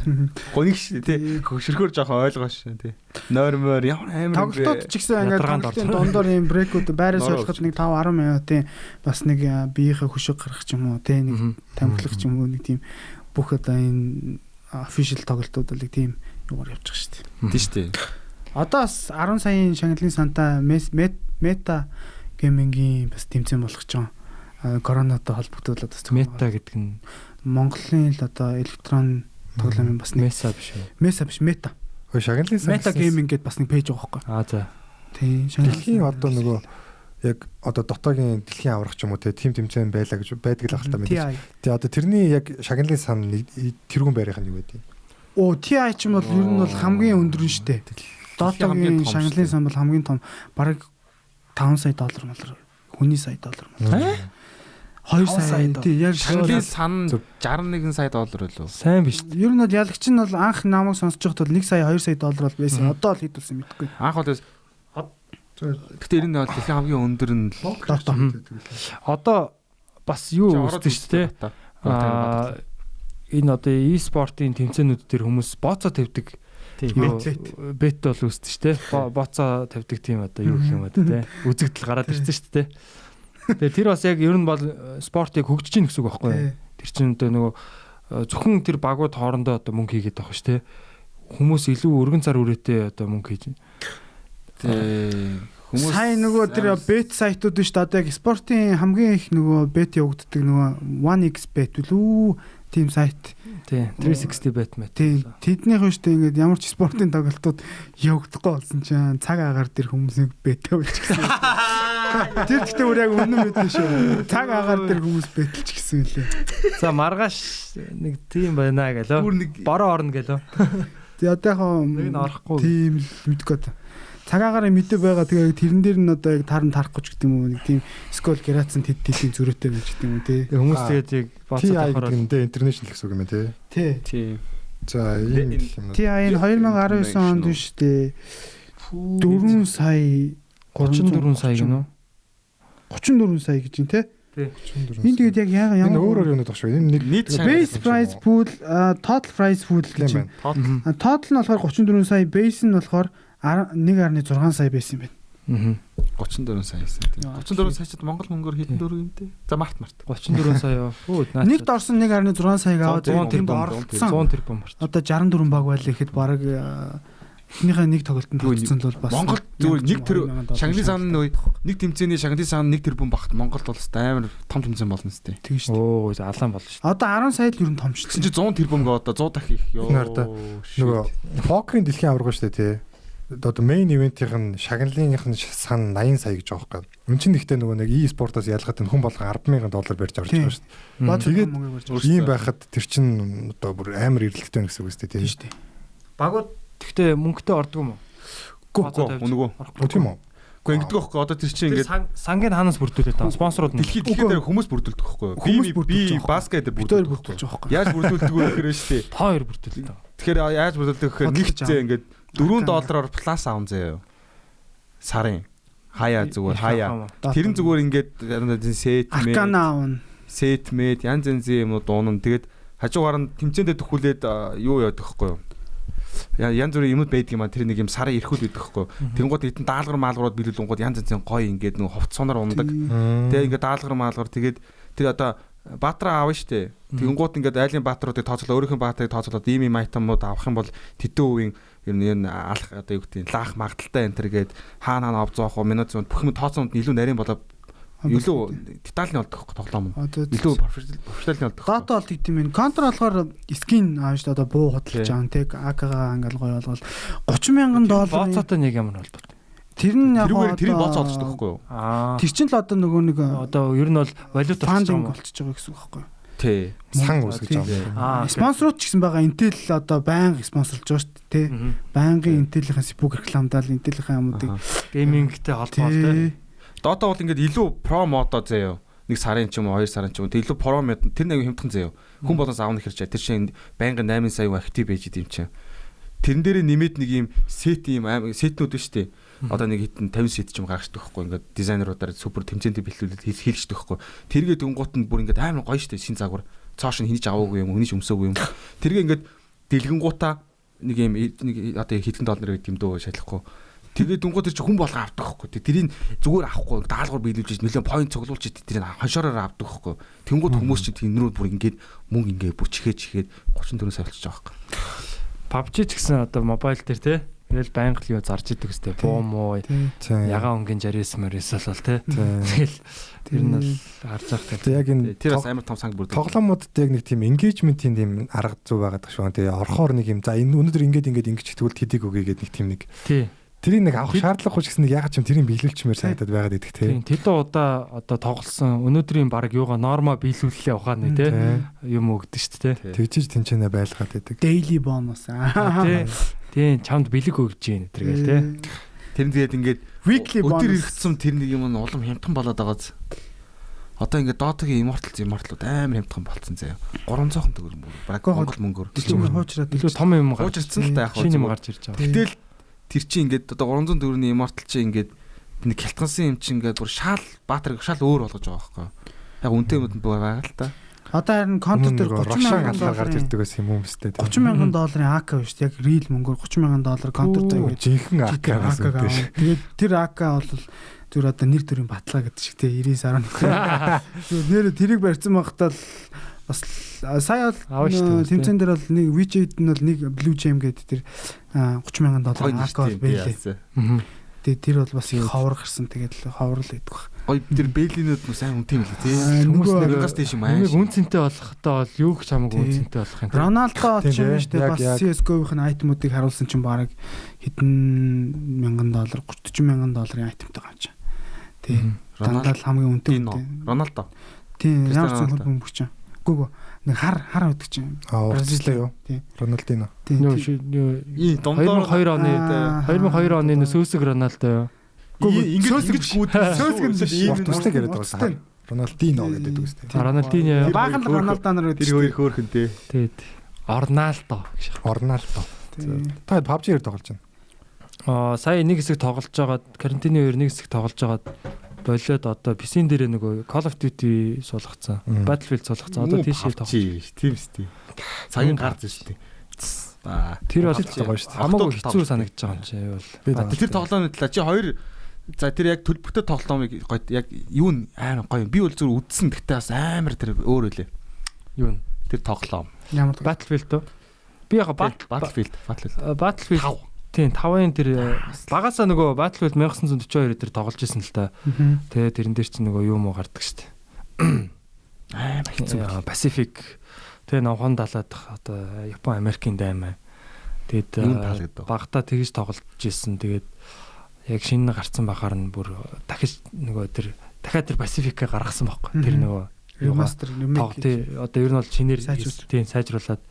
Гоник штэ тий. Хөшөрхөр жоохон ойлгоо штэ тий. Нойрмоор ямар амар тоглолтууд ч гэсэн ингээд тоглолтын дондор юм брейкүүд байраа солиход нэг 5-10 минутын бас нэг биеийнхээ хөшөг гаргах ч юм уу тий. Нэг тамхилах ч юм уу нэг тийм бүх одоо энэ official тоглолтууд бол нэг тийм юугаар явж байгаа штэ. Тий штэ. Одоо бас 10 саяын Шангалын санта мета геймингийн бас тэмцээн болох ч юм. Коронатой холбогдуулаад бас мета гэдэг нь Монголын л одоо электрон тоглоомын бас Меса биш үү? Меса биш, мета. Өө шагналын сан. Meta Gaming гэдээ бас нэг пэйж байгаа байхгүй. За. Тийм. Дэлхийн одоо нөгөө яг одоо дотоогийн дэлхийн аврах ч юм уу тийм тэмцээн байлаа гэж байдаг л ахaltaа мэдээ. Тэгээ одоо тэрний яг шагналын сан тэрүүн байрах нь юу гэдэг? Оо TI ч юм бол ер нь бол хамгийн өндөр нь штэ. Дотоогийн шагналын сан бол хамгийн том бараг $5 сая хүний сая доллар. 2 сая. Тий, яг шагналын сан $61 сая үлээ. Сайн биш. Ер нь бол ялагч нь бол анх намайг сонсож байхад бол $1 сая $2 сая бол байсан. Одоо л хэдүүлсэн мэдэхгүй. Анх бол гэхдээ энэ бол дэлхийн хамгийн өндөр нь одоо бас юу үүсдэг шүү дээ. Энэ одоо e-спортын тэмцээнүүд дээр хүмүүс боцоо тавьдаг. Бет бол үүсдэг шүү дээ. Боцоо тавьдаг тийм одоо юу гэх юм бэ те. Үзэгдэл гараад ирсэн шүү дээ. Тэгээ тэр бас яг ер нь бол спортыг хөгжиж гин гэсэн үг байхгүй юу? Тэр чинь одоо нөгөө зөвхөн тэр багууд хоорондоо одоо мөнгө хийгээд байгаа шүү дээ. Хүмүүс илүү өргөн цар үрээтэй одоо мөнгө хийж байна. Хүмүүс сайн нөгөө тэр бет сайтууд шүү дээ. Одоо яг спортын хамгийн их нөгөө бет явагддаг нөгөө 1xbet үлээ тийм сайт. Тийм 360 bet мэт. Тийм тэднийх нь шүү дээ ингээд ямар ч спортын тоглолтууд явагдахгүй болсон чинь цаг агаар дээр хүмүүсийг бет явуулчихсан. Тэр гэхдээ өөр яг үнэн мэдээ шүү. Цаг агаар дээр хүмүүс бэтэлч гисэн үлээ. За маргааш нэг тийм байна гэлөө. Бороо орно гэлөө. Тэгээ одоо яг нэг нь орохгүй. Тийм мэдгүй одоо. Цагаагаар мэдээ байгаа тэгээ тэрэн дээр нь одоо яг таран тарах гэж гэдэг юм уу нэг тийм скол грацсан тэдлийн зөрөөтэй байж гэдэг юм уу тий. Хүмүүс тэгээд яг боцоо тахаар интернэшнл гэсэн үг юм тий. Тий. За ийм юм. TI 2019 онд биш дээ. 4 сая 34 сая гинөө. 34 сая гэж юм тий. Энэ тэгээд яг яагаад энэ өөр юм дах шүү. Энэ нэг base price pool, total price pool гэж юм. Total нь болохоор 34 сая, base нь болохоор 1.6 сая байсан юм байна. 34 сая байсан тийм. 34 сая чад Монгол мөнгөөр хэдэн дөрөв юм те. За март. 34 сая. Нэгд орсон 1.6 саяг аваад 100 тэрбум март. Одоо 64 баг байлаа гэхэд баг эхнийхээ нэг тоглолтод тогтсон л бас Монгол зүгээр нэг тэр шагналын сан нэг тэмцээний шагналын сан 1 тэрбум багт Монголд бол амар том тэмцээн болно сте. Тийм шүү. Оо алаан болно шүү. Одоо 10 сая л ер нь том шүү. Чи 100 тэрбумгээ одоо 100 дахь их ёо. Нөгөө покерын дэлхийн аварга шүү дээ тий. Одоо main event-ийн шагналынх нь сан 80 сая гэж байгаа байхгүй. Үн чинь ихтэй нөгөө нэг e-спортоос ялгаад хүн болгон $10,000 барьж авч байгаа шүү дээ. Тэгээд ийм байхад тэр чинь одоо бүр амар эрэлттэй гэсэн үг үстэй тий. Багууд тэгтээ мөнгөтэй ордог юм уу? Үгүй нөгөө. Тийм үү? Гэхдээ ингэдэг байхгүй одоо тэр чинь ингээд сангийн хаанаас бүрдүүлээд байгаа спонсорууд нь дэлхийд хүмүүс бүрдүүлдэг байхгүй. Би баскет бүрдүүлдэг байхгүй. Яаж бүрдүүлдэг вэ гэхээр шүү дээ. Та хоёр бүрдүүлдэг. Тэгэхээр яаж бүрдүүлдэг гэхээр нэг зээ ингээд $4 плюс аав заяа. Сарын хаяа зүгээр хаяа. Тэр нь зүгээр ингээд сет мэд янз янзын юм уу дуунан тэгээд хажуугаар нь тэмцээндээ төхүүлээд юу яадаг байхгүй юу? Янз бүрийн юмуд байдаг юм а тэр нэг юм сарын ирэхүүл байдаг байхгүй. Тэнгууд хэдэн даалгар маалгарууд биелүүлэнгууд янз янзын гоё ингээд нэг ховцооноор ундаг. Тэгээ ингээд даалгар маалгар тэгээд тэр одоо баатраа аав штэ. Тэнгууд ингээд айлын баатруудыг тооцоолоо өөрийнхөө баатрыг тооцоолоод ийм айтамууд авах юм бол тэдэн үеийн ер нь алах одоо юу гэдэг лаах магадaltaй энэ төргээд хаана ов зоох минут зүүн бүх юм тооцоонд илүү нарийн болоо илүү детальны болдог тоглоом. Илүү профессионалны болдог. Дата бол гэдэг юм. Контр болохоор скин аав шүү дээ. Одоо буу худалдаж байгаа тэг АК-га ингээл гоё болгол $30,000 боцоотой нэг ямар болдог. Тэр нь яг тэр боцоо олж байхгүй юу? Тэр чинь л одоо нөгөө нэг одоо ер нь бол валют болчихж байгаа гэсэн үг байхгүй юу? Тий. Сан үсгэж байгаа. Спонсорууд ч гэсэн байгаа. Intel одоо байнга спонсорлж байгаа шүү дээ, тий. Байнгын Intel-ийн спук рекламдаал Intel-ийн юмуудыг геймингтэй холбоотой. Dota бол ингээд илүү про модо заяа. Нэг сарын ч юм уу 2 сарын ч юм уу илүү про мод тэр нэг хямдхан заяа. Хүн болоос аавна хэрчээ. Тэр чинь байнгын 8 сая актив байж идэм чинь. Тэрэн дээрээ нэмээд нэг юм сет сетнүүд нь шүү дээ. Одоо нэг хитэн 50 сет ч юм гаргаждаг байхгүй ингээд дизайнеруудаар супер тэмцээнд бэлтүүлээд хийлждэг байхгүй. Тэргээ дөнгуут нь бүр ингээд амар гоё шүү дээ шин загвар. Цоошин хинэж аваагүй юм, хинэж өмсөөгүй юм. Тэргээ ингээд дэлгэнгуудаа нэг юм нэг одоо хитгэн $1 гэдэг юм дөө шалахгүй. Тэгээ дөнгуут тэр чи хүн болго авдаг байхгүй. Тэрийг зүгээр авахгүй даалгавар биелүүлж нөлөө point цуглуулж тэрийг хоншороор авдаг байхгүй. Тэнгууд хүмүүс чи тэнрүүд бүр ингээд мөнгө ингээд бүр чихээд $34 сая болчихж байгаа байхгүй. PUBG ч гэсэн одоо мобайл дээр те Тэгэл байнга л юу зарж идэг өстэй. Буу муу ягаан өнгийн жарис морис бол тий. Тэгэл тэр нь бол харж байгаа. Тэгээ яг энэ тэр бас амар том санг бүрдээ. тоглоомуудад яг нэг тийм engagement-ийн тийм арга зүй байгаад шүү. Тэгээ орхоор нэг юм за энэ өнөөдөр ингэж ингэж тэгвэл тэдэг үгүй гэдэг нэг тийм нэг. Тий. Тэрийг нэг авах шаардлагагүй ч гэсэн нэг ягаад ч юм тэрийг биелүүлчмээр санагдаад байгаад идэх тий. Тэдэн удаа одоо тоглосон өнөөдрийн баг юугаа норма биелүүлэлээ ухааны тий юм өгдөг шүү дээ. Тэгжиж тэнчэнэ байлгаад идэг. Daily bonus тий. Тийм чамд бэлэг өгж гин тэргээл тий. Тэр нь тэгээд ингээд weekly bonus өдөр иргэцсэн тэр нэг юм нь улам хямдхан болоод байгааз. Одоо ингээд Dota-гийн immortal-ууд амар хямдхан болцсон заяа. 300 төгрөг баг Монгол мөнгөөр. Дэлгүүр хуучраад илүү том юм гарч хуучирсан л та яг шинэ юм гарч ирж байгаа. Гэтэл тэр чинь ингээд одоо 300 төгрөгийн immortal чинь ингээд нэг хялтгансан юм чинь ингээд бүр шал баатрыг шал өөр болгож байгаа байхгүй. Яг үнэтэй юмуд байгаа л та. Одоо харин контент дээр $30,000 гарч ирдэг гэсэн юм юмстэй. $30,000 AK биш яг real мөнгөөр $30,000 контент заяа гэж жинхэнэ AK гэсэн үг шүү. Тэгээд тэр AK бол зүгээр одоо нэр төрийн батлаа гэдэг шиг тий 99.1. Нэр тэрийг барьсан байхдаа бас сая бол тэмцэн дээр бол нэг WeChat нь бол нэг Blue Gem гэдэг тэр $30,000 AK бол байлээ. Тэгээд тэр бол бас их ховор гарсан тэгээд ховор л байдаг баг. Гой тэр бэлинүүд нь сайн үнэтэй мэлээ тий. Хүмүүс нэгээс тийш юм аа. Нэг үнцэнтэй болохтой бол юу ч хамаагүй үнцэнтэй болох юм. Роналдо ч юм шүү дээ бас CS:GO-ийн айтемуудыг харуулсан чинь баг хэдэн $1,000 $30,000 айтемтай байгаа юм чинь. Тий. Дандаа л хамгийн үнэтэй. Роналдо. Тий. Ямар ч хөл бөмбөг чинь. Гүг нэг хар өгдөг чинь. Бразил юу? Тий. Роналдино. Юу 2002 оны сүүсэг Роналдо юу? Ингэж гүйд сөөсгөн тусдаг яриад байгаа. Роналдино гэдэг үстэй. Роналдино баахан Роналдо нар тэр хоёр хөөхөнтэй. Тий. Орналдо. Та PUBG-ээр тоглож байна. Сая нэг хэсэг тоглож байгаад карантины үеэр нэг хэсэг тоглож байгаад болоод одоо PC-н дээр нөгөө Call of Duty суулгацсан. Battlefield суулгацсан. Одоо тийшээ тоглож. Тийм шүү дээ. Цагийн гарч шүү дээ. Тэр бол хамаагүй хэцүү санагдаж байгаа юм чи бол. Тэр тоглоомын талаа чи хоёр за тэр яг төлбөртэй тоглоомыг гоё яг юу н амар гоё. Би бол зүр үдсэн гэхдээ бас амар тэр өөр үлээ. Юу н тэр тоглоом. Ямар Battlefield үү? Би яг Battlefield тийм 5-ын тэр багасаа нөгөө Battlefield 1942 тэр тоглож исэн л та. Тэгээ тэрэн дээр чи нөгөө юу муу гардаг штэ. Амар хэцүү. Pacific тэгээ новхон далаад одоо Япон Америкийн даймаа. Тэгээд багтаа тэгж тоглож исэн. Тэгээд яг шинэ гарцсан бахаар нь бүр дахиж нөгөө тэр дахиад тэр Pacific-ыг гаргасан байхгүй. Тэр нөгөө remaster одоо ер нь бол шинээр тийм сайжруулад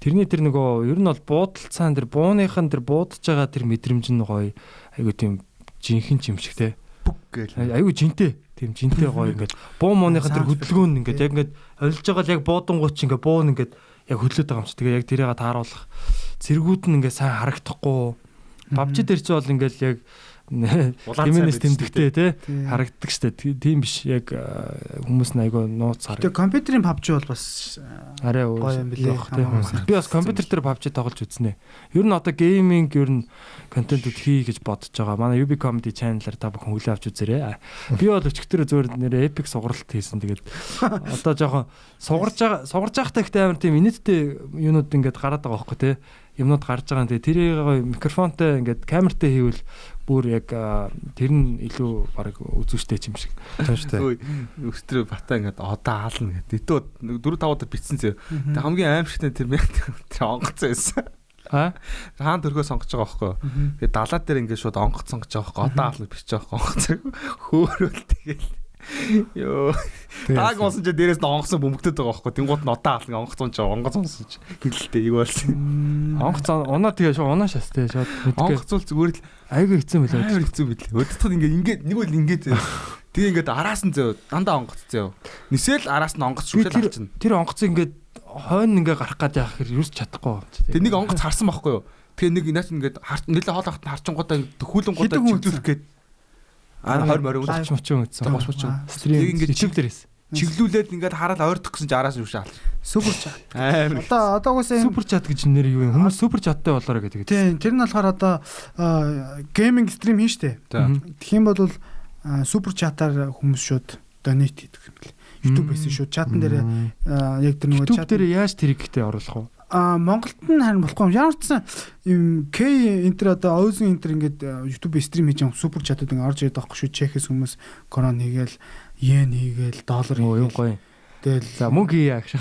тэрний тэр нөгөө ер нь бол буудалцаан тэр бууныхан тэр буудаж байгаа тэр мэдрэмж нь гоё айгу тийм жинхэнэ юм шиг те бүг гээл айгу жинтэй тийм жинтэй гоё ингээд буу мууныхан тэр хөдөлгөөн ингээд яг ингээд олж байгаа л яг буудангууд чи ингээд буун ингээд яг хөдлөд байгаа юм чи тэгээ яг тэрийг тааруулах зэргүүд нь ингээд сайн харагдахгүй PUBG дээр чи бол ингээд яг Тэмээс тэмдэгтэй тий харагддаг штэ тийм биш яг хүмүүс нь айгаа нууц хараг. Тэгээ компьютерийн PUBG бол бас арай гоё юм билээ. Би бас компьютер дээр PUBG тоглож үзнэ. Ер нь одоо гейминг ер нь контентууд хий гэж бодож байгаа. Манай UB Comedy Channel-аар та бүхэн хүлээн авч үзээрэй. Би бол өчигдөр зөөр нэрээ epic сугаралт хийсэн. Тэгээд одоо жоохон сугарж байхдаа ихтэй амар тийм инээдтэй юунууд ингээд гараад байгаа байхгүй тий. Юмнууд гарч байгаа. Тэгээ тэрийг микрофонтой ингээд камертай хийвэл бүр яг тэр нь илүү баг үзүүштэй юм шиг. Тааштай. Өстрөө бата ингээд одоо хаална гэдэг. Дэтөө 4-5 удаа битсэн зөө. Тэг хамгийн аимшигтай тэр онгоцсон байсан. Хаан төрхөө сонгож байгаа байхгүй. Тэгээ далаа дээр ингээд шууд онгоц сонгож байгаа байхгүй. Одоо хаална бичиж байгаа онгоц. Хөөрөл тэгэл. Йоо. Таг монсон ч дээрээс нь онгоцсон бөмбөгдөд байгаа байхгүй. Тэнгууд нь одоо хаална онгоцсон ч онгоц сонсон ч хэлэлтэй ийг болсон. Онгоц унаа тэгээ шууд унаа шас тэгээ шууд онгоцвол зүгээр л айгүй хэцүү мэлээ. Айгүй хэцүү билээ. Өдөртөд ингээд нэг үл ингээд тэгээ ингээд араас нь зөө дандаа онгоц зөө. Нисэл араас нь онгоц шүшэл авчихна. Тэр онгоц ингээд хойно ингээд гарах гээд яах хэрэг юус чадахгүй. Тэгээ нэг онгоц харсан байхгүй юу? Тэгээ нэг наач ингээд нэлээ хоол ахт харчингуудаа хүүлэнгуудаа чиглүүлэх гээд 20 морин мөчөн үтсэн. Стрим ингээд чиглэлээс чиглүүлээд ингээд хараад ойрдох гэсэн чи араас юу шаал. Супер чат. Амар. Одоо угсаа супер чат гэж нэр юу юм? Хүмүүс супер чаттай болоорой гэдэг. Тийм, тэр нь болохоор одоо гейминг стрим хийн штэ. Тэгэх юм бол супер чатаар хүмүүс шууд донейт хийдэг юм бэл. YouTube-ээс шууд чатан дээр яг тэр нөгөө чат дээр яаж тэр ихтэй оруулах вэ? Монголд нь харин болохгүй юм. Ямар ч сан юм K интер одоо Ozone интер ингээд YouTube стрим хийж байгаа супер чатууд ингээд орж ирээд байгаа шүү. Чехээс хүмүүс корон хийгээл, йен хийгээл, доллар Юу хийгээл. гоё. Тэгэл За мөнгө хийе гэж.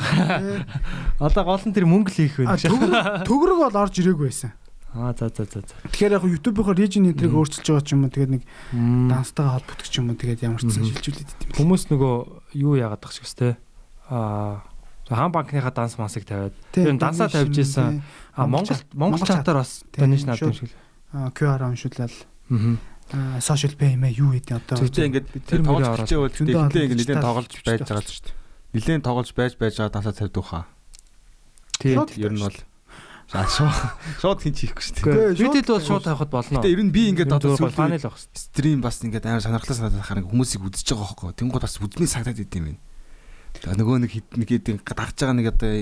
Одоо гол нь тэр мөнгө л хийх байх гэж. төгрөг бол орж ирээгүй байсан. За. Тэгэхээр яг YouTube-ийнхаа region энтрийг өөрчилж байгаа ч юм уу тэгээд нэг данстай холбогдох ч юм уу тэгээд ямар ч сан шилжүүлээд идэв. Хүмүүс нөгөө юу яагаад тах шиг өстэй. Хаан банкныхаа данс мансыг тавиад тэр дансаа тавьж исэн. Монгол чатаар бас донешн авдаг шиг. QR уншуулаад. Social payment юу гэдэг одоо. Тэгтээ ингээд тэр тоглож чижээ бол тэгтээ ингээд нэлээд тоглож байж байгаа шүү дээ. Нэлээд тоглож байж байгаа дансаа тавьдаг хаа. Тийм. Ер нь бол шууд хин чихгүй шүү дээ. Бидэд бол шууд тавихад болно. Гэтэ ер нь би ингээд одоо фанил байх шүү. стрим бас ингээд амар сонирхолтой санагдахаар хүмүүсийг үзэж байгаа хөөхгүй. Тэнгууд бас үзмийн сагдаад идэм юм. Тэгээ нөгөө нэг гарч байгаа нэг одоо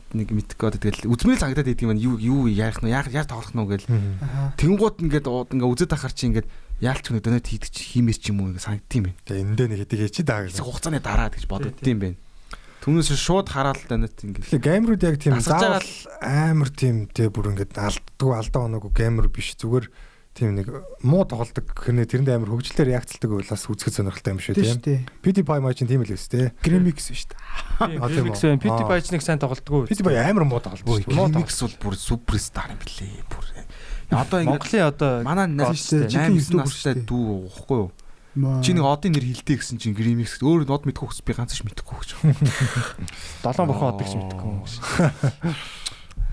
нэг мэдхгүй одоо тэгэл үзмийн сагдаад идэм юм. Юу яах нь яаж тоглох нь гэл. Тэнгууд ингээд үзээд ахаар чи ингээд яалч нэг донот хийдэг чи хиймээс ч юм уу ингээд санагдтiin байна. Тэгээ эндээ нэг хэдийг хийчих даа гэж. Хугацааны дараа гэж боддtiin байна. Түүнээс шууд хараад донот ингээд. Тэгээ геймерүүд яг тийм заавал амар тийм тэгээ бүр ингээд алдаа оноогүй геймер биш зүгээр тийм нэг муу тоглолдог хэрнээ тэрэнд амар хөгжилтэй реакцлдаг байлаас үзэхэд сонирхолтой юм шүү тийм. PewDiePie маа чинь тийм л өс тээ. Grimix шүү дээ. PewDiePie PewDiePie ч нэг сайн тоглодгоо. PewDiePie амар муу тоглолдог. Grimix бол бүр суперстар юм блээ. Бүр. Одоо ингээд Монголын одоо манай настай 8 настай дүү уухгүй юу? Чи нэг одын нэр хилдэг гэсэн чинь Grimix өөр нод мэдхгүй хөс би ганц ч мэдхгүй гэж. 7 бурхан одыг ч мэдхгүй юм шиг.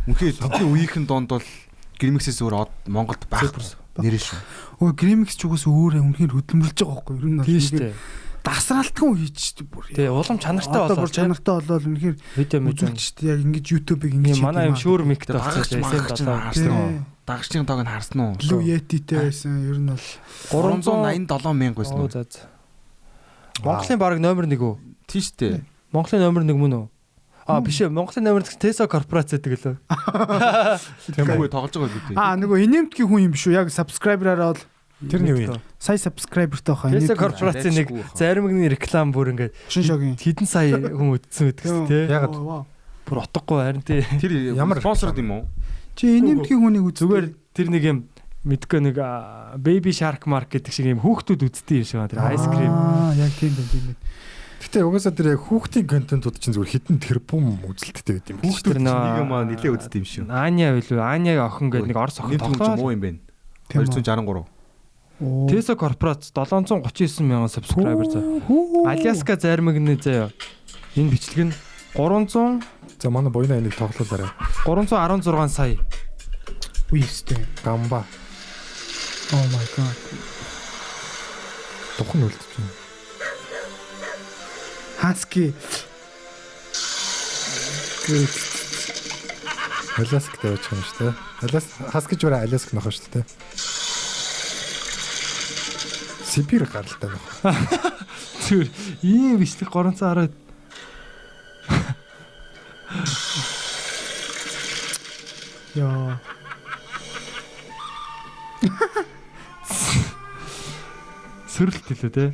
Үнэхээр бидний үеийнхэн донд бол Grimix-ээс өөр Монголд байхгүй нэрээ шүү. Өө Grimix ч угс өөрөө үнэхээр хөдөлмөрлж байгаа байхгүй юу? Ер нь Тийм шүү дээ. Дасралтхан хийж шүү бүр. Тий, улам чанартай болоо. Бүр чанартай болоод үнэхээр видео мэдэн. үзүүлж яг ингэж YouTube-ыг ингэж манай юм шүүр миктэй Дагагч болсон. Дагагчийн тоог нь харсан уу? Blue Yeti-тэй байсан. Ер нь бол 387 мянга байсан уу? Монголын баг номер 1 үү? Тийм шүү дээ. Монголын номер 1 мөн үү? Биш ээ, Монголын номер 1 Tesla корпорац гэдэг лөө. Тэмгүй тоглож байгаа үү? Нөгөө инэмтгийн хүн юм биш үү? Яг subscriber-аараа бол Тэр нь юу юм? сая subscriber-тай хаа. Tesla корпорацийн нэг заримгийн реклам бүр ингээд шин шогийн хэдэн сая хүн үзсэн гэдэгс тий. Ягаад бүр утгагүй харин тий. Тэр ямар спонсорд юм уу? Чи инэмтгийн хүнийг үз. Зүгээр тэр нэг юм мэдгүй нэг Baby Shark Mark гэдэг шиг юм хүүхдүүд үздэг юм шиг байна. Тэр ice cream. Яг тийм байна. Гэтэ угаасаа тэр яг хүүхдийн контентууд чинь зүгээр хитэн тэрбум үзэлттэй гэдэг юм байна. Хүүхдүүд нэг маа нилээ үздэг юм шүү. Аня билүү? Анягийн охин гэдэг нэг орс охин тоглож муу юм байна. 263. Tesla корпорац 739 мянган subscriber заа. Аляска зармигны заяа. Энэ бичлэг нь 300 За манай буйна энийг тоглуулаарай. 316 сая. Үестэй. Гамба. Oh my god. Тухын үлдчихэв. Husky. Аляск тавьчих юм шүү дээ. Хас гэж өөрөө Аляск нөх шүү дээ. Сибир гаралтай нөх. Зүгээр ийм бичлэг 310. Яа. Сөрөлт хэлээ те.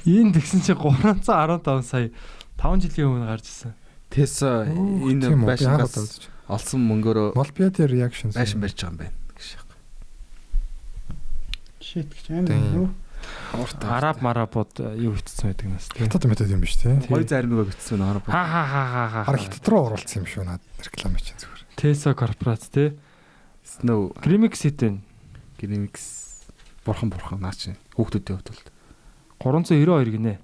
Энэ тэгсэн чи 315 сая 5 жилийн өмнө гарч ирсэн. Теса энэ байшингаас олсон мөнгөөрөө Multiplayer reactions байшин барьж байгаа юм байна гэж яг. Shit гэж юм. Араб марабууд юу хитцсэн байдаг нас те. хятад метод юм биш те. Хоёр зармигаа битсэн байна араа. Ха. Хар хятад руу оруулсан юм шүү наад реклам чинь зүгээр. Tesla корпорац те. Snow Grimix хитэн. Grimix бурхан наа чи хүүхдүүдийн хувьд бол 392 гинэ.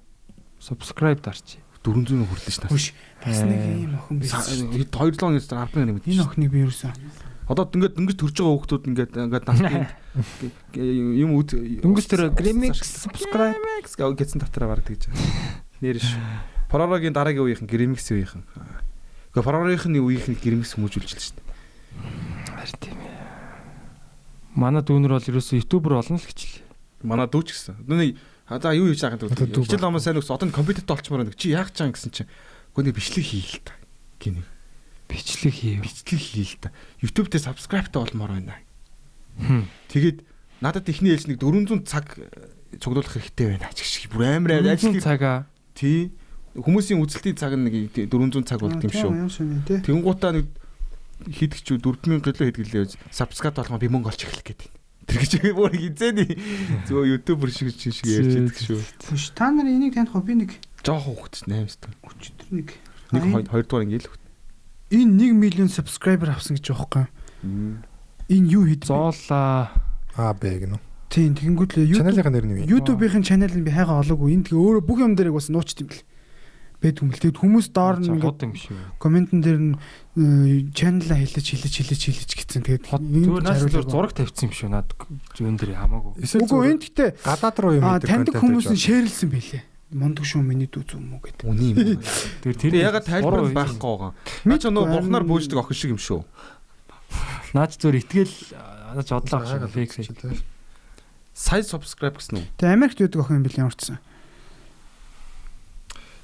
Subscribe дарчи. 400 хүрдэн ш. Хүш. Бас нэг юм охин байсан. 2-7 хоногийн дараа 10 нэг Энэ охиныг би юусан. Одоо ингээд дөнгөж төрж байгаа хүүхдүүд ингээд насны юм дөнгөж тэр Grimix subscribe гэсэн татараа бараг тэгж байгаа. Нэрш. Paroroгийн дараагийн үеийнхэн Grimix үеийнхэн. Гэхдээ Paroroгийн үеийнхэн Grimix хүмүүжүүлж л шүү дээ. Харин тийм ээ. Манай дүүнэр бол ерөөсөө ютубер болно л гэж. Манай дүү ч гэсэн. Нүний за юу хийж байгаа юм бэ? Хичээл намаа сайн үс одоо компьютерт олчмаар байна. Чи яах чаан гэсэн чинь. Гэхдээ бичлэг хийл та. Гинэ. Бичлэг хийл та. YouTube дээр subscribe та болмоор байна. Тэгээд надад ихний ээлж нэг 400 цаг цуглуулах хэрэгтэй байна. Чиг бүр амар ажлын ажлын цагаа тий хүмүүсийн үзэлтийн цаг нэг 400 цаг болд юм шүү. Тэнгуутаа нэг хийдэгч 4000 гэлөө хийдгэлээ сабскрайб болгоо би мөнгө олж эхлэх гэдэг. Тэр гэж бүр хизээний зөв ютубер шиг ярьж идэг шүү. Хүш та нар энийг таних би нэг жоох хөөхт 8 өстө. өчтөр нэг 2 дугаар ингээл хөөхт. Энэ 1 million subscriber авсан гэж байхгүй юу? Энэ юу хэд зоолаа Б гэнэ. тийм тэгэнгүүт л Чаналынхаа нэр нь юу? YouTube-ийн чаналыг би хайгаа олоогүй. Энэ тэгээ өөрөө бүх юм дээрээ бас нуучт юм бэл. Бэд хүмэл. Тэгэд хүмүүс доор нь ингээд юм шүү. комментэн дээр нь чаналаа хэлж гэсэн. Тэгээд зүгээр наашлаар зураг тавьчихсан юм шүү. Наад зүүн дээр хамаагүй. Үгүй энэ гэхдээ гадаад руу юм хийдэг. Таньдаг хүмүүс нь шеэрлсэн байлээ. Мондөг шүү миний дүү зүм үү гэдэг. Үний юм. Тэр ягаад тайлбар байхгүй байгаа. Наа ч нөө бурхнаар бөөждөг охин шиг юм шүү. Наач зүгээр итгэл наач одлоо шиг фейк. Сая subscribe гэсэн үү? Тэгээ Америкт байдаг охин юм бэл ямарчсан.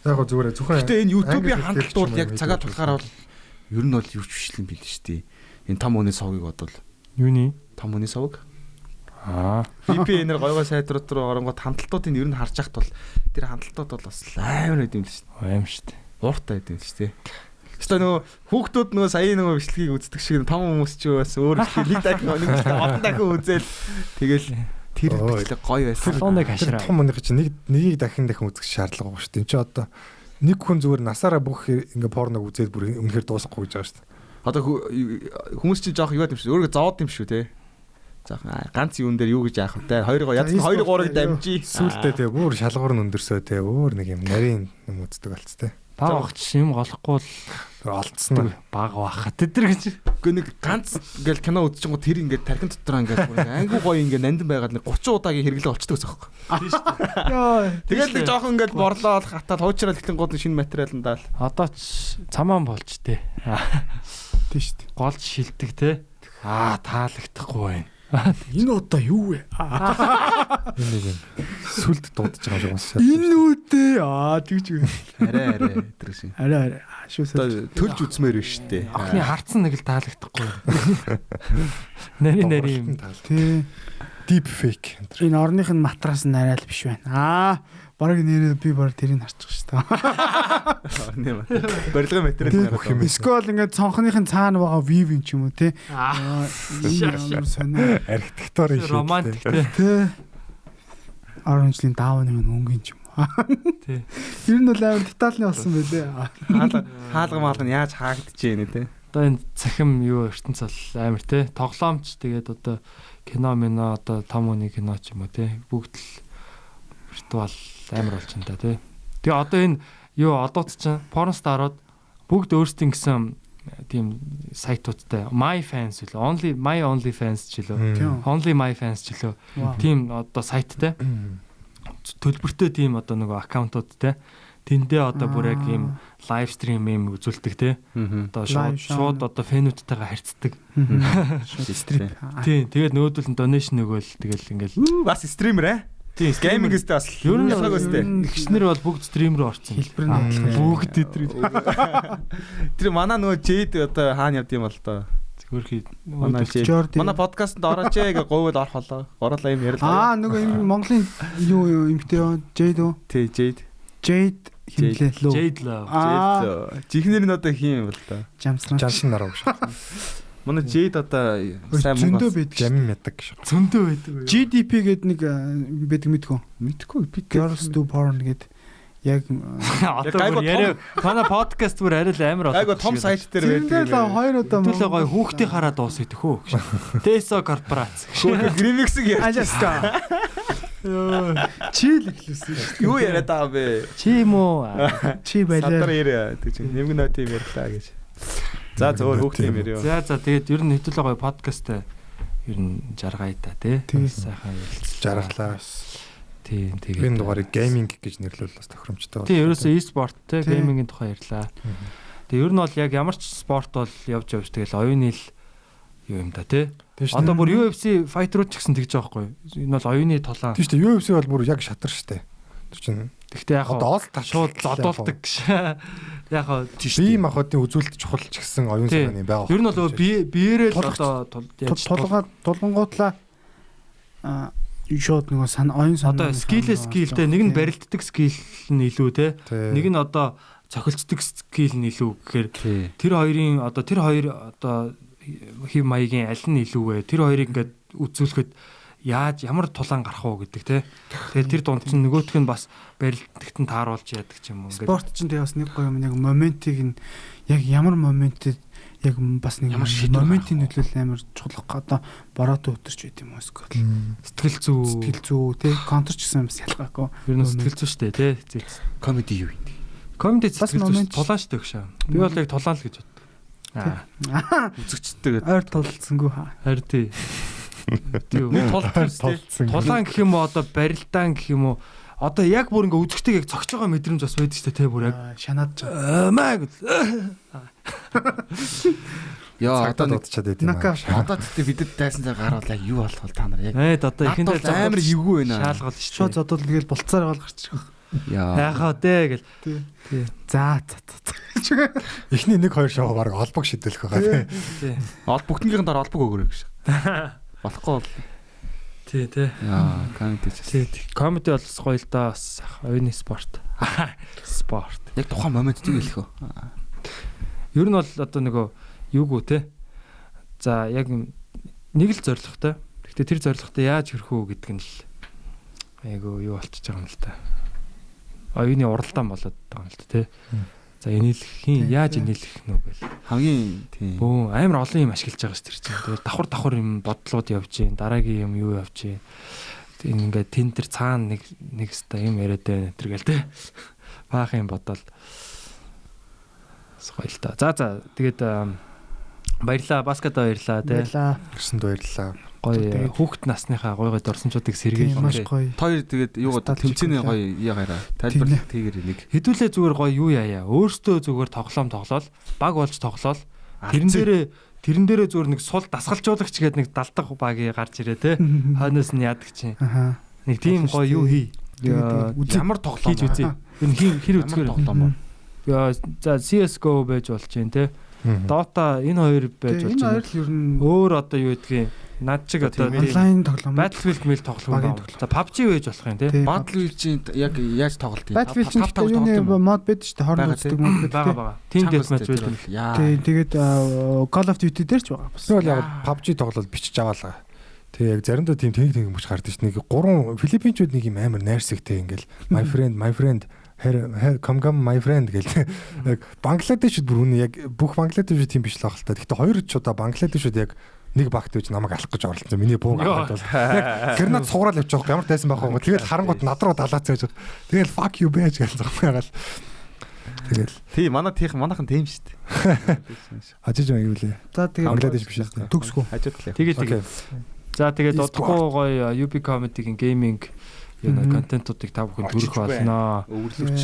Яг гоо зүгээр зөвхөн. Гэтэ энэ YouTube-ийн хандлт бол яг цагаа тулахаар бол ер нь бол юу ч бишлэн бил шүү дээ. Энэ том хүний совыг бодвол юуны том хүний совг? VPN-ээр гойгоо сайдрууд руу оронгод хандлтуудыг ер нь харж ахт бол тэр хандлтууд бол бас амар байд юм л шүү дээ. Аим шүү дээ. Ууртай байд юм шүү дээ. Гэхдээ нөгөө хүүхдүүд нөгөө саяны нөгөө бичлэгийг үздэг шиг том хүмүүс ч бас өөр нэг дахин олон дахин үзэл тэгэл тэр бичлэг гоё байсан. Салоныг хашраа. Том хүнийх чинь нэгийг дахин үзэх шаардлага байгаа шүү дээ. Энд чи одоо нэг хүн зүгээр насаараа бүх ингээ порног үзээд бүр үнэхээр дуусахгүй гэж байгаа шүү дээ. Одоо хүмүүс чинь жоох юу гэдэг юм шүү. Өөрийгөө зовоод юм шүү те. Захан ганц юун дээр юу гэж яах вэ? 2 3-ыг дамжий. Сүултээ те бүр шалгуур нь өндөрсөө те өөр нэг юм нарийн юм үздэг болц те. Баг огч юм голохгүй л олдсон баг бахад тэдэр гэж. Гэхдээ нэг ганц ингээл кино үзчихэнгүү тэр ингээд тархин дотор ингээд айгуу гоё ингээд нандин байгаад нэг 30 удаагийн хэрэглээ олчдаг гэсэн юм. Тийм шүү дээ. Йоо. Тэгэл нэг жоохон ингээд борлоо хатаад хуучрал гэхлэнгууд шинэ материал нь даал. Одоо ч цамаан болж тээ. Тийм шүү дээ. Голж шилдэг те. Таалагдахгүй байна. Энэ одоо юу вэ? Энэ нэг юм сүлд дуудаж байгаа юм шиг. Энэ үдээ тэгж үү. Арай тэр шиг. Арай шүүсээ. Төлж үзмээр биш дээ. Охны хардсан нэг л таалагдахгүй. Нари. Тий. Deep fake. Энэ орных нь матрас нь арай л биш байна. Бараг нэрээ би бар тэрийг харчих шүү дээ. Орны матрас. Барилгын материал гарах юм. Скол ингээд цонхныхын цаана байгаа вив юм ч юм уу те. Ямар сонио. Архитектурын шиг. Романтик те. 10 жилийн даавны өнгөн ч юм уу. Тий. Ер нь бол амар детальны болсон байлээ. Хаалга яаж хаагдчихэ нэ те. Одоо энэ цахим юу ертөнц бол амар те. Тоглоомч тэгээд одоо кино мино одоо том үний кино ч юм уу те. Бүгд л виртуал амар болчихно та тий. Тэгээ одоо энэ юу одоод чинь порнстарууд бүгд өөрсдийн гэсэн тийм сайтуудтай my fans л only my only fans ч лөө only my fans ч лөө тийм одоо сайттай төлбөртэй тийм одоо нөгөө аккаунтуудтай тэндээ одоо бүр яг ийм лайв стрим юм үзүүлдэг тий. Одоо шууд одоо фэнүүдтэйгээ харьцдаг. Стрим. Тий, тэгээд нөгөөдөл нь donation нөгөөл тэгэл ингээл бас стример аа. Тийм, гейминг өстэй бас. Ер нь гişнэр бол бүгд стрим рүү орсон. Хэлбэр нь бүгд өдрөө. Тэр манай нөгөө Jade одоо хаана явд юм бол доо. Хөрхий манай подкастт орооч гэж говьд орох болоо. Ороолаа юм ярьлаа. Нөгөө энэ Монголын юу эмхтэй Jade үү? Тий, Jade. Jade химлээ лөө. Jade Love. Жихнэр нь одоо хин юм бол доо. Жаншин нараа гэж. Манай Jade одоо сайн зөндөө байдаг. Жам ядаг гэж. Зөндөө байдаг. GDP гэдэг нэг байдаг мэдгүй. Мэдгүй би Girls Do Porn гэдэг яг одоо яриа манай подкаст бүр арай л амар болоо. Айгу том сайт дээр байдаг. Тэгэл хоёр удаа төлөө гоё хүүхдийн хараа дуусах хөө. Teso корпорац. Grimix-ийг ярьчихсан. Чил эхлүүлсэн. Юу яриад байгаа бэ? Чи юм уу? Чи байлаа. Садар яриа гэж нэмгэн нот юм ярьлаа гэж. За зөвөр хүүхдээ юм яриа. За тэгээд ер нь хэдүүлээ гоё подкаст ер нь жаргая та тий. Сайхан ярилцж жаргалаа. Тийм тэгээд энэ дугаарыг гейминг гэж нэрлэвэл бас тохиромжтой байна. Тийм ерөөсөө e-sport те геймингийн тухай ярьлаа. Тэгээ ер нь бол яг ямар ч спорт бол явж тэгэл оюуны л юу юм да те. Одоо бүр UFC fighter-ууд ч гэсэн тэгж байгаа байхгүй. Энэ бол оюуны толон. Тийм шүү дээ. UFC бол бүр яг шатар штэ. Гэхдээ яг одоо шууд зодуулдаг гэж. Яг бие махбодын үзүүлэлт чухал ч гэсэн оюун санааны байгаа. Ер нь бол биеэрээ л одоо тулгуутлаа шууд нөгөө оюун санаа одоо скиллтэй нэг нь барилддаг скилл нь илүү те. Нэг нь одоо цохилцдаг скилл нь илүү гэхээр тэр хоёрын одоо хэв маягийн аль нь илүү вэ? Тэр хоёрыг ингээд үзүүлэхэд ямар тулаан гарах уу гэдэг те. Тэгээд тэр дунд чинь нөгөөх нь бас барилдагт нь тааруулж яадаг ч юм уу ингээд. Спорт чинь тэгээ бас нэг гоё юм яг моментиг нь яг ямар моментэд яг бас нэг моментийн нөлөөлөл амар чухал одоо бороотой өтөрч байт юм уу эсвэл сэтгэл зүй тий контр ч гэсэн бас ялгаагүй. Ер нь сэтгэл зүй штэ тий. Комеди юу юм? Комеди сэтгэл зүй тулаан штэ гшаа. Би бол яг тулаан л гэж бод. Үзэгчтэй ойр тулцсангүй хаа. Харин тий. Тулаан гэх юм уу одоо барилдаан гэх юм уу одоо яг бүр ингээ үзэгчтэйг яг цогч байгаа мэдрэмж бас байдаг шүү дээ те бүр яг шанаад маа гэж. Яа одоо дуудчихад байт юм аа. Одоо тэгтээ бидэд дайсан цаг гарвал яг юу болох вэ та нар яг. Одоо ихэндээ амар эвгүй байна. Шаалгал шүү. Шууд зодвол тэгэл болцоор гал гарчих. Яахаа дээ гэл. За. Эхний 1-2 шоу баг олбог шидэлэх байгаа тий. Бүгднийхэн дараа олбог өгөрөө гэж. Болохгүй бол тий. Яа, комеди ч. Комеди бол гоё л да бас оюуны спорт. Спорт. Яг тухайн моментыг хэлэх үү. Ер нь бол одоо нөгөө юугүй те. За яг нэг л зорилготой. Гэхдээ тэр зорилготой яаж хүрэх үү гэдэг нь л айгу юу болчихж байгаа юм л та. Оюуны уралдаан болоод байгаа юм л та те. За инээлхэн яаж инээлэх нүг вэ? Хамгийн тийм. Амар олон юм ашиглаж байгаа ш тэр чинь. Тэгээд давхар юм бодлууд явж гин, дараагийн юм юу явж гин. Ингээд тэн тэр цаана нэг ста юм яриад байна тэр гээл те. Баах юм бодвол гоё л та. За тэгээд баярлаа, баскет баярлаа те. Гэрсэнд баярлаа. Гоё хүүхэд насныхаа гоё дурсамжуудыг сэргээл гоё. Хоёр тэгээд юу тэмцээний гоё яагаараа тайлбар хийгэр нэг. Хэдүүлээ зүгээр гоё юу яая. Өөртөө зүгээр тоглоол, баг болж тоглоол. Тэрэн дээрээ зүгээр нэг сул дасгалжуулагч гээд нэг далдаг багийг гарч ирээ те. Хойноос нь яадаг чинь. Нэг тийм гоё юу хий. Ямар тоглоом хийж үзье. Энэ хэр үзгээр тоглоом. За CS:GO байж болж байна те. Dota энэ хоёр байж болж байна. Энэ хоёр л ер нь өөр одоо юу гэдгийг над чиг одоо онлайн тоглоом. Battlefield мэл тоглоом байна. За PUBG байж болох юм те. Battlefield яг яаж тоглолт юм? Battlefield юуны мод байдаг шүү дээ. Хооронд үздэг мод байдаг. Бага. Team deathmatch байдаг. Тэгээд Call of Duty дээр ч байгаа бас. Би бол яг PUBG тоглол бичиж аваалаа. Тэг яг заримдаа тийм тэнэг мөч гардаг ш. Нэг 3 филиппинчууд нэг юм амар найрсагтэй ингээл my friend come my friend гэл. Яг Бангладешд бүр үнэ яг бүх Бангладешд тийм биш л байх л та. Гэхдээ хоёр ч удаа Бангладешд яг нэг багт үж намайг алах гэж оролцсон. Миний бууг аваад бол яг гэрнад сугараад явчих واخ ямар тайсан байх вэ? Тэгэл харангууд над руу далаацсан гэж. Тэгэл fuck you байж гэж зогсоогаал. Тэгэл. Тий, манайхан тийм шүү дээ. Ажиж юм юу лээ. За тэгээд Бангладеш биш үү? төгсгөө. Хажууд лээ. Тэгээд. За тэгээд удахгүй гоё UB Comedy-гийн гейминг контентуудыг та бүхэн төрөх болно.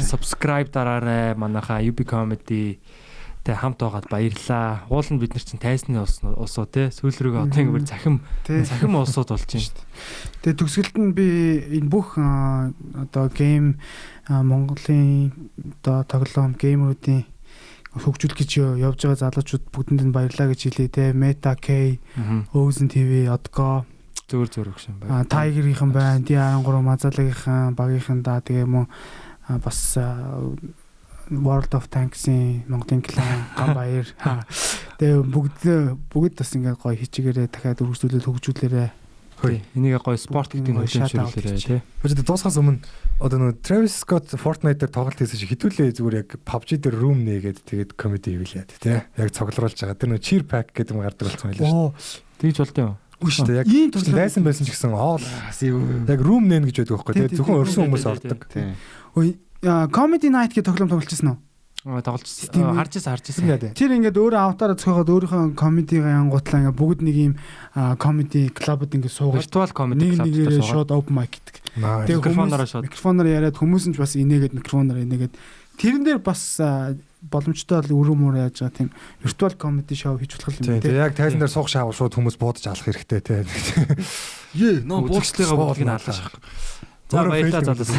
Subscribe дараарай. Манайхаа UB Comedy тэ хамт байгаад баярлаа. Уул нь бид нар чинь тайсны усуу те сүүл рүүгээ одоо ингэ захим улсууд болж байна шүү дээ. Тэгээ төгсгөлд нь би энэ бүх одоо гейм Монголын одоо тоглоом геймеруудын хөгжүүлэх гэж явж байгаа залуучууд бүгдэнд нь баярлаа гэж хэлье те. Meta K, Ozen TV, Odgo зөөр өгшин байна. Tiger-ийнхэн байна. D13 Мазалагийнхан багийнхан да тэгээ мөн бас World of Tanks-ийн Монголын клан Гамбаяр. Тэгээ бүгд бас ингээ гоё хичээгээрээ дахиад үргэлжлүүлээд хөгжүүлээрээ. Энийг гоё спорт гэдэг нь хөгжүүлээрээ тий. Гэхдээ дуусахаас өмнө одоо нөгөө Travis Scott Fortnite-ээр тоглолт хийсэн шиг хитүүлээ зүгээр яг PUBG дээр room нээгээд тэгээд comedy хийлээ тий. Яг цоглуулж байгаа. Тэр нөгөө cheer pack гэдэг юм гардаг болсон байлаа шүү дээ. Тэгж болд юм. Үгүй шүү дээ. Яг дайсан байсан ч гэсэн оол яг room нээн гэж байдаг байхгүй тий. Зөвхөн өрсөн хүмүүс ордог. Ой Comedy Night гэх тоглоом тоглолцсон уу? Тоглолцсон. Харж ирсэн. Тэр ингээд өөрөө аватараа зохиогоод өөрийнхөө комедигаа янгуутлаа ингээд бүгд нэг юм comedy club-д ингээд суугаад virtual comedy club-д шууд open mic гэдэг. Тэгээ микрофоноор яриад хүмүүс нь ч бас инээгээд микрофоноор инээгээд тэрэн дээр бас боломжтой бол өрөөмөр яаж байгаа тийм virtual comedy show хийж болох юм тийм. Тэгээ яг тайлан дээр суух шаав шууд хүмүүс буудаж алах хэрэгтэй тийм. Нөө буудажлыгаа бүгдийг нь алгаж авах. За баярлалаа залуус.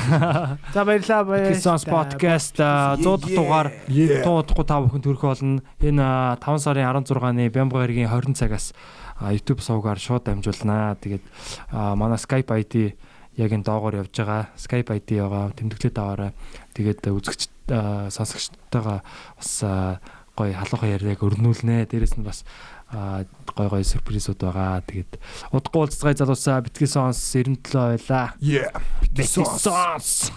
За баярлалаа. Kisons podcast 100 дахь дугаар дуудахгүй та бүхэн төрөх болно. Энэ 5 сарын 16-ны Бямба гарагийн 20 цагаас YouTube сувгаар шууд дамжуулнаа. Тэгээд манай Skype ID яг энэ доогоор явж байгаа. Skype ID байгаа. Тэмдэглээд аваарай. Тэгээд үзэгч сонсогчтойгоо бас гоё халуухан яриаг өрнүүлнэ. Дээрэс нь бас гой сюрпризүүд байгаа. Тэгээд удахгүй уулзцай залуусаа битгий сонс 97 байлаа. Yeah. Битгий сонс.